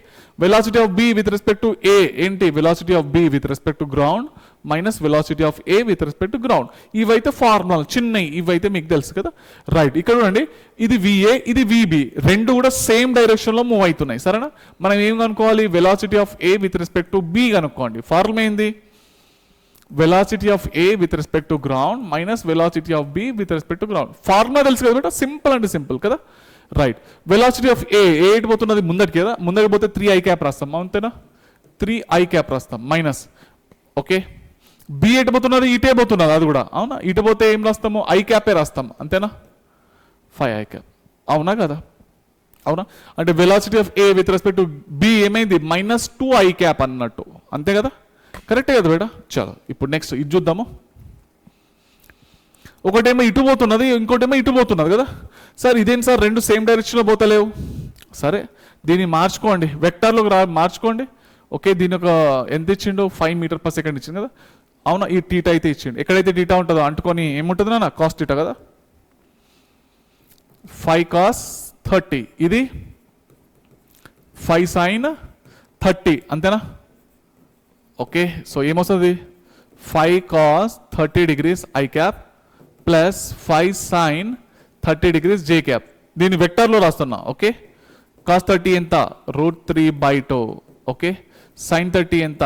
Speaker 1: velocity of B with respect to A ఏంటి, velocity of B with respect to ground minus velocity of A with respect to ground. ఇవైతే formula చిన్నవి, ఇవైతే మీకు తెలుసు కదా. Right, ఇక్కడ చూడండి, ఇది విఏ, ఇది విబి, రెండు కూడా సేమ్ డైరెక్షన్లో మూవ్ అవుతున్నాయి, సరేనా? మనం ఏం కనుక్కోవాలి, velocity of A with respect to B కనుక్కోండి. ఫార్ములా ఏంది, velocity of A with respect to ground minus velocity of B with respect to ground. Formula తెలుసు కదా బేటా, సింపుల్ అంటే సింపుల్ కదా. Right, velocity of A eight పోతున్నది ముందరికి కదా, ముందరికి పోతే 3i క్యాప్ రాస్తాం, అంతేనా? 3i క్యాప్ రాస్తాం మైనస్. ఓకే, బి ఎటు పోతున్నది, ఇటే పోతున్నది, అది కూడా అవునా? ఇటు పోతే ఏం రాస్తాము, ఐ క్యాపే రాస్తాం, అంతేనా? 5i క్యాప్, అవునా కదా? అవునా? అంటే velocity of A with respect to B ఏమైంది, -2i క్యాప్ అన్నట్టు, అంతే కదా? కరెక్టే కదా బేటా. చలో ఇప్పుడు నెక్స్ట్ ఇది చూద్దాము. ఒకటేమో ఇటు పోతున్నది, ఇంకోటేమో ఇటు పోతున్నది కదా. సార్ ఇదేం సార్, రెండు సేమ్ డైరెక్షన్లో పోతలేవు. సరే, దీన్ని మార్చుకోండి, వెక్టార్లోకి మార్చుకోండి. ఓకే, దీని ఒక ఎంత ఇచ్చిండు, 5 మీటర్/సెకండ్ ఇచ్చింది కదా, అవునా? ఈ టీటా అయితే ఇచ్చిండు, ఎక్కడైతే టీటా ఉంటుందో అంటుకొని ఏముంటుంది నా కాస్ టీటా కదా, 5 cos 30, ఇది 5 sin 30, అంతేనా? ఓకే, సో ఏమొస్తుంది, 5 cos 30 degrees i cap plus 5 sin 30 degrees j cap. దీన్ని వెక్టార్లో రాస్తున్నా. ఓకే, cos 30 ఎంత, √3/2. ఓకే, sin 30 ఎంత,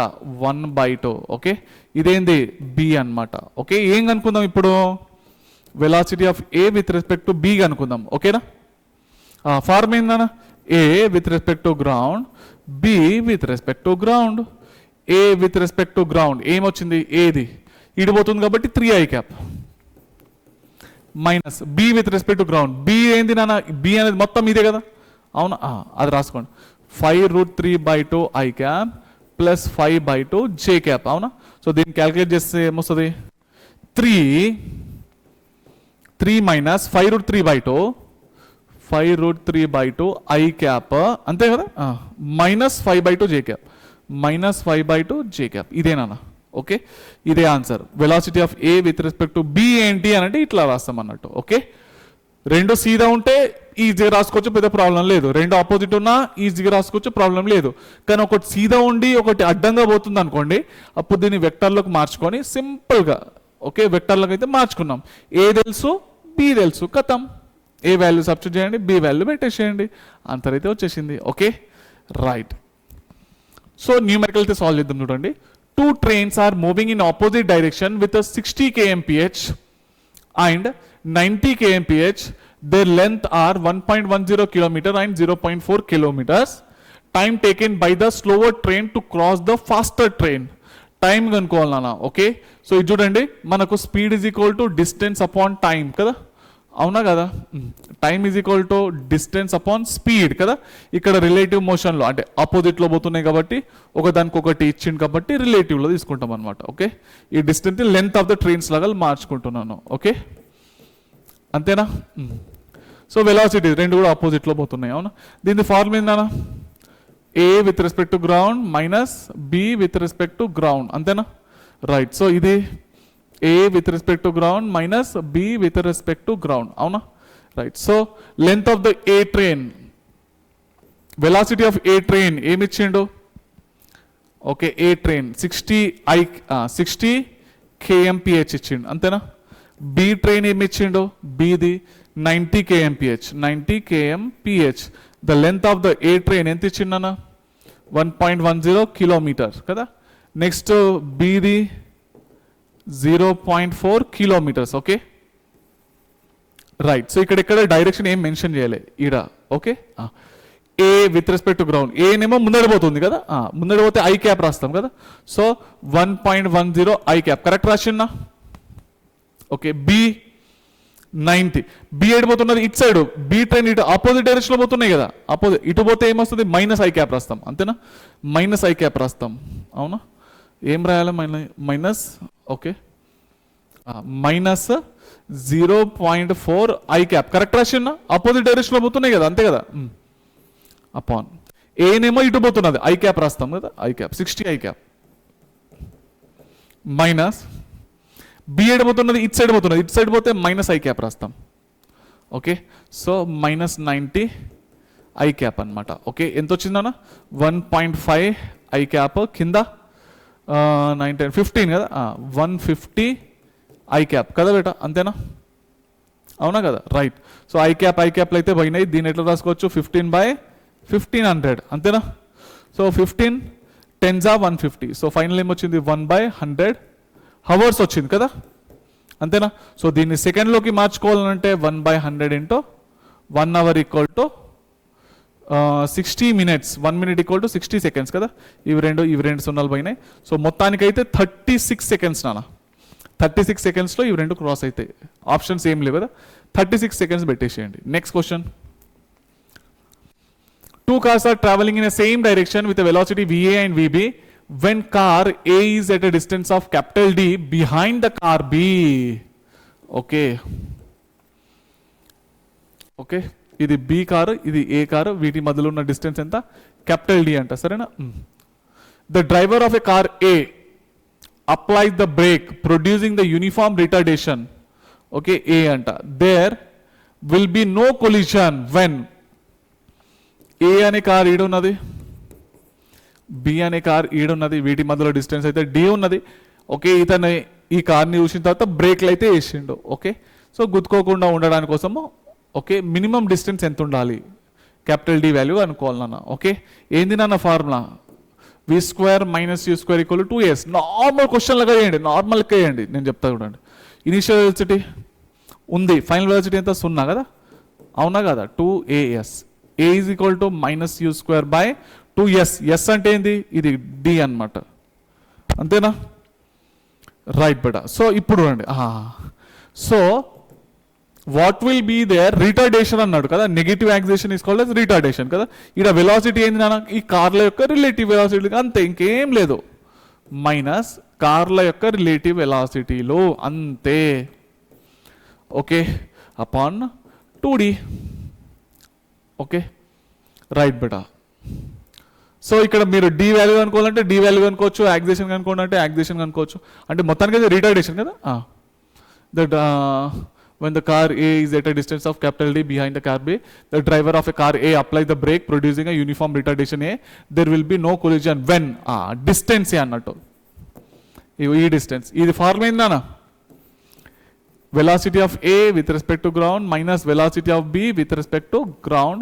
Speaker 1: 1/2. ఓకే, ఇదేంది బి అన్నమాట. ఓకే, ఏం కనుక్కుందాం ఇప్పుడు, velocity of A with respect to B కనుక్కుందాం. ఓకేనా? ఫార్మ్ ఏందన్నా, A with respect to ground, B with respect to ground. A with respect to ground ఏమొచ్చింది, ఏది ఇడిపోతుంది కాబట్టి 3i cap minus B with respect to ground, B ఏంది నాన్న, B అనేది మొత్తం ఇదే కదా, అవునా? అది రాసుకోండి, 5√3/2 i cap plus 5/2 j cap, అవునా? సో దీన్ని క్యాలిక్యులేట్ చేస్తే ఏమొస్తుంది, 3 మైనస్ 5√3/2 i క్యాప్, అంతే కదా, minus 5/2 j cap, -5/2 j cap, ఇదేనా? ఓకే, ఇదే answer. Velocity of A with respect to B ఏంటి అని అంటే ఇట్లా రాస్తాం అన్నట్టు. ఓకే, రెండు సీదా ఉంటే ఈజీగా రాసుకోవచ్చు, పెద్ద ప్రాబ్లం లేదు. రెండు ఆపోజిట్ ఉన్నా ఈజీగా రాసుకోవచ్చు, ప్రాబ్లం లేదు. కానీ ఒకటి సీదా ఉండి ఒకటి అడ్డంగా పోతుంది అనుకోండి, అప్పుడు దీన్ని వెక్టర్లోకి మార్చుకొని సింపుల్గా, ఓకే, వెక్టర్లోకి అయితే మార్చుకున్నాం. ఏ తెలుసు, బి తెలుసు, కథం, ఏ వాల్యూ సబ్స్టిట్యూట్ చేయండి, బి వాల్యూ పెట్టేసేయండి, ఆన్సర్ అయితే వచ్చేసింది. Okay, right. సో న్యూమరికల్ అయితే సాల్వ్ చేద్దాం. చూడండి, 2 trains are moving in opposite direction with a 60 kmph and 90 kmph. their length are 1.10 kilometer and 0.4 kilometers. Time taken by the slower train to cross the faster train. Time కనుక్కోవాలన్నా. Okay, so ఇది చూడండి, మనకు speed is equal to distance upon time కదా, అవునా కదా. Time is equal to distance upon speed కదా. ఇక్కడ relative మోషన్లో అంటే ఆపోజిట్లో పోతున్నాయి కాబట్టి ఒకదానికి ఒకటి ఇచ్చింది కాబట్టి రిలేటివ్లో తీసుకుంటాం అనమాట. ఓకే, ఈ distance length of the trains లాగా మార్చుకుంటున్నాను. ఓకే, అంతేనా. సో వెలాసిటీ రెండు కూడా ఆపోజిట్లో పోతున్నాయి, అవునా. దీని ఫార్ములా ఏందన్నా, A with respect to ground minus B with respect to ground, అంతేనా. రైట్, సో ఇది A with respect to ground minus B with respect to ground, avuna. Right, so length of the A train, velocity of A train em ichindu. Okay, A train 60 kmph ichindu, antena. B train em ichindu, B di 90 kmph. The length of the A train ent ichindana 1.10 kilometers kada. Next B di 0.4 kilometers. Okay, right. So ఇక్కడ direction ఏం mention చేయాలి ఈడ. Okay, A with respect to ground, ఏనేమో ముందడిపోతుంది కదా, ముందడిపోతే I cap రాస్తాం కదా. సో 1.10 ఐ క్యాప్ కరెక్ట్ రాసిందా. ఓకే, బి 90, బి ఏడిపోతున్నది ఇటు సైడ్, బి ట్రైన్ ఇటు ఆపోజిట్ డైరెక్షన్లో పోతున్నాయి కదా, ఆపోజిట్ ఇటు పోతే ఏమొస్తుంది మైనస్ ఐ క్యాప్ రాస్తాం, అంతేనా. మైనస్ ఐ క్యాప్ రాస్తాం, అవునా. ఏం రాయాలి minus. Okay, minus 0.4 I cap correct రాసిన్నా, ఆపోజిట్ డైరెక్షన్లో పోతున్నాయి కదా, అంతే కదా. అపాన్ ఏనేమో ఇటు పోతున్నది ఐ క్యాప్ రాస్తాం కదా, I cap 60 I cap minus B ఎడ్ పోతున్నది ఇటు సైడ్ పోతున్నది, ఇటు సైడ్ పోతే మైనస్ ఐ క్యాప్ రాస్తాం. Okay, so minus 90 I cap అనమాట. ఓకే, ఎంత వచ్చిందన్న 1.5 ఐ క్యాప్ కింద 9 10 15 కదా, 150 ఐ క్యాప్ కదా బేట, అంతేనా, అవునా కదా. రైట్, సో ఐ క్యాప్లు అయితే పోయినాయి, దీన్ని ఎట్లా రాసుకోవచ్చు 15/1500, అంతేనా. So 15 10s are 150, so final ఏమొచ్చింది 1/100 అవర్స్ వచ్చింది కదా, అంతేనా. సో దీన్ని సెకండ్లోకి మార్చుకోవాలంటే 1/100 into 1 hour equal to 60 minutes, 1 minute equal to 60 seconds కదా. ఇవి రెండు సున్నాలు పోయినాయి. సో మొత్తానికైతే 36 seconds నాన్న, 36 secondsలో ఇవి రెండు క్రాస్ అవుతాయి. ఆప్షన్స్ ఏం లేవు కదా, 36 seconds పెట్టేసేయండి. Next question. 2 cars are traveling in a same direction with a velocity VA and VB when car A is at a distance of capital D behind the car B. Okay. Okay. ఇది B car, ఇది ఏ car, వీటి మధ్యలో ఉన్న distance ఎంత capital D అంట, సరేనా. The driver of a car A applies the brake producing the uniform retardation. Okay, A అంట. There will be no collision when A అనే కార్ ఈడున్నది, బి అనే కార్ ఈడున్నది, వీటి మధ్యలో డిస్టెన్స్ అయితే డి ఉన్నది. ఓకే, ఇతను ఈ కార్ని చూసిన తర్వాత బ్రేక్లు అయితే వేసిండు. ఓకే, సో గుర్తుకోకుండా ఉండడానికి కోసము ఓకే మినిమం డిస్టెన్స్ ఎంత ఉండాలి, క్యాపిటల్ డి వాల్యూ అనుకోవాలి నాన్న. ఓకే, ఏంది నాన్న formula, v square minus u square equal 2s. Normal క్వశ్చన్లుగా వేయండి, నార్మల్గా వేయండి, నేను చెప్తా చూడండి. ఇనిషియల్ వెలాసిటీ ఉంది, ఫైనల్ వెలాసిటీ ఎంత 0 కదా, అవునా కదా. 2as, a is equal to minus u square by 2s. S అంటే ఏంది, ఇది డి అనమాట, అంతేనా. రైట్ బేటా. సో ఇప్పుడు రండి, so what will be there retardation అన్నాడు కదా, negative acceleration is called as retardation కదా. ఇక్కడ వెలాసిటీ ఏంది నాన్న, ఈ కార్ల యొక్క రిలేటివ్ వెలాసిటీ అంతే, ఇంకేం లేదు, మైనస్ కార్ల యొక్క రిలేటివ్ వెలాసిటీలో అంతే. Okay, upon 2d. Okay, right బేటా. సో ఇక్కడ మీరు డి వాల్యూ అనుకోవాలంటే డి వాల్యూ అనుకోవచ్చు, యాక్సిలేషన్ కనుకోవాలంటే యాక్సిలేషన్ కనుకోవచ్చు, అంటే మొత్తానికి అయితే రిటార్డేషన్ కదా. That when the car A is at a distance of capital D behind the car B, the driver of a car A applies the brake producing a uniform retardation A. There will be no collision when distance A అన్నట్టు, ఈ distance. ఇది formula ఏందన్నా, velocity of A with respect to ground minus velocity of B with respect to ground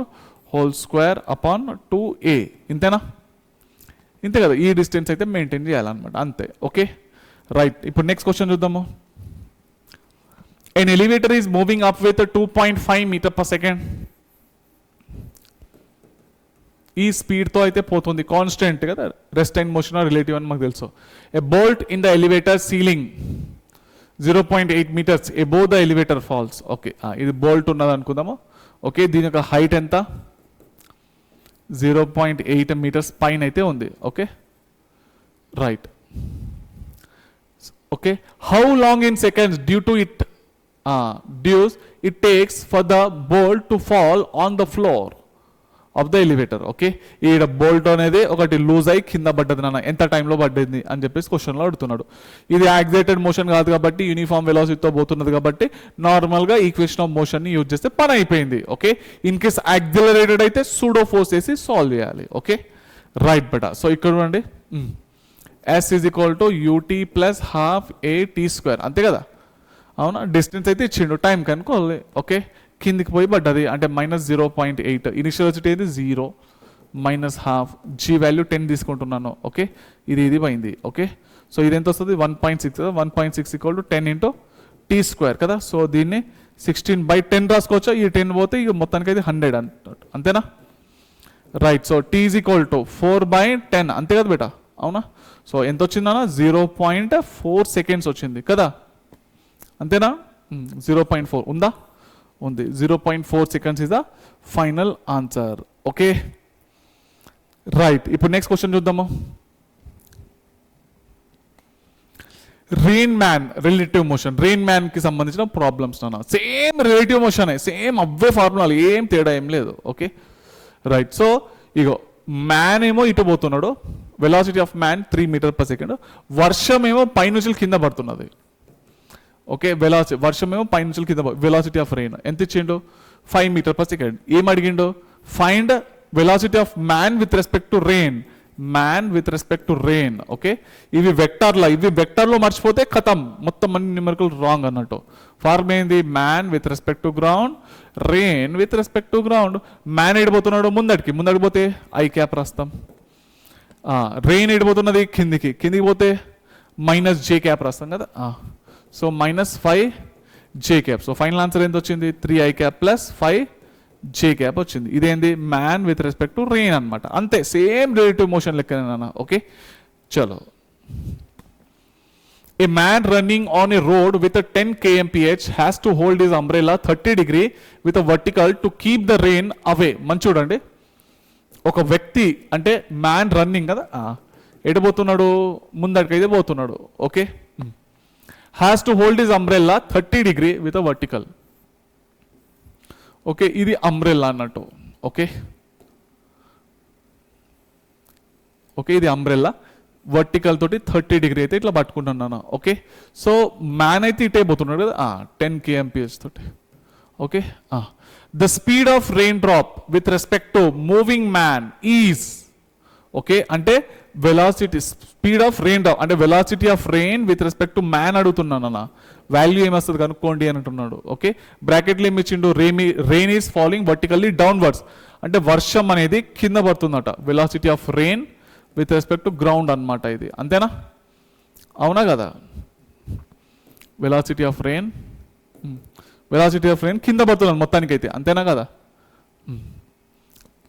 Speaker 1: whole square upon 2A. ఇంతేనా, ఇంతే కదా. ఈ distance అయితే maintain చేయాలన్నమాట, అంతే. Okay, right. ఇప్పుడు నెక్స్ట్ క్వశ్చన్ చూద్దాము. an elevator is moving up with a 2.5 meter per second. ఈ స్పీడ్తో అయితే పోతుంది, కాన్స్టెంట్ కదా, రెస్ట్ అండ్ మోషన్ రిలేటివ్ అని మాకు తెలుసు. A bolt in the elevator ceiling 0.8 meters above the elevator falls. Okay, ఇది బోల్ట్ ఉన్నది అనుకుందాము. ఓకే, దీని యొక్క హైట్ ఎంత? 0.8 meters పైన అయితే ఉంది. Okay, right. Okay, how long in seconds does it takes for the bolt to fall on the floor of the elevator. Okay, ఈడ బోల్ట్ అనేది ఒకటి లూజ్ అయ్యి కింద పడ్డది నాన్న, ఎంత టైంలో పడ్డది అని చెప్పేసి క్వశ్చన్లో అడుగుతున్నాడు. ఇది యాక్సిలరేటెడ్ మోషన్ కాదు కాబట్టి, యూనిఫామ్ వెలాసిటీతో పోతున్నది కాబట్టి నార్మల్గా ఈక్వేషన్ ఆఫ్ మోషన్ని యూజ్ చేస్తే పని అయిపోయింది. ఓకే, ఇన్ కేస్ యాక్సిలరేటెడ్ అయితే సూడో ఫోర్స్ వేసి సాల్వ్ చేయాలి. Okay, right beta. సో ఇక్కడ చూడండి, S is equal to UT plus half AT square, అంతే కదా. అవునా, డిస్టెన్స్ అయితే ఇచ్చిండు, టైం కనుక్కోవాలి. ఓకే, కిందికి పోయి పడ్డది అంటే -0.8, ఇనిషియల్ వెలాసిటీ అయితే 0 మైనస్ హాఫ్, G వాల్యూ 10 తీసుకుంటున్నాను. ఓకే, ఇది పోయింది. ఓకే, సో ఇది ఎంత వస్తుంది? 1.6 కదా, 1.6 equal to 10 into T square కదా. సో దీన్ని 16/10 రాసుకోవచ్చా? ఈ 10 పోతే ఇక మొత్తానికి అయితే 100 అంతేనా? Right. So T is equal to 4/10, అంతే కదా బేటా. అవునా? సో ఎంత వచ్చిందన్నా? 0.4 seconds వచ్చింది కదా, అంతేనా? 0.4 ఉందా? ఉంది. 0.4 seconds is the final answer. Okay, right. ఇప్పుడు నెక్స్ట్ క్వశ్చన్ చూద్దాము. Rain man relative motion, rain man కి సంబంధించిన ప్రాబ్లమ్స్ నాన్న. సేమ్ రిలేటివ్ మోషన్, సేమ్ అవే ఫార్ములాలు, ఏం తేడా ఏం లేదు. Okay, right. సో ఇగో మ్యాన్ ఏమో ఇటు పోతున్నాడు, velocity of man 3 meters per second. వర్షం ఏమో పైనుంచి కింద పడుతున్నది. ఓకే, వర్షం ఏమో పైనుంచి కింద, వెలాసిటీ ఆఫ్ రెయిన్ ఎంత ఇచ్చిండు? 5 meters per second. ఏం అడిగిండు? Find velocity of man with respect to rain, man with respect to rain. Okay, ఇవి వెక్టార్లో మర్చిపోతే ఖతం, మొత్తం అన్ని న్యూమరికల్ రాంగ్ అన్నట్టు. ఫార్మ్ ఏంది? Man with respect to ground, rain with respect to ground. Man ఎడిపోతున్నాడు ముందడికి పోతే ఐ క్యాప్ రాస్తాం. రెయిన్ ఎడిపోతున్నది కిందికి పోతే మైనస్ జే క్యాప్ రాస్తాం కదా. So -5 J cap. So final answer ఎంత వచ్చింది? 3i cap plus 5 J cap వచ్చింది. ఇదేంది? Man with respect to rain అనమాట. అంతే, సేమ్ రిలేటివ్ మోషన్ లెక్కన. ఓకే, చలో. A man running on a road with a 10 kmph has to hold his umbrella 30 degrees with a vertical to keep the rain away. మంచి చూడండి, ఒక వ్యక్తి అంటే man running కదా, ఎడిపోతున్నాడు? ముందడికైతే పోతున్నాడు. Okay, has to hold his umbrella 30 degrees with a vertical. Okay, ఇది umbrella అన్నట్టు. Okay, ఇది అంబ్రెల్లా వర్టికల్ తోటి 30 degrees అయితే ఇట్లా పట్టుకుంటున్నాను. ఓకే, సో మ్యాన్ అయితే ఇటే పోతున్నాడు కదా 10 kmph తోటి. Okay, the speed of rain drop with respect to moving man is. Okay, అంటే velocity, speed of rain drop అంటే velocity of rain with respect to man అడుగుతున్నాను అన్న. వాల్యూ ఏమొస్తుంది కనుక్కోండి అని అంటున్నాడు. ఓకే, బ్రాకెట్లు ఏమి ఇచ్చిండు? Rain is following vertically downwards, అంటే వర్షం అనేది కింద పడుతుందట. Velocity of rain with respect to ground అనమాట ఇది, అంతేనా? అవునా కదా? వెలాసిటీ ఆఫ్ రెయిన్ కింద పడుతున్నాను మొత్తానికి అయితే, అంతేనా కదా?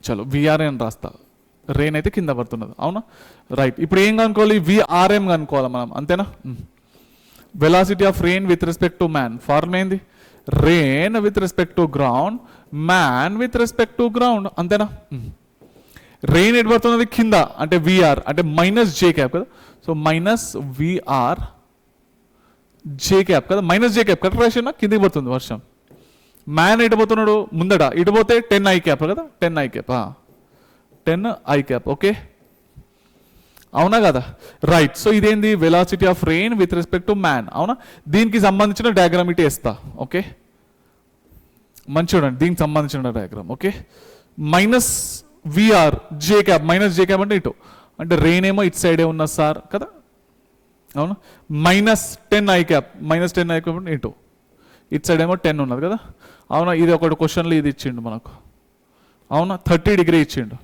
Speaker 1: చలో విఆర్ఏ అని రాస్తా, రెయిన్ అయితే కింద పడుతున్నది. అవునా, రైట్. ఇప్పుడు ఏం కనుక్కోవాలి? విఆర్ఎం కనుక్కోవాలి మనం, అంతేనా? Velocity of rain with respect to man, form ఏంది? Rain with respect to ground, man with respect to ground, అంతేనా? రెయిన్ ఎటు పడుతున్నది? కింద, అంటే విఆర్ అంటే మైనస్ జే క్యాప్ కదా. So minus V R J cap కదా, మైనస్ జే క్యాప్ కరెక్ట్ రాసిన, కిందికి పడుతుంది వర్షం. మ్యాన్ ఎటు పోతున్నాడు? ముందట, ఇటు పోతే 10i క్యాప్ కదా, 10i క్యాప్. ఓకే, అవునా కదా? రైట్. సో ఇదేంది? Velocity of rain with respect to man. అవునా, దీనికి సంబంధించిన డయాగ్రామ్ ఇటే వేస్తా. ఓకే, మంచి చూడండి, దీనికి సంబంధించిన diagram. Okay, minus V R J cap, minus J cap అంటే ఇటు, అంటే రెయిన్ ఏమో ఇటు సైడే ఉన్న సార్ కదా. అవునా, మైనస్ 10i క్యాప్ అంటే ఇటు, ఇటు సైడ్ ఏమో 10 ఉన్నది కదా. అవునా, ఇది ఒకటి క్వశ్చన్లో ఇది ఇచ్చిండు మనకు. అవునా, 30 degrees ఇచ్చిండు,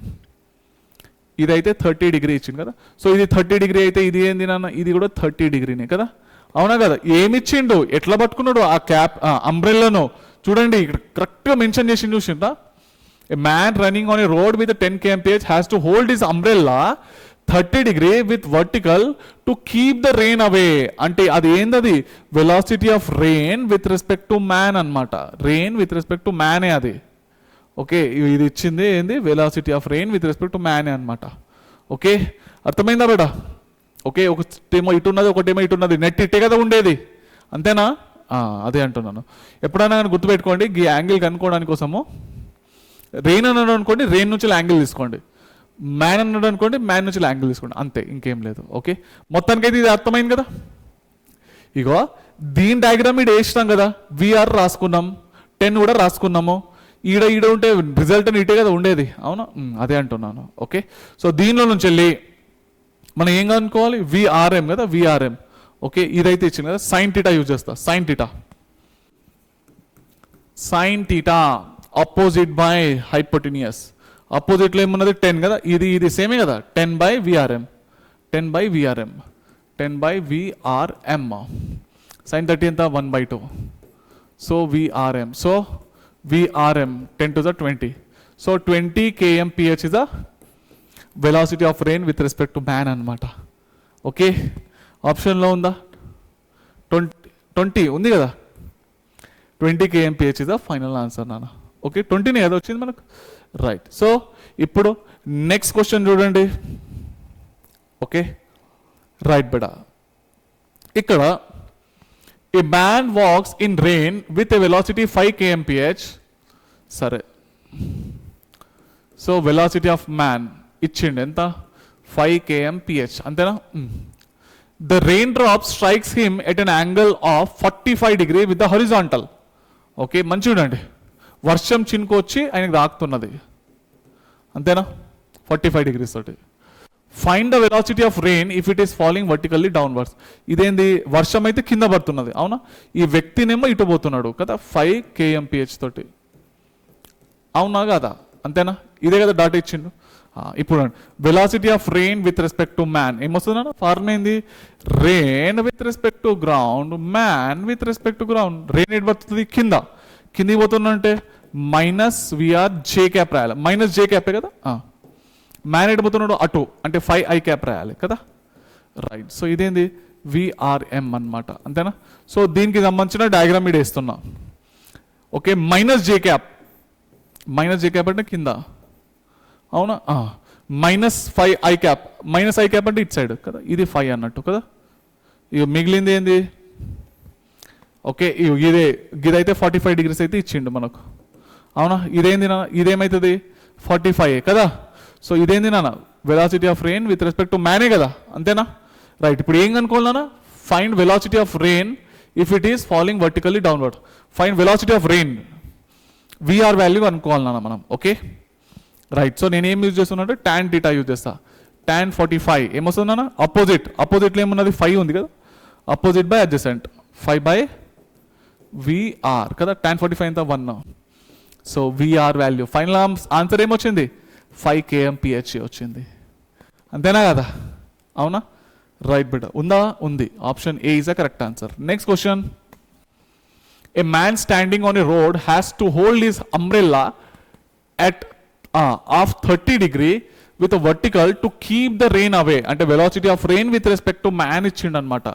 Speaker 1: ఇదైతే 30 degrees ఇచ్చిండు కదా. సో ఇది 30 degrees అయితే ఇది ఏంది నాన్న? ఇది కూడా 30 degrees కదా. అవునా కదా, ఏమిచ్చిండు, ఎట్లా పట్టుకున్నాడు ఆ క్యాప్ అంబ్రెల్లాను చూడండి, ఇక్కడ కరెక్ట్గా మెన్షన్ చేసి చూసిందా, a man running on a road with 10 kmph has to hold his umbrella 30 degree with vertical to keep the rain away. అంటే అది ఏందది, velocity of rain with respect to man అనమాట. రెయిన్ విత్ రెస్పెక్ట్ టు మ్యానే అది. Okay, ఇది ఇచ్చింది ఏంది, velocity of rain with respect to మ్యానే అనమాట. ఓకే, అర్థమైందా బేటా? ఓకే, ఒకటేమో ఇటు ఉన్నది, ఒకటేమో ఇటు ఉన్నది, నెట్ ఇట్టే కదా ఉండేది, అంతేనా? అదే అంటున్నాను. ఎప్పుడైనా కానీ గుర్తుపెట్టుకోండి, ఈ యాంగిల్ కనుక్కోవడానికి కోసము రెయిన్ అన్నాడు అనుకోండి, రెయిన్ నుంచి యాంగిల్ తీసుకోండి, మ్యాన్ అన్నాడు అనుకోండి, మ్యాన్ నుంచి యాంగిల్ తీసుకోండి, అంతే, ఇంకేం లేదు. ఓకే, మొత్తానికైతే ఇది అర్థమైంది కదా. ఇగో దీని డయాగ్రామ్ ఇటు వేసినాం కదా, విఆర్ రాసుకున్నాం, 10 కూడా రాసుకున్నాము, ఈడ ఉంటే రిజల్ట్ ఇటే కదా ఉండేది, అవునా? అదే అంటున్నాను. ఓకే, సో దీనిలో నుంచి వెళ్ళి మనం ఏం కనుక్కోవాలి, విఆర్ఎం కదా, విఆర్ఎం. ఓకే, ఇదైతే ఇచ్చింది కదా, సైన్ టీటా యూజ్ చేస్తా, sine theta, sine theta opposite by hypotenuse. ఆపోజిట్లో ఏమున్నది 10 కదా, ఇది సేమే కదా, 10/VRM, 10/VRM, 10/VRM. సైన్ 30 ఎంత, 1/2. So VRM, so VRM 10 to the 20. So 20 kmph is the velocity of rain with respect to man అనమాట. Okay, ఆప్షన్లో ఉందా, 20 ఉంది కదా, 20 kmph is the final answer నాన్న. ఓకే, 20నే కదా వచ్చింది మనకు, రైట్. సో ఇప్పుడు నెక్స్ట్ క్వశ్చన్ చూడండి. ఓకే, రైట్ బెడా, ఇక్కడ a man walks in rain with a velocity 5 kmph. సరే, సో వెలాసిటీ ఆఫ్ మ్యాన్ ఇచ్చిండు ఎంత, 5 kmph, అంతేనా? The rain drop strikes him at an angle of 45 degree with the horizontal. Okay, మంచి చూడండి, వర్షం చినుకొచ్చి ఆయనకు రాకుతున్నది, అంతేనా, 45 degrees తోటి. Find the velocity of rain if it is falling vertically downwards. ఇదేంది, వర్షం అయితే కింద పడుతున్నది, అవునా, ఈ వ్యక్తినేమో ఇటు పోతున్నాడు కదా, 5 kmph తోటి, అవునా కదా, అంతేనా, ఇదే కదా డాటా ఇచ్చిండు. ఇప్పుడు velocity of rain with respect to man ఏమొస్తుందన్న, ఫార్ములా ఏంది, rain with respect to ground, man with respect to ground. Rain ఎటు పడుతుంది, కిందికి పోతుందంటే మైనస్ విఆర్ జే క్యాప్ రాయాలి, మైనస్ జే క్యాపే కదా. మ్యాన్ ఎటు పోతున్నాడు, అటు, అంటే 5i క్యాప్ రాయాలి కదా, రైట్. సో ఇదేంది, విఆర్ఎం అనమాట, అంతేనా. సో దీనికి సంబంధించిన డయాగ్రామ్ ఇటు వేస్తున్నా. ఓకే, మైనస్ జే క్యాప్ అంటే కింద, అవునా, minus 5i cap, minus I cap అంటే ఇటు సైడ్ కదా, ఇది 5 అన్నట్టు కదా. ఇక మిగిలింది ఏంది, ఓకే, ఇదైతే 45 degrees అయితే ఇచ్చిండు మనకు, అవునా. ఇదేంది నా, ఇదేమవుతుంది 45 కదా. సో ఇదేంది నాన్న, velocity of rain with respect to మ్యానే కదా, అంతేనా, రైట్. ఇప్పుడు ఏం కనుక్కోవాలన్నా, find velocity of rain if it is falling vertically downward. Find velocity of rain, V R value కనుక్కోవాలన్నా మనం. Okay, right. సో నేను ఏం యూజ్ చేస్తున్నా, టాన్ టీటా యూజ్ చేస్తా, టాన్ 45 ఏమొస్తుందన్నా, అపోజిట్లో ఏమున్నది, 5 ఉంది కదా, అపోజిట్ బై అడ్జసెంట్, 5/VR కదా, టాన్ 45 ఎంత, 1. So VR value final answer ఏమొచ్చింది, 5 kmph వచ్చింది, అంతేనా కదా, అవునా, రైట్ బిడ్డ. ఉందా, ఉంది, option A is the correct answer. Next question, a man standing on a road has to hold his umbrella at of 30 degree with vertical to keep the rain away. అంటే velocity of rain with respect to man ఇచ్చిండు అనమాట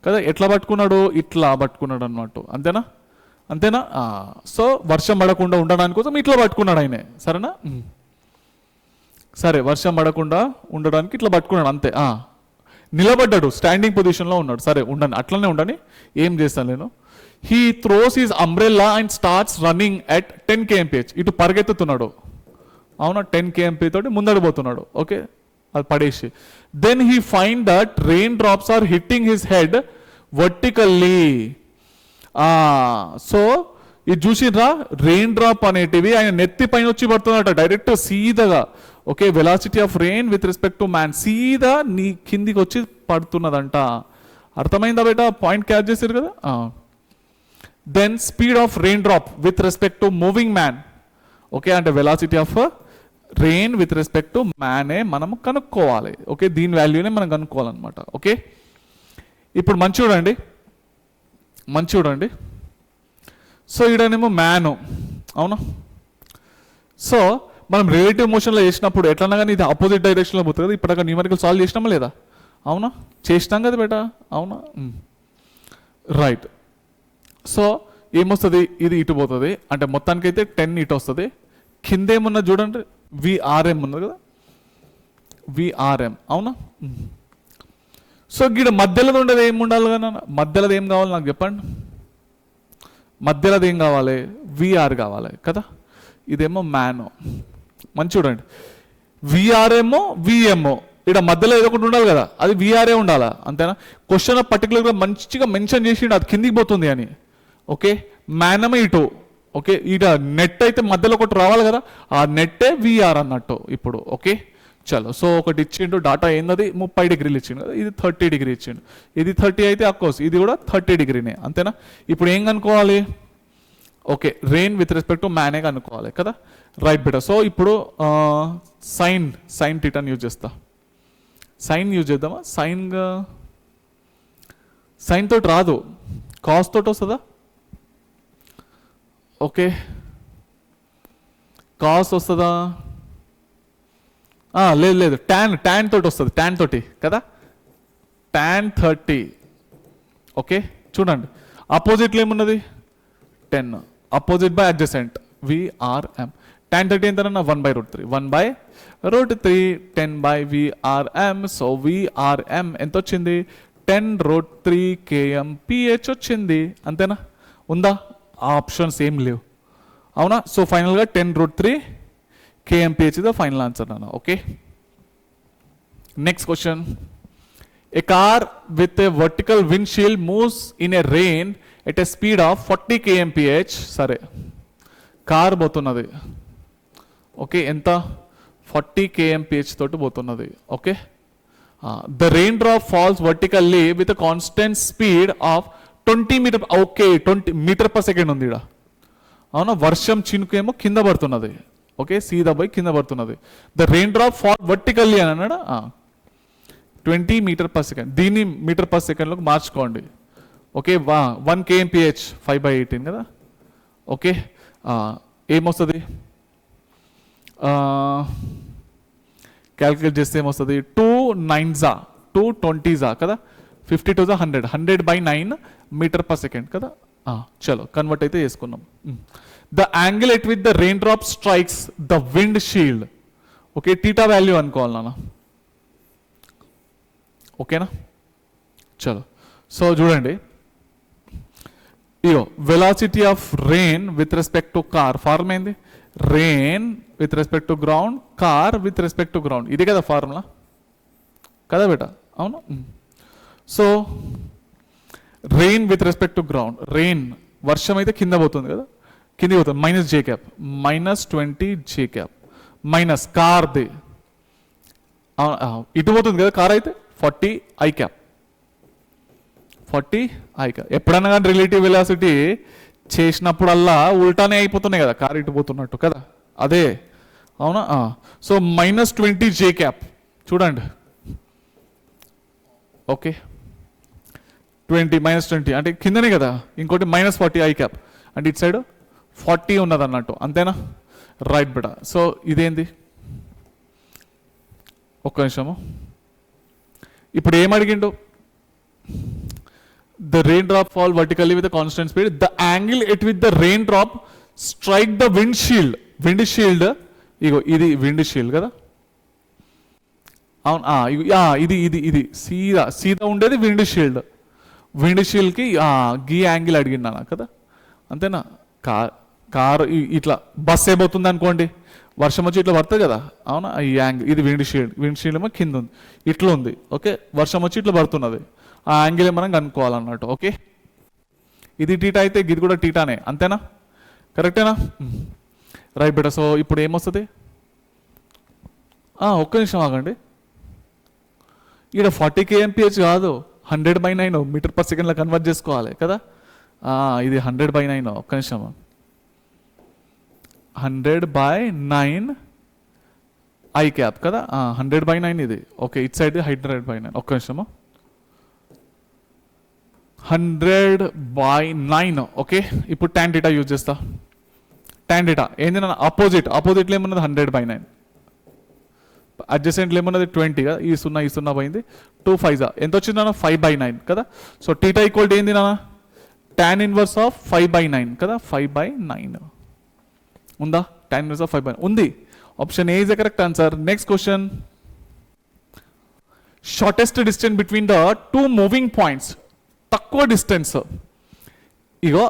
Speaker 1: కదా, ఎట్లా పట్టుకున్నాడు, ఇట్లా పట్టుకున్నాడు అన్నమాట, అంతేనా. సో వర్షం పడకుండా ఉండడానికి కోసం ఇట్లా పట్టుకున్నాడు ఆయన, సరేనా. సరే, వర్షం పడకుండా ఉండడానికి ఇట్లా పట్టుకున్నాడు, అంతే. నిలబడ్డాడు, స్టాండింగ్ పొజిషన్లో ఉన్నాడు, సరే ఉండని, అట్లనే ఉండని, ఏం చేస్తాను నేను. He throws his umbrella and starts running at 10 kmph. ఇటు పరిగెత్తుతున్నాడు, అవునా, 10 kmph తోటి ముందడిపోతున్నాడు. ఓకే, అది పడేసి, then he find that raindrops are hitting his head vertically. So ఇది చూసిరా, రెయిన్ డ్రాప్ అనేటివి ఆయన నెత్తి పైన వచ్చి పడుతున్నట, డైరెక్ట్ సీదాగా. Okay, velocity of rain with respect to man, సీదా నీ కిందికి వచ్చి పడుతున్నదంట. అర్థమైందా బేటా, పాయింట్ క్యాచ్ చేశారు కదా. Then speed of rain drop with respect to moving man. Okay, అంటే velocity of rain with respect to మ్యానే మనం కనుక్కోవాలి. ఓకే, దీని వాల్యూనే మనం కనుక్కోవాలన్నమాట. ఓకే, ఇప్పుడు మంచి చూడండి. సో ఈడనేమో మ్యాను, అవునా? సో మనం రిలేటివ్ మోషన్లో చేసినప్పుడు ఎట్లన్నా కానీ ఇది ఆపోజిట్ డైరెక్షన్లో పోతుంది కదా. ఇప్పుడు అక్కడ న్యూమరికల్ సాల్వ్ చేసినామా లేదా? అవునా, చేసినాం కదా బేటా, అవునా? రైట్. సో ఏమొస్తుంది, ఇది ఇటు పోతుంది, అంటే మొత్తానికి అయితే 10 ఇటు వస్తుంది. కింద ఏమున్నది చూడండి, విఆర్ఎం ఉన్నది కదా, విఆర్ఎం, అవునా? సో గీడ మధ్యలో ఉండేది ఏమి ఉండాలి కదా, మధ్యలో ఏం కావాలి నాకు చెప్పండి. మధ్యలో ఏం కావాలి, విఆర్ కావాలి కదా. ఇదేమో మ్యాను, మంచి చూడండి. విఆర్ఏమో విఎంఓ, ఇక్కడ మధ్యలో ఏదో ఒకటి ఉండాలి కదా, అది విఆర్ఏ ఉండాలా, అంతేనా? క్వశ్చన్ పర్టికులర్గా మంచిగా మెన్షన్ చేసి అది కిందికి పోతుంది అని. ఓకే, మ్యానమే ఇటు. ఓకే, ఇట నెట్ అయితే మధ్యలో ఒకటి రావాలి కదా, ఆ నెట్టే విఆర్ అన్నట్టు ఇప్పుడు. ఓకే చలో, సో ఒకటి ఇచ్చిండు డాటా, ఏంది 30 డిగ్రీలు ఇచ్చిండు కదా, ఇది 30 డిగ్రీ ఇచ్చిండు. ఇది 30 అయితే అఫ్కోర్స్ ఇది కూడా 30 డిగ్రీనే, అంతేనా? ఇప్పుడు ఏం కనుక్కోవాలి, okay, rain with respect to మ్యానే కనుక్కోవాలి కదా. Right better. సో ఇప్పుడు సైన్ టీటాని యూజ్ చేస్తా. సైన్ యూజ్ చేద్దామా? సైన్ తోటి రాదు, కాస్ తోటి వస్తుందా? ఓకే, కాస్ వస్తుందా? లేదు, ట్యాన్ తోటి వస్తుంది, ట్యాన్ తోటి కదా, tan 30. ఓకే చూడండి, ఆపోజిట్లో ఏమున్నది 10, opposite by adjacent VRM. tan 30 ఎంతనన్నా 1/√3, 1/√3, 10/VRM. So VRM ఎంత వచ్చింది, 10√3 kmph వచ్చింది, అంతేనా? ఉందా? ఆప్షన్స్ ఏం లేవు, అవునా? సో ఫైనల్గా 10√3 kmph is the final answer, Nana. Okay. Next question. A car with a vertical windshield moves in a rain at a speed of 40 kmph. Sare. Car botunnadi. Okay, enta 40 kmph toti botunnadi. Okay. The raindrop falls vertically with a constant speed of 20 meter. Okay, 20 meter per second undi ida. Avuna varsham chinuku emo kinda padutunnadi. Okay, సీదా పోయి కింద పడుతున్నది. The rain drop fall vertically అని అన్నాడా, 20 meter per second. దీన్ని metre per సెకండ్లోకి మార్చుకోండి. Okay, 1 kmph 5/18 కదా. Okay, ఏమొస్తుంది, క్యాల్కులేట్ చేస్తే ఏమొస్తుంది, 2 9s 2 20s కదా, 50 to 100, 100/9 మీటర్ పర్ సెకండ్ కదా. చలో కన్వర్ట్ అయితే చేసుకున్నాం. The angle at which the raindrop strikes the windshield. Okay, theta value అనుకోవాలి నాన్న, ఓకేనా? చలో, సో చూడండి, ఇగో velocity of rain with respect to car formula ఏంది, rain with respect to ground, car with respect to ground. ఇదే కదా formula కదా బేటా, అవును? So rain with respect to ground, rain వర్షం అయితే కింద పోతుంది కదా, కింది పోతుంది, -20 J క్యాప్ మైనస్ కార్ది ఇటు పోతుంది కదా, కార్ అయితే 40 I క్యాప్. ఎప్పుడన్నా కానీ రిలేటివ్ వెలాసిటీ చేసినప్పుడల్లా ఉల్టానే అయిపోతున్నాయి కదా, కార్ ఇటు పోతున్నట్టు కదా, అదే, అవునా? సో -20 J క్యాప్ చూడండి. ఓకే, 20 అంటే కిందనే కదా, ఇంకోటి -40 I క్యాప్ అంటే ఇటు సైడ్ 40 ఉన్నది అన్నట్టు, అంతేనా? Right beta. సో ఇదేంది, ఒక్క నిమిషము. ఇప్పుడు ఏం అడిగిండు, the rain drop fall vertically with constant speed, the angle at with the rain drop strike the windshield. ఇగో ఇది విండ్ షీల్డ్ కదా, అవును? ఇది సీదా ఉండేది విండ్ షీల్డ్కి గీ యాంగిల్ అడిగినా కదా, అంతేనా? కారు ఇట్లా బస్ ఏమవుతుంది అనుకోండి, వర్షం వచ్చి ఇట్లా పడుతుంది కదా, అవునా? ఈ యాంగిల్ ఇది విండ్ షీల్డ్ ఏమో కింద ఉంది, ఇట్లా ఉంది. ఓకే, వర్షం వచ్చి ఇట్లా పడుతున్నది, ఆ యాంగిల్ మనం కనుక్కోవాలన్నట్టు. ఓకే, ఇది టీటా అయితే ఇది కూడా టీటానే, అంతేనా? కరెక్టేనా? రైట్ బేటా. సో ఇప్పుడు ఏమొస్తుంది, ఒక్క నిమిషం ఆగండి, ఇక్కడ 40 kmph కాదు, 100/9 మీటర్ పర్ సెకండ్లో కన్వర్ట్ చేసుకోవాలి కదా. ఇది 100/9, ఒక్క నిమిషం, 100/9 I క్యాప్ కదా, 100/9 ఇది. ఓకే, ఇట్ సైడ్ 100/9, ఒక్క నిమిషము. 100/9. ఓకే, ఇప్పుడు tan θ యూజ్ చేస్తా. tan θ ఏంది నా ఆపోజిట్లో ఏమన్నది 100/9, అడ్జసెంట్లో ఏమన్నది 20 కదా, ఈ సున్నా పోయింది, 2 5 ఎంత వచ్చింది నాన్న 5/9 కదా. సో θ ఈక్వల్ టు ఏంది నాన్న tan ఇన్వర్స్ ఆఫ్ 5/9 కదా, 5/9 ఉందా, tan ఇన్వర్స్ ఆఫ్ 5/9 ఉంది. Option A is the correct answer. Next question, shortest distance between the two moving points, తక్కువ డిస్టెన్స్. ఇగో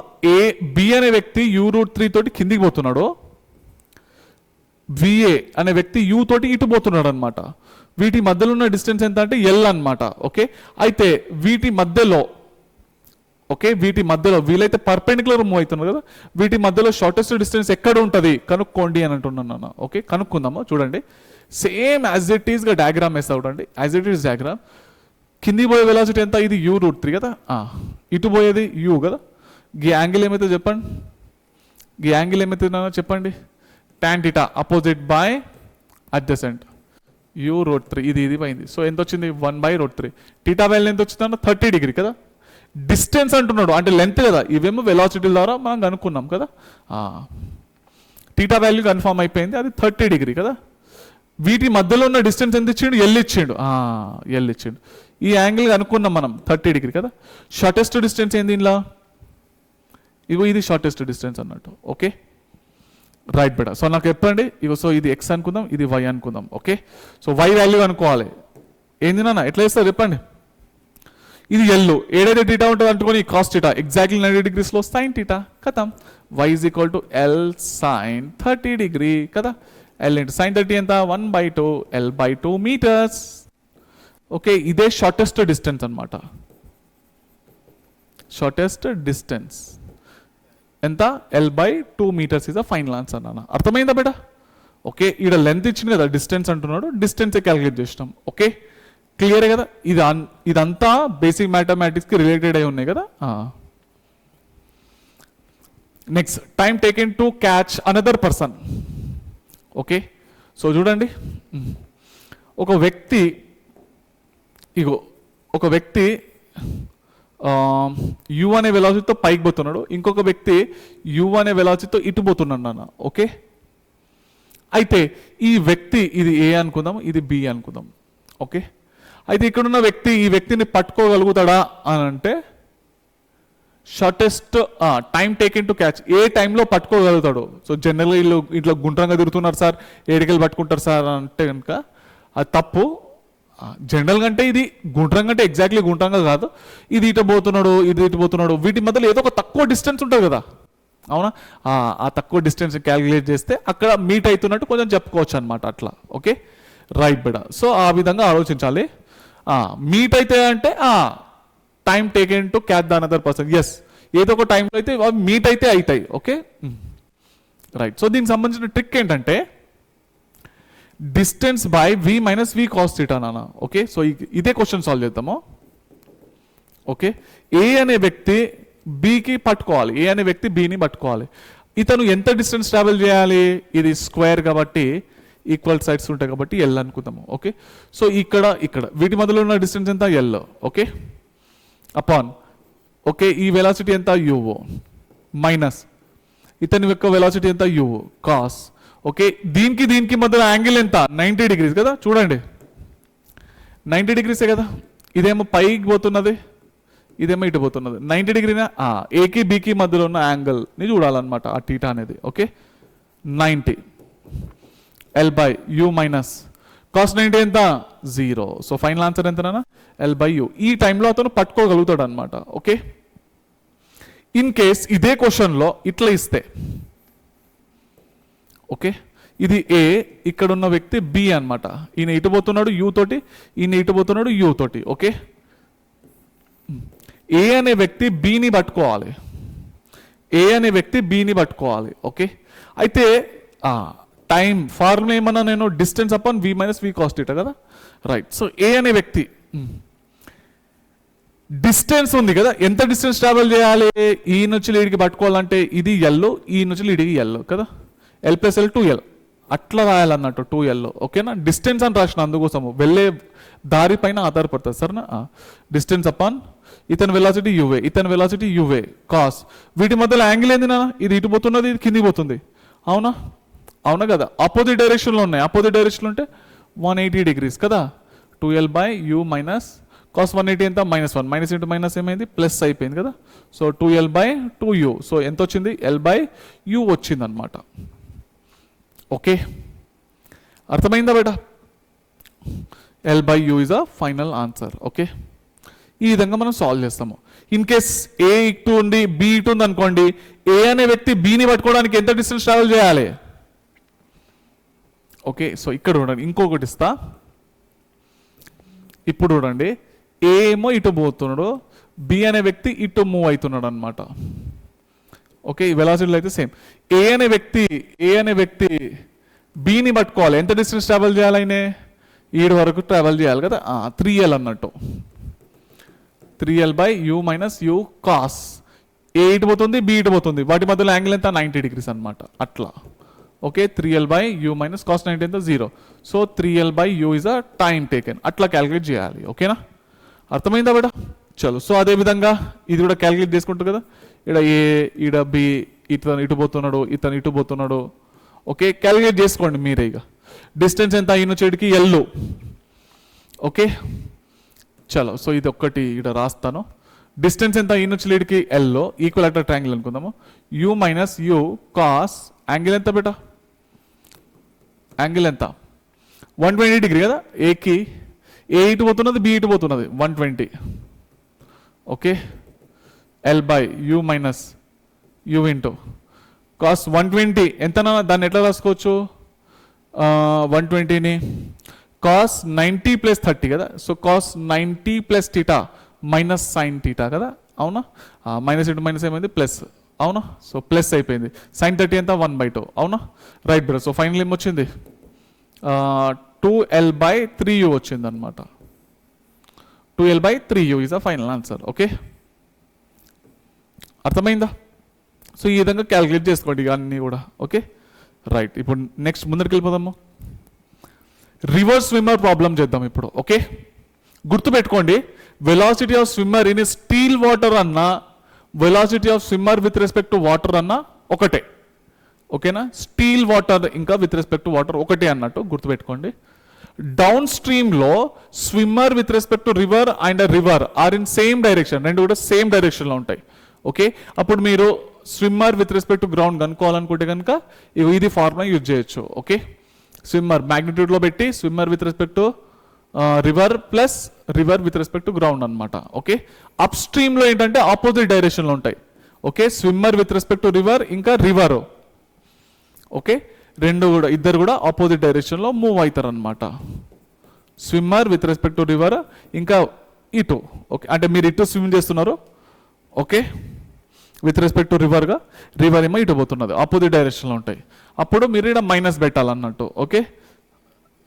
Speaker 1: బి అనే వ్యక్తి u√3 తోటి కిందికి పోతున్నాడు, విఏ అనే వ్యక్తి యూ తోటి ఇటు పోతున్నాడు అనమాట. వీటి మధ్యలో ఉన్న డిస్టెన్స్ ఎంత అంటే ఎల్ అనమాట. ఓకే, అయితే వీటి మధ్యలో వీలైతే పర్పెండిక్యులర్ మూవ్ అవుతున్నారు కదా, వీటి మధ్యలో షార్టెస్ట్ డిస్టెన్స్ ఎక్కడ ఉంటుంది కనుక్కోండి అని అంటున్నాను. ఓకే, కనుక్కుందాము. చూడండి, సేమ్ యాజ్ ఇట్ ఈస్ గా డయాగ్రామ్ వేస్తా చూడండి. యాజ్ ఇట్ ఈస్ డయాగ్రామ్, కింది పోయే వెలాసిటీ ఎంత, ఇది u√3 కదా, ఇటు పోయేది u కదా. ఈ యాంగిల్ ఏమైతే చెప్పండి, ఈ యాంగిల్ ఏమైతుందో చెప్పండి, tan θ opposite by adjacent, u√3 ఇది పోయింది. సో ఎంత వచ్చింది 1/√3. θ వాల్యూ ఎంత వచ్చిందన్న 30 డిగ్రీ కదా. డిస్టెన్స్ అంటున్నాడు అంటే లెంత్ కదా, ఇవేమో వెలాసిటీ ద్వారా మనం కనుక్కున్నాం కదా. θ వాల్యూ కన్ఫర్మ్ అయిపోయింది, అది 30 డిగ్రీ కదా. వీటి మధ్యలో ఉన్న డిస్టెన్స్ ఎంత ఇచ్చిండు, ఎల్ ఇచ్చిండు. ఈ యాంగిల్ కనుక్కున్నాం మనం 30 డిగ్రీ కదా. షార్టెస్ట్ డిస్టెన్స్ ఏంది ఇలా, ఇగో ఇది షార్టెస్ట్ డిస్టెన్స్ అన్నట్టు. Okay, right beta. సో నాకు చెప్పండి, ఇగో సో ఇది ఎక్స్ అనుకుందాం, ఇది వై అనుకుందాం. ఓకే, సో వై వాల్యూ అనుకోవాలి. ఏంది నాన్న ఎట్లా చేస్తారు చెప్పండి. ఇది ఎల్లు ఏడైతే θ ఉంటుంది అనుకోని కాస్ θ ఎగ్జాక్ట్లీ 90 డిగ్రీస్లో సైన్ θ కథం. Y is equal to L sine 30 degree కదా. ఎల్ ఇంటూ సైన్ 30 ఎంత 1/2 L/2 మీటర్స్. ఓకే, ఇదే షార్టెస్ట్ డిస్టెన్స్ అనమాట. షార్టెస్ట్ డిస్టెన్స్ ఎంత, L/2 meters is a final answer నాన్న. అర్థమైందా బేటా. ఓకే, ఈడ లెంత్ ఇచ్చింది కదా, డిస్టెన్స్ అంటున్నాడు, డిస్టెన్స్ క్యాలిక్యులేట్ చేసినాం. ఓకే, క్లియర్ కదా. ఇదంతా బేసిక్ మ్యాథమెటిక్స్కి రిలేటెడ్ అయి ఉన్నాయి కదా. Next, time taken to catch another person. Okay, so చూడండి, ఒక వ్యక్తి యు అనే వెలాసిటీతో పైకి పోతున్నాడు, ఇంకొక వ్యక్తి యు అనే వెలాసిటీతో ఇటు పోతున్నాడు నాన్న. ఓకే, అయితే ఈ వ్యక్తి, ఇది ఏ అనుకుందాం, ఇది బి అనుకుందాం. ఓకే, అయితే ఇక్కడున్న వ్యక్తి ఈ వ్యక్తిని పట్టుకోగలుగుతాడా అని అంటే, shortest time taken to catch A టైంలో పట్టుకోగలుగుతాడు. సో జనరల్గా వీళ్ళు ఇట్లా గుండ్రంగా తిరుగుతున్నారు సార్, ఏడికెళ్ళి పట్టుకుంటారు సార్ అంటే కనుక అది తప్పు. జనరల్గా అంటే ఇది గుండ్రంగా అంటే ఎగ్జాక్ట్లీ గుండ్రంగా కాదు, ఇది ఇటు పోతున్నాడు, ఇది ఇటు పోతున్నాడు, వీటి మధ్యలో ఏదో ఒక తక్కువ డిస్టెన్స్ ఉంటుంది కదా, అవునా. ఆ తక్కువ డిస్టెన్స్ క్యాలిక్యులేట్ చేస్తే అక్కడ మీట్ అవుతున్నట్టు కొంచెం చెప్పుకోవచ్చు అనమాట అట్లా. ఓకే, రైట్ బెడా. సో ఆ విధంగా ఆలోచించాలి. మీట్ అయితే అంటే time taken to catch the another person. Yes, ఏదో ఒక టైంలో అయితే మీట్ అయితే అవుతాయి. Okay, right. సో దీనికి సంబంధించిన ట్రిక్ ఏంటంటే distance by v minus v cos θ నాన్న. ఓకే, సో ఇదే క్వశ్చన్ సాల్వ్ చేద్దాము. ఓకే, ఏ అనే వ్యక్తి బికి పట్టుకోవాలి, ఏ అనే వ్యక్తి బిని పట్టుకోవాలి. ఇతను ఎంత డిస్టెన్స్ ట్రావెల్ చేయాలి, ఇది స్క్వేర్ కాబట్టి ఈక్వల్ సైడ్స్ ఉంటాయి కాబట్టి ఎల్ అనుకుందాము. ఓకే, సో ఇక్కడ వీటి మధ్యలో ఉన్న డిస్టెన్స్ ఎంత ఎల్. ఓకే, అపాన్ ఓకే ఈ వెలాసిటీ ఎంత యుఓ మైనస్ ఇతని యొక్క వెలాసిటీ ఎంత యు కాస్. ఓకే, దీనికి మధ్యలో యాంగిల్ ఎంత 90 డిగ్రీస్ కదా. చూడండి 90 డిగ్రీసే కదా, ఇదేమో పైకి పోతున్నది, ఇదేమో ఇటు పోతున్నది. 90 డిగ్రీనా, ఏకి బికి మధ్యలో ఉన్న యాంగిల్ని చూడాలన్నమాట ఆ టీటా అనేది. ఓకే, 90 L/U మైనస్ కాస్ 90 ఎంత 0. సో ఫైనల్ ఆన్సర్ ఎంతనా L/U. ఈ టైంలో అతను పట్టుకోగలుగుతాడు అనమాట. ఓకే, ఇన్ కేస్ ఇదే క్వశ్చన్లో ఇట్లా ఇస్తే, ఓకే ఇది ఏ, ఇక్కడ ఉన్న వ్యక్తి బి అనమాట, ఈయన ఇటు పోతున్నాడు యూ తోటి, ఈయన ఇటు పోతున్నాడు యూ తోటి. ఓకే, ఏ అనే వ్యక్తి బిని పట్టుకోవాలి, ఏ అనే వ్యక్తి బిని పట్టుకోవాలి. ఓకే, అయితే టైం ఫార్ములా ఏమన్నా నేను distance upon v minus v cos θ కదా. రైట్, సో ఏ అనే వ్యక్తి డిస్టెన్స్ ఉంది కదా, ఎంత డిస్టెన్స్ ట్రావెల్ చేయాలి, ఈ నుంచి లీడ్కి పట్టుకోవాలంటే ఇది ఎల్, ఈ నుంచి లీడ్కి ఎల్ కదా, L+L 2L అట్లా రాయాలన్నట్టు 2L. ఓకేనా, డిస్టెన్స్ అని రాసిన అందుకోసము వెళ్ళే దారి పైన ఆధారపడుతుంది సరేనా. డిస్టెన్స్ అపాన్ ఇతని వెలాసిటీ యువే, ఇతని వెలాసిటీ యువే కాస్, వీటి మధ్యలో యాంగిల్ ఏంది నా, ఇది ఇటు పోతున్నది ఇది కిందికి పోతుంది. అవునా, అవునా కదా, ఆపోజిట్ డైరెక్షన్లో ఉన్నాయి. ఆపోజిట్ డైరెక్షన్లో ఉంటే 180 degrees కదా. 2L/u మైనస్ కాస్ 180 ఎంత -1, మైనస్ ఇంటూ మైనస్ ఏమైంది ప్లస్ అయిపోయింది కదా. సో 2L/2u, సో ఎంత వచ్చింది L/u వచ్చింది అనమాట. ఓకే, అర్థమైందా బేటా. L/u is a final answer. Okay, ఈ విధంగా మనం సాల్వ్ చేస్తాము. ఇన్ కేస్ ఏ ఇటు ఉంది బి ఇటు ఉంది అనుకోండి, ఏ అనే వ్యక్తి బిని పట్టుకోవడానికి ఎంత డిస్టెన్స్ ట్రావెల్ చేయాలి. ఓకే, సో ఇక్కడ చూడండి ఇంకొకటి ఇస్తా. ఇప్పుడు చూడండి ఏ ఏమో ఇటు పోతున్నాడు, బి అనే వ్యక్తి ఇటు మూవ్ అవుతున్నాడు అనమాట. ఓకే, ఈ వెలాసిటీలో అయితే సేమ్. ఏ అనే వ్యక్తి బిని పట్టుకోవాలి, ఎంత డిస్టెన్స్ ట్రావెల్ చేయాలి, ఆయన ఈడు వరకు ట్రావెల్ చేయాలి కదా. 3L అన్నట్టు. 3L/u మైనస్ u కాస్, ఏ ఇటు పోతుంది బి ఇటు పోతుంది, వాటి మధ్యలో యాంగిల్ ఎంత 90 degrees అనమాట. అట్లా ఓకే, 3L/u మైనస్ కాస్ 90 ఎంత 0. So 3L/u is a time taken. అట్లా క్యాలిక్యులేట్ చేయాలి. ఓకేనా, అర్థమైందా బేటా. చలో, సో అదే విధంగా ఇది కూడా క్యాలిక్యులేట్ చేసుకుంటారు కదా. ఇక్కడ ఏ, ఈడ బి, ఇతను ఇటు పోతున్నాడు, ఇతను ఇటు పోతున్నాడు. ఓకే, క్యాలిక్యులేట్ చేసుకోండి మీరే. ఇక డిస్టెన్స్ ఎంత అయిన చెడికి ఎల్లు. ఓకే, చలో, సో ఇది ఒక్కటి ఇక్కడ రాస్తాను. డిస్టెన్స్ ఎంత అయిన చెడికి ఎల్లో, ఈక్వల్ అట్లా ట్రయాంగిల్ అనుకుందాము. u minus u cos angle ఎంత బేటా, యాంగిల్ ఎంత 120 degree కదా. ఏకి ఏ ఇటు పోతున్నది బి ఇటు పోతున్నది 120. Okay, L/u minus u into cos 120 ఎంతనా, దాన్ని ఎట్లా రాసుకోవచ్చు 120ని కాస్ 90 + 30 కదా. సో కాస్ 90 + θ మైనస్ సైన్ θ కదా. అవునా, మైనస్ ఇంటూ మైనస్ ఏమైంది ప్లస్. అవునా, సో ప్లస్ అయిపోయింది. సైన్ 30 ఎంత 1/2. అవునా, రైట్ బ్రో. సో ఫైనల్ ఏమొచ్చింది 2L/3u వచ్చింది అనమాట. 2L/3u is a final answer. Okay, అర్థమైందా. సో ఈ విధంగా క్యాలిక్యులేట్ చేసుకోండి ఇక అన్నీ కూడా. Okay, right. ఇప్పుడు నెక్స్ట్ ముందరికి వెళ్ళిపోదాము. రివర్స్ స్విమ్మర్ ప్రాబ్లం చేద్దాం ఇప్పుడు. ఓకే, గుర్తుపెట్టుకోండి, velocity of swimmer in still water అన్నా velocity of swimmer with respect to water అన్నా ఒకటే. ఓకేనా, స్టీల్ వాటర్ ఇంకా విత్ రెస్పెక్ట్ టు వాటర్ ఒకటే అన్నట్టు గుర్తుపెట్టుకోండి. డౌన్ స్ట్రీమ్లో swimmer with respect to river and river are in same direction, రెండు కూడా సేమ్ డైరెక్షన్లో ఉంటాయి. ఓకే, అప్పుడు మీరు swimmer with respect to ground కనుక్కోవాలనుకుంటే కనుక ఇది ఫార్ములా యూజ్ చేయొచ్చు. ఓకే, స్విమ్మర్ మ్యాగ్నిట్యూడ్లో పెట్టి swimmer with respect to river plus river with respect to ground అనమాట. ఓకే, అప్ స్ట్రీమ్లో ఏంటంటే ఆపోజిట్ డైరెక్షన్లో ఉంటాయి. Okay, swimmer with respect to river ఇంకా రివర్. ఓకే, రెండు కూడా ఇద్దరు కూడా ఆపోజిట్ డైరెక్షన్లో మూవ్ అవుతారు అనమాట. Swimmer with respect to river ఇంకా ఇటు. ఓకే, అంటే మీరు ఇటు స్విమ్ చేస్తున్నారు. ఓకే, విత్ రెస్పెక్ట్ టు రివర్గా, రివర్ ఏమో ఇటు పోతున్నది, ఆపోజిట్ డైరెక్షన్లో ఉంటాయి. అప్పుడు మీరు ఇక్కడ మైనస్ పెట్టాలన్నట్టు. Okay,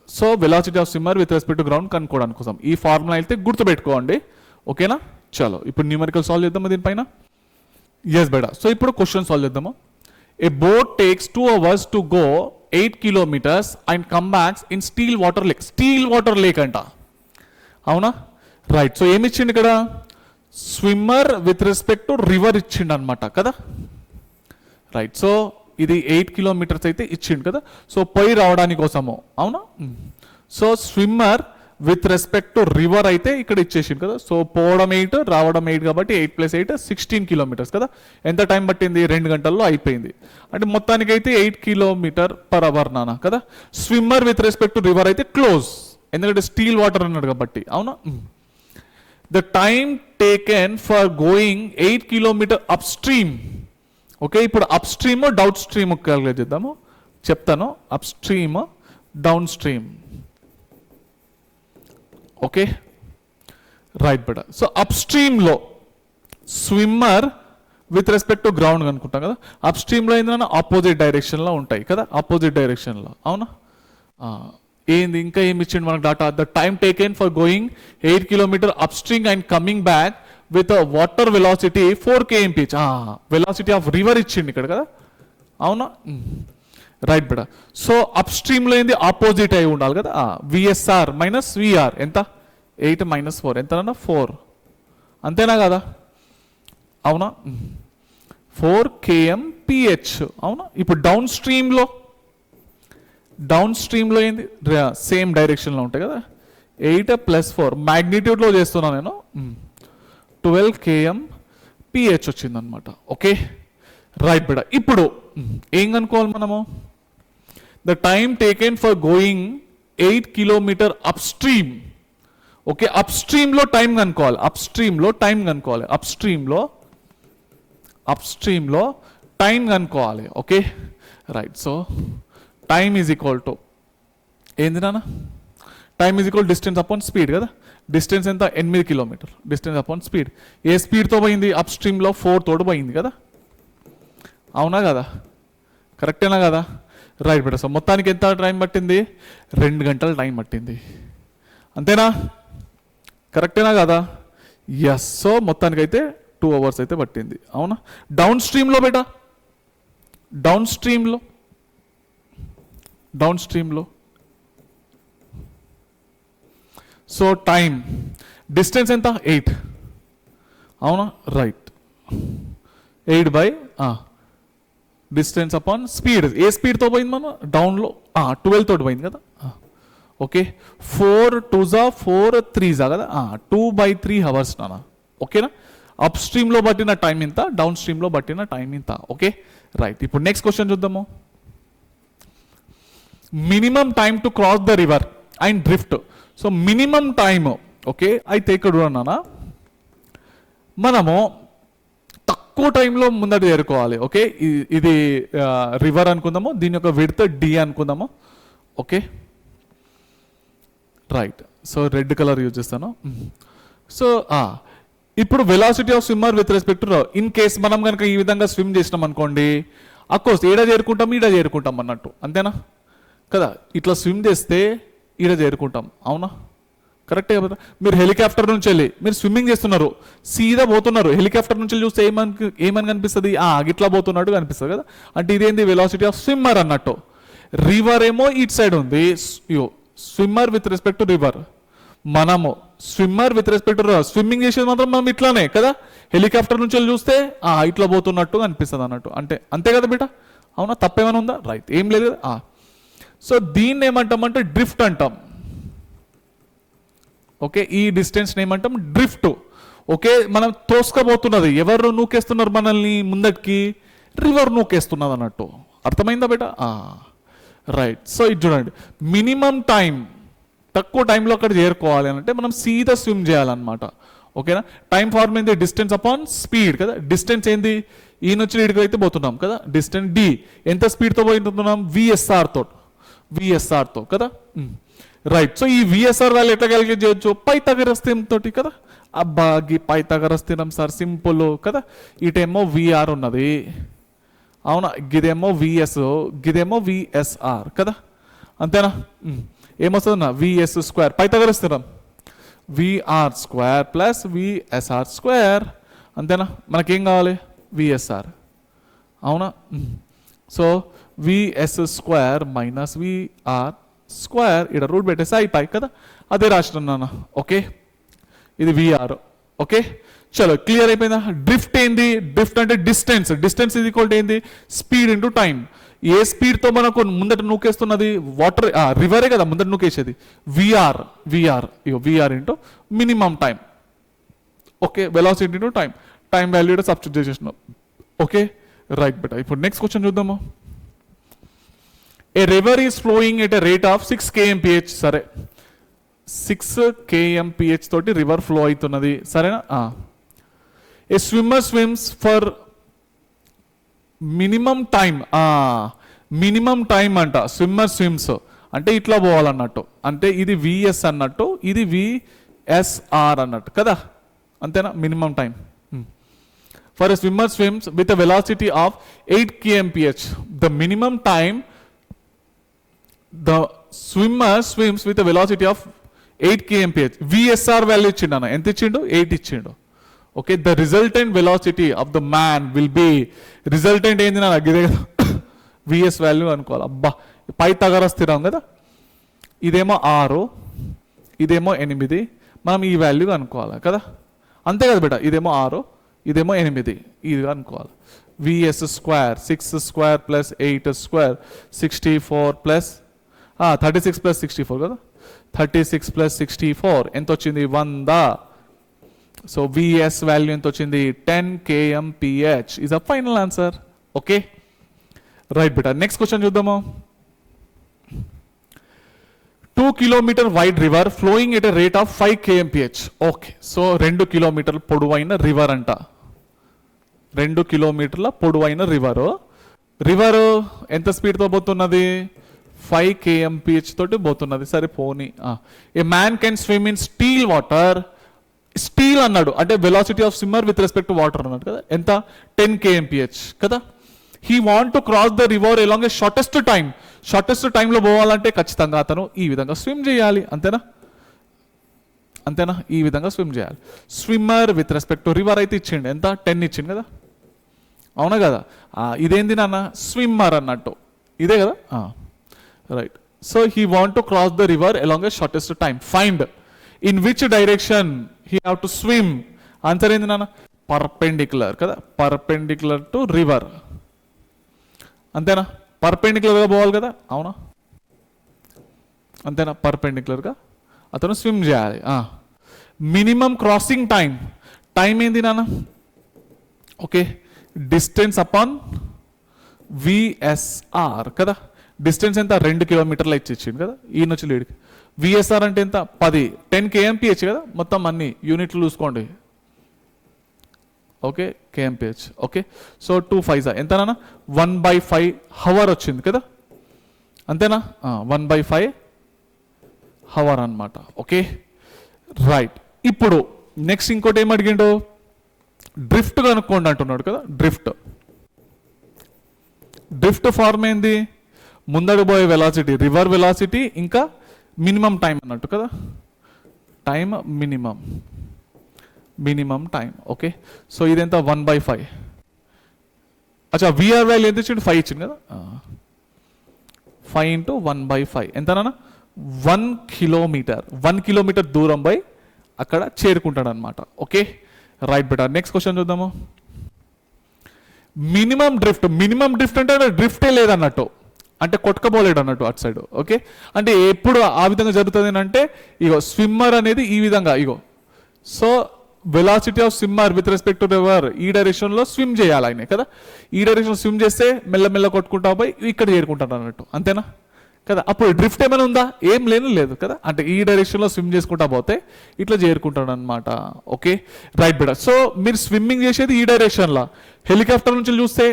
Speaker 1: so velocity of swimmer with respect to ground కనుక్కోవడానికి కోసం ఈ ఫార్ములా అయితే గుర్తుపెట్టుకోండి. ఓకేనా, చలో ఇప్పుడు న్యూమరికల్ సాల్వ్ చేద్దాము దీనిపైన. ఎస్ బేటా. సో ఇప్పుడు క్వశ్చన్ సాల్వ్ చేద్దాము. A boat takes 2 hours to go 8 kilometers and come backs in still water lake. Still water lake అంట. అవునా, రైట్. సో ఏమి ఇచ్చిండు ఇక్కడ, swimmer with respect to river ఇచ్చిండు అనమాట కదా. రైట్, సో ఇది 8 kilometers అయితే ఇచ్చిండు కదా. సో పోయి రావడానికి కోసము. అవునా, so swimmer with respect to river అయితే ఇక్కడ ఇచ్చేసిండు కదా. సో పోవడం 8 రావడం 8 కాబట్టి 8 + 8 16 kilometers కదా. ఎంత టైం పట్టింది, 2 గంటల్లో అయిపోయింది. అంటే మొత్తానికి అయితే 8 km/h నానా కదా. Swimmer with respect to river అయితే క్లోజ్, ఎందుకంటే స్టీల్ వాటర్ అన్నాడు కాబట్టి. అవునా, the time taken for going 8 kilometers upstream. Okay, ఇప్పుడు upstream downstream calculate చేద్దాము, చెప్తాను. Upstream downstream. Okay, right బేటా. సో అప్ స్ట్రీమ్లో swimmer with respect to ground అనుకుంటాం కదా. అప్ స్ట్రీమ్లో ఏంటన్నా ఆపోజిట్ డైరెక్షన్లో ఉంటాయి కదా, ఆపోజిట్ డైరెక్షన్లో. అవునా, ఏంది ఇంకా ఏమి ఇచ్చిండు మనకు data, the time taken for going 8 kilometers up stream and coming back with water velocity 4 kmph. Velocity of river ఇచ్చిండు ఇక్కడ కదా. అవునా, రైట్ బిడ. సో అప్ స్ట్రీమ్లో ఏంది ఆపోజిట్ అయి ఉండాలి కదా, విఎస్ఆర్ మైనస్ విఆర్ ఎంత 8 మైనస్ 4 ఎంతనన్నా 4 అంతేనా కదా, అవునా 4 kmph అవునా. ఇప్పుడు డౌన్ స్ట్రీమ్లో ఏంది సేమ్ డైరెక్షన్లో ఉంటాయి కదా, 8 ప్లస్ 4 మ్యాగ్నిట్యూడ్లో చేస్తున్నాను నేను, 12 kmph వచ్చిందనమాట. ఓకే రైట్ బిడ. ఇప్పుడు ఏం కనుక్కోవాలి మనము, the time taken for going 8 kilometer upstream. Okay up స్ట్రీమ్లో టైం కనుక్కోవాలి, అప్ స్ట్రీమ్లో టైం కనుక్కోవాలి. Okay right. So time is equal to ఏంది నాన్న, time is equal distance upon speed కదా, డిస్టెన్స్ ఎంత 8 కిలోమీటర్, డిస్టెన్స్ అపాన్ స్పీడ్. ఏ స్పీడ్తో పోయింది అప్ స్ట్రీమ్లో 4 తోడు పోయింది కదా, అవునా కదా, కరెక్టేనా కదా, రైట్ బిడ్డ. సో మొత్తానికి ఎంత టైం పట్టింది, 2 గంటల టైం పట్టింది, అంతేనా, కరెక్టేనా కదా, ఎస్. సో మొత్తానికి అయితే 2 అవర్స్ అయితే పట్టింది, అవునా. డౌన్ స్ట్రీమ్లో బేటా, డౌన్ స్ట్రీమ్లో సో టైం డిస్టెన్స్ ఎంత 8, అవునా right, 8 by distance upon speed. ఏ స్పీడ్తో పోయింది మనం డౌన్లో 12 తోటి పోయింది కదా, ఓకే 4 2 4 3 కదా, 2/3 అవర్స్ నాన్న, ఓకేనా. అప్ స్ట్రీమ్లో పట్టిన టైం ఇంత, డౌన్ స్ట్రీమ్లో పట్టిన టైం ఇంత. Okay right. ఇప్పుడు నెక్స్ట్ క్వశ్చన్ చూద్దాము. Minimum time to cross the river and drift. So minimum time, okay అయితే ఇక్కడ నాన్న మనము తక్కువ టైంలో ముందట చేరుకోవాలి. ఓకే ఇది రివర్ అనుకుందాము, దీని యొక్క విడ్త్ డి అనుకుందాము. Okay right. So red colour use చేస్తాను. సో ఇప్పుడు velocity of swimmer with respect to in case మనం కనుక ఈ విధంగా స్విమ్ చేసినాం అనుకోండి, అఫ్కోర్స్ ఈడ చేరుకుంటాం అన్నట్టు, అంతేనా కదా. ఇట్లా స్విమ్ చేస్తే ఈడ చేరుకుంటాం, అవునా కరెక్టే కదా. మీరు హెలికాప్టర్ నుంచి వెళ్ళి మీరు స్విమ్మింగ్ చేస్తున్నారు, సీదా పోతున్నారు, హెలికాప్టర్ నుంచి చూస్తే ఏమని కనిపిస్తుంది, ఇట్లా పోతున్నట్టు కనిపిస్తుంది కదా, అంటే ఇదేంది వెలాసిటీ ఆఫ్ స్విమ్మర్ అన్నట్టు. రివర్ ఏమో ఇట్ సైడ్ ఉంది, swimmer with respect to river, మనము swimmer with respect to river swimming చేసేది మాత్రం మనం ఇట్లానే కదా, హెలికాప్టర్ నుంచి వెళ్ళి చూస్తే ఇట్లా పోతున్నట్టు అనిపిస్తుంది అన్నట్టు, అంటే అంతే కదా బేట, అవునా తప్పేమైనా ఉందా, రైట్ ఏం లేదు కదా. సో దీన్ని ఏమంటామంటే డ్రిఫ్ట్ అంటాం. ఓకే ఈ డిస్టెన్స్ ఏమంటాం డ్రిఫ్ట్. ఓకే మనం తోసుకపోతున్నది, ఎవరు నూకేస్తున్నారు మనల్ని ముందటికి, రివర్ నూకేస్తున్నది అన్నట్టు, అర్థమైందా బేట, రైట్. సో ఇది చూడండి, మినిమం టైం తక్కువ టైంలో అక్కడ చేరుకోవాలి అని అంటే మనం సీదా స్విమ్ చేయాలన్నమాట. ఓకేనా. టైం ఫార్మ్ ఏంది డిస్టెన్స్ అపాన్ స్పీడ్ కదా, డిస్టెన్స్ ఏంది ఈ నుంచి ఇడికి అయితే పోతున్నాం కదా, డిస్టెన్స్ డి ఎంత స్పీడ్తో పోతున్నాం విఎస్ఆర్తో కదా, రైట్. సో ఈ విఎస్ఆర్ వాల్యూ ఎట్లా క్యాలిక్యులేట్ చేయొచ్చు, పైథాగరస్ థియరం తోటి కదా, అబ్బాగి పైథాగరస్ థియరం సార్ సింపుల్ కదా. ఇటేమో విఆర్ ఉన్నది, అవునా, గిదేమో విఎస్, గిదేమో విఎస్ఆర్ కదా, అంతేనా. ఏమొస్తుంది VS square, Pythagoras theorem VR square plus VSR square, అంతేనా. మనకేం కావాలి విఎస్ఆర్, అవునా. So VS square minus VR square, ఇక్కడ రూట్ పెట్టేసి అయిపోయి కదా, అదే రాసినాను. ఓకే ఇది విఆర్. ఓకే చలో క్లియర్ అయిపోయిందా. డ్రిఫ్ట్ ఏంది, డ్రిఫ్ట్ అంటే డిస్టెన్స్ ఇది ఈక్వల్ టు ఏంది స్పీడ్ ఇంటూ టైం. ఏ స్పీడ్తో మనకు ముందట నూకేస్తున్నది వాటర్, రివరే కదా ముందట నూకేసేది, VR into minimum time. Okay velocity into time value substitute చేసేసినాం. Okay right బెట. ఇప్పుడు నెక్స్ట్ క్వశ్చన్ చూద్దాము. A river is flowing at a rate of 6 kmph. సరే 6 kmph తోటి రివర్ ఫ్లో అవుతున్నది, సరేనా. A swimmer swims for minimum time అంట. Swimmer swims అంటే ఇట్లా పోవాలన్నట్టు, అంటే ఇది విఎస్ అన్నట్టు, ఇది విఎస్ఆర్ అన్నట్టు కదా, అంతేనా. Minimum time for a swimmer SVIMS with a velocity of 8 kmph. The minimum time the swimmer swims with a velocity of 8 kmph. VSR value ఇచ్చిండు అన్న, ఎంత ఇచ్చిండు 8 ఇచ్చిండు. Okay the resultant velocity of the man will B, resultant ఏంది నా గిదే కదా VS value అనుకోవాలి. అబ్బా పైథాగరస్ స్థిరం కదా, ఇదేమో 6, ఇదేమో 8, మనం ఈ వాల్యూ అనుకోవాలి కదా, అంతే కదా బిడ్డ. ఇదేమో 6, ఇదేమో 8, ఇది అనుకోవాలి. VS square 6 square plus 8 square 64 plus 36 plus 64 కదా, 36 ప్లస్ 64 ఎంత వచ్చింది 100. సో విఎస్ వాల్యూ ఎంత వచ్చింది 10 kmph is a final answer. Okay right బిడ్డ. నెక్స్ట్ క్వశ్చన్ చూద్దాము. 2 kilometer wide river flowing at a rate of 5 kmph. Okay, so 2 కిలోమీటర్ల పొడవైన river అంట. 2 కిలోమీటర్ల పొడవైన రివర్ ఎంత స్పీడ్తో పోతున్నది 5 kmph తోటి పోతున్నది. సరే పోనీ. ఏ man can swim in still water. Steel అన్నాడు అంటే velocity of swimmer with respect to water అన్నాడు కదా, ఎంత 10 kmph కదా. He want to cross the river along A shortest time. Shortest టైంలో పోవాలంటే ఖచ్చితంగా అతను ఈ విధంగా స్విమ్ చేయాలి. అంతేనా, ఈ విధంగా స్విమ్ చేయాలి. Swimmer with respect to river అయితే ఇచ్చిండు, ఎంత 10 ఇచ్చిండు కదా, అవునా కదా. ఇదేంది నాన్న స్విమ్మర్ అన్నట్టు, ఇదే కదా right. So he want to cross the river along A shortest time. Find in which direction he have to swim. Answer ఏంది నాన్న పర్పెండిక్యులర్ కదా, పర్పెండిక్యులర్ టు రివర్. అంతేనా, పర్పెండిక్యులర్గా పోవాలి కదా, అవునా, అంతేనా, పర్పెండిక్యులర్గా అతను స్విమ్ చేయాలి. మినిమం క్రాసింగ్ టైం ఏంది నాన్న, ఓకే, డిస్టెన్స్ అపాన్ విఎస్ఆర్ కదా. డిస్టెన్స్ ఎంత 2 కిలోమీటర్లు ఇచ్చింది కదా, ఈయన వచ్చి లీడ్కి. విఎస్ఆర్ అంటే ఎంత 10 kmph కదా, మొత్తం అన్ని యూనిట్లు చూసుకోండి. Okay kmph. ఓకే సో 2 5 ఎంతనా 1/5 హవర్ వచ్చింది కదా, అంతేనా, 1/5 హవర్ అన్నమాట. Okay right. ఇప్పుడు నెక్స్ట్ ఇంకోటి ఏం అడిగిండు, డ్రిఫ్ట్ కనుక్కోండి అంటున్నాడు కదా. డ్రిఫ్ట్ ఫార్మ్ ఏంది, ముందడు పోయే వెలాసిటీ రివర్ వెలాసిటీ ఇంకా మినిమం టైం అన్నట్టు కదా, time minimum time. Okay so ఇదెంత 1/5. అచ్చా విఆర్ వాల్యూ ఎంత ఇచ్చిండు 5 ఇచ్చింది కదా, 5 ఇంటూ 1/5 ఎంతనా 1 కిలోమీటర్. 1 కిలోమీటర్ దూరం పోయి అక్కడ చేరుకుంటాడు అనమాట. Okay right better. Next question చూద్దాము. మినిమం డ్రిఫ్ట్ అంటే డ్రిఫ్టే లేదన్నట్టు, అంటే కొట్టుకపోలేడు అన్నట్టు అటు సైడ్. ఓకే అంటే ఎప్పుడు ఆ విధంగా జరుగుతుంది అంటే ఇగో స్విమ్మర్ అనేది ఈ విధంగా ఇగో, so velocity of swimmer with respect to river ఈ డైరెక్షన్లో స్విమ్ చేయాలి ఆయన కదా. ఈ డైరెక్షన్ స్విమ్ చేస్తే మెల్లమెల్ల కొట్టుకుంటా పోయి ఇక్కడ చేరుకుంటాడు అన్నట్టు, అంతేనా కదా. అప్పుడు డ్రిఫ్ట్ ఏమైనా ఉందా, ఏం లేదు కదా, అంటే ఈ డైరెక్షన్లో స్విమ్ చేసుకుంటా పోతే ఇట్లా చేరుకుంటాడు అనమాట. Okay right better. సో మీరు స్విమ్మింగ్ చేసేది ఈ డైరెక్షన్లో, హెలికాప్టర్ నుంచి చూస్తే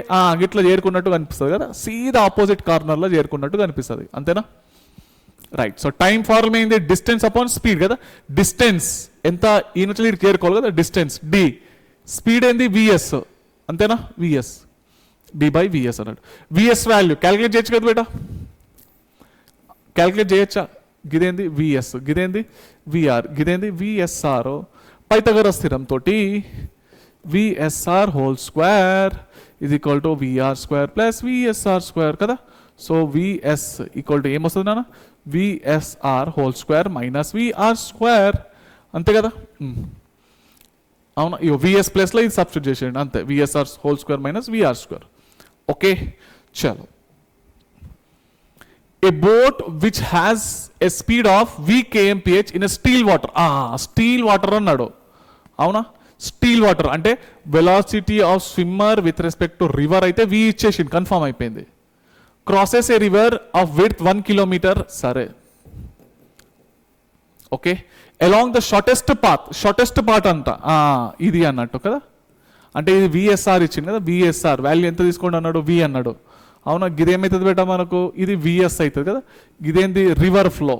Speaker 1: ఇట్లా చేరుకున్నట్టు కనిపిస్తుంది కదా, సీదా ఆపోజిట్ కార్నర్లో చేరుకున్నట్టు కనిపిస్తుంది, అంతేనా రైట్. సో టైం ఫార్మ్ ఏంది, డిస్టెన్స్ అపాన్ స్పీడ్ కదా. డిస్టెన్స్ ఎంత ఈ నుంచి ఇటు చేరుకోవాలి కదా, డిస్టెన్స్ డి. స్పీడ్ ఏంది విఎస్, అంతేనా, విఎస్ d/vs అన్నాడు. విఎస్ వాల్యూ క్యాలిక్యులేట్ చేయొచ్చు కదా బేటా, క్యాలిక్యులేట్ చేయొచ్చా. గిదేంది విఎస్, గిదేంది విఆర్, గిదేంది విఎస్ఆర్. పైథాగరస్ స్థిరం తోటి VSR whole square is equal to VR square plus VSR square కదా. సో విఎస్ ఈక్వల్ టు ఏమొస్తుంది నాన్న, VSR whole square minus VR square, అంతే కదా. అవునా, ఇగో విఎస్ ప్లస్లో ఇది సబ్స్టిట్యూట్ చేసేయండి అంతే, VSR whole square minus VR square. Okay చలో. A boat which has a speed of v kmph in a still water. Still water అన్నాడు, అవునా. స్టీల్ వాటర్ అంటే velocity of swimmer with respect to river అయితే v ఇచ్చేసింది, confirm అయిపోయింది. Crosses a river of width 1 kilometer, సరే okay. Along the shortest path అంతా ఇది అన్నట్టు కదా, అంటే ఇది విఎస్ఆర్ ఇచ్చింది కదా. విఎస్ఆర్ వాల్యూ ఎంత తీసుకోండి అన్నాడు, వి అన్నాడు, అవునా. గిదేమవుతుంది బేటా మనకు, ఇది విఎస్ అవుతుంది కదా. గిదేంది రివర్ ఫ్లో,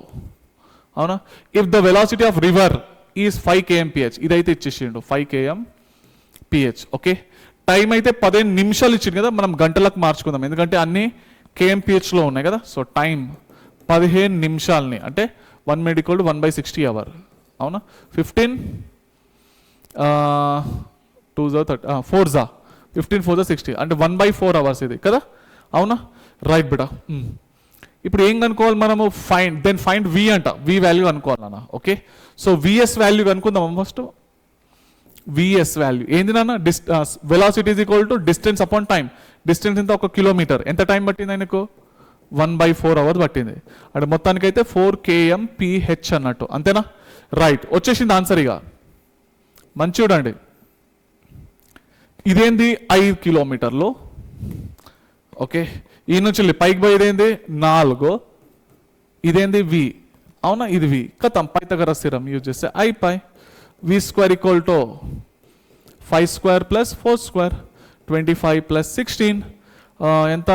Speaker 1: అవునా. If the velocity of river is 5 kmph, ఇదైతే ఇచ్చేసిండు 5 kmph. ఓకే టైం అయితే 15 నిమిషాలు ఇచ్చింది కదా, మనం గంటలకు మార్చుకుందాం ఎందుకంటే అన్ని kmph లో ఉన్నాయి కదా. సో టైం 15 నిమిషాలని అంటే 1 minute = 1/60 అవర్, అవునా. 15 2 4 15 4 60 అంటే 1/4 అవర్స్ ఇది కదా, అవునా. రైట్ బిటా. ఇప్పుడు ఏం కనుక్కోవాలి మనము? ఫైండ్ వి అంట, వి వాల్యూ అనుకోవాలన్న. ఓకే, సో విఎస్ వాల్యూ కనుక్కుందాం ఫస్ట్. విఎస్ వాల్యూ ఏంది నాన్న? Velocity is equal to distance upon time. Distance ఎంత? 1 కిలోమీటర్. ఎంత టైం పట్టింది ఆయనకు? 1/4 hours పట్టింది. అంటే మొత్తానికైతే 4 kmph అన్నట్టు, అంతేనా? రైట్, వచ్చేసింది ఆన్సర్. ఇక మంచి చూడండి, ఇదేంది? 5 కిలోమీటర్లు. ఓకే, ఈ నుంచి పైకి పోయేదేంది? 4. ఇదేంది? వి. అవునా, ఇది వి. కథం, పైథాగరస్ థియరం యూజ్ చేస్తే ఐ/π V square equal to 5 square plus 4 square 25 plus 16 ఎంత?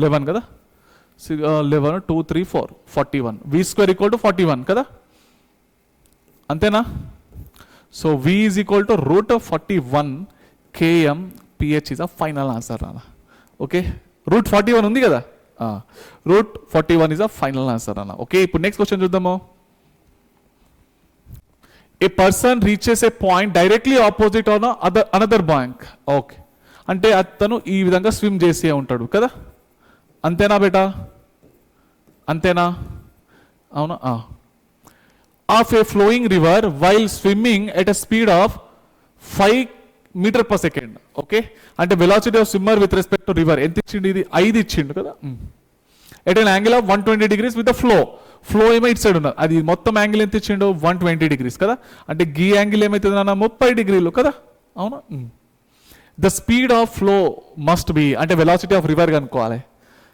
Speaker 1: 11 కదా. 11 2 3 4 41. వి స్క్వేర్ ఈక్వల్ టు 41 కదా, అంతేనా? So V is equal to √41 kmph is a final answer అన్న. ఓకే, √41 ఉంది కదా, √41 ఇస్ అ ఫైనల్ ఆన్సర్ అన్న. ఓకే, ఇప్పుడు నెక్స్ట్ క్వశ్చన్ చూద్దాము. A person reaches a point directly opposite on another bank. Okay, అంటే అతను ఈ విధంగా స్విమ్ చేసే ఉంటాడు కదా, అంతేనా బేటా? అంతేనా? అవునా? Of a flowing river while swimming at a speed of 5 metre per second. Okay, అంటే velocity of swimmer with respect to river ఎంత ఇచ్చిండు? ఇది 5 ఇచ్చిండు కదా. At an angle of 120 degrees with the flow ఏమో ఇటు సైడ్ ఉన్నది. అది మొత్తం యాంగిల్ ఎంత ఇచ్చిండు? 120 degrees కదా. అంటే గీ యాంగిల్ ఏమైతుంది నాన్న? 30 degrees కదా, అవునా? The speed of flow must be, అంటే వెలాసిటీ ఆఫ్ రివర్ కనుక్కోవాలి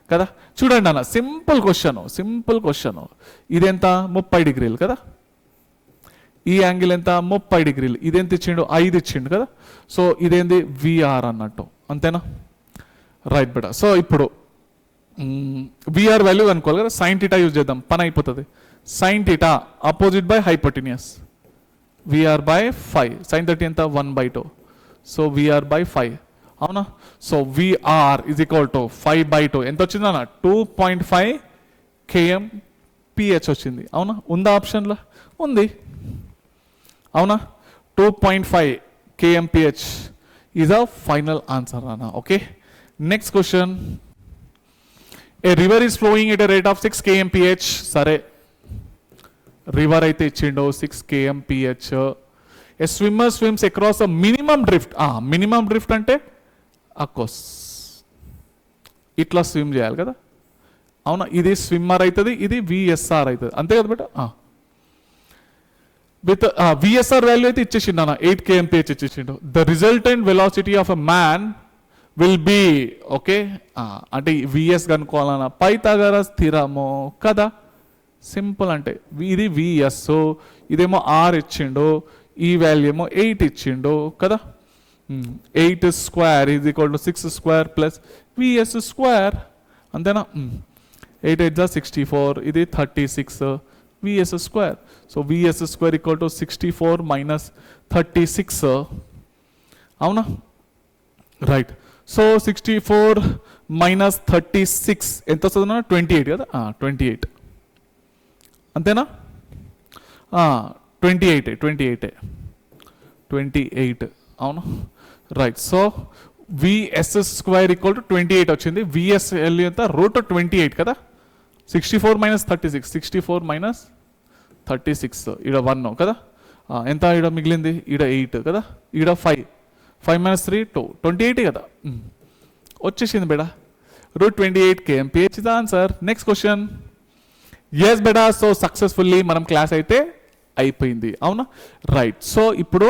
Speaker 1: కదా. చూడండి అన్న, సింపుల్ క్వశ్చన్. ఇదెంత? 30 degrees కదా. ఈ యాంగిల్ ఎంత? 30 degrees. ఇదెంత ఇచ్చిండు? 5 ఇచ్చిండు కదా. సో ఇదేంది? విఆర్ అన్నట్టు, అంతేనా? రైట్ బేటా. సో ఇప్పుడు విఆర్ వాల్యూ అనుకోవాలి కదా, సైన్ థీటా యూజ్ చేద్దాం, పని అయిపోతుంది. Sine theta opposite by hypotenuse, VR by 5. Sine 30 ఎంత? 1/2. సో విఆర్ బై 5, అవునా? So VR is equal to 5/2 ఎంత వచ్చింది అన్న? 2.5 kmph వచ్చింది, అవునా? ఉందా ఆప్షన్లో? ఉంది, అవునా? 2.5 kmph is a final answer అన్న. Okay, next question. A river is flowing at a rate of 6 kmph. సరే, రివర్ అయితే ఇచ్చిండు 6 kmph. A swimmer swims across a minimum drift. Minimum drift అంటే అకోర్స్ ఇట్లా స్విమ్ చేయాలి కదా, అవునా? ఇది స్విమ్మర్ అవుతుంది, ఇది విఎస్ఆర్ అవుతుంది, అంతే కదా బేట. విత్ విఎస్ఆర్ వాల్యూ అయితే ఇచ్చేసిండు అన్న, 8 kmph ఇచ్చేసిండు. The resultant velocity of a man will be. Okay, అంటే విఎస్ కనుక్కోవాలన్న, పైథాగరస్ థియరము కదా, సింపుల్. అంటే ఇది విఎస్, ఇదేమో ఆర్ ఇచ్చిండు, ఈ వాల్యూ ఏమో 8 ఇచ్చిండు కదా. 8 square is equal to 6 square plus VS square, అంతేనా? 8 8 64, ఇది 36 VS square. So VS square equal to 64 minus 36, అవునా? రైట్. సో 64 మైనస్ 36 ఎంత వస్తుంది? 28 కదా, 28 అంతేనా? 28 అవును, right. So VS square equal to 28 వచ్చింది. విఎస్ వాల్యూ ఎంత? √28 కదా. 64 మైనస్ 36, 64 మైనస్ 36, ఈడ 1 కదా. ఎంత ఈడ మిగిలింది? ఈడ 8 కదా, ఈడ 5 మైనస్ 3 2, 28 కదా. వచ్చేసింది బేడా, √28 kmph the answer. Next question. Yes బేడా, సో సక్సెస్ఫుల్లీ మనం క్లాస్ అయితే అయిపోయింది, అవునా? రైట్. సో ఇప్పుడు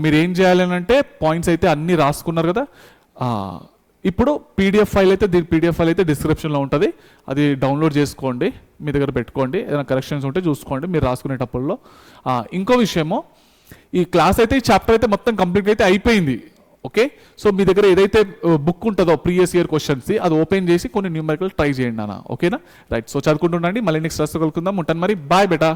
Speaker 1: మీరు ఏం చేయాలి అంటే పాయింట్స్ అయితే అన్నీ రాసుకున్నారు కదా. ఇప్పుడు పీడిఎఫ్ ఫైల్ అయితే డిస్క్రిప్షన్లో ఉంటుంది, అది డౌన్లోడ్ చేసుకోండి, మీ దగ్గర పెట్టుకోండి. ఏదైనా కరెక్షన్స్ ఉంటే చూసుకోండి మీరు రాసుకునేటప్పుడులో. ఇంకో విషయము, ఈ క్లాస్ అయితే, ఈ చాప్టర్ అయితే మొత్తం కంప్లీట్ అయితే అయిపోయింది. ఓకే, సో మీ దగ్గర ఏదైతే బుక్ ఉంటుందో ప్రీవియస్ ఇయర్ క్వశ్చన్స్, అది ఓపెన్ చేసి కొన్ని న్యూమరికల్ ట్రై చేయండి అన్న. ఓకేనా? రైట్. సో చదువుకుంటుండండి, మళ్ళీ నెక్స్ట్ క్లాస్లో కలుసుకుందాం. ఉంటాను మరి, బాయ్ బేటా.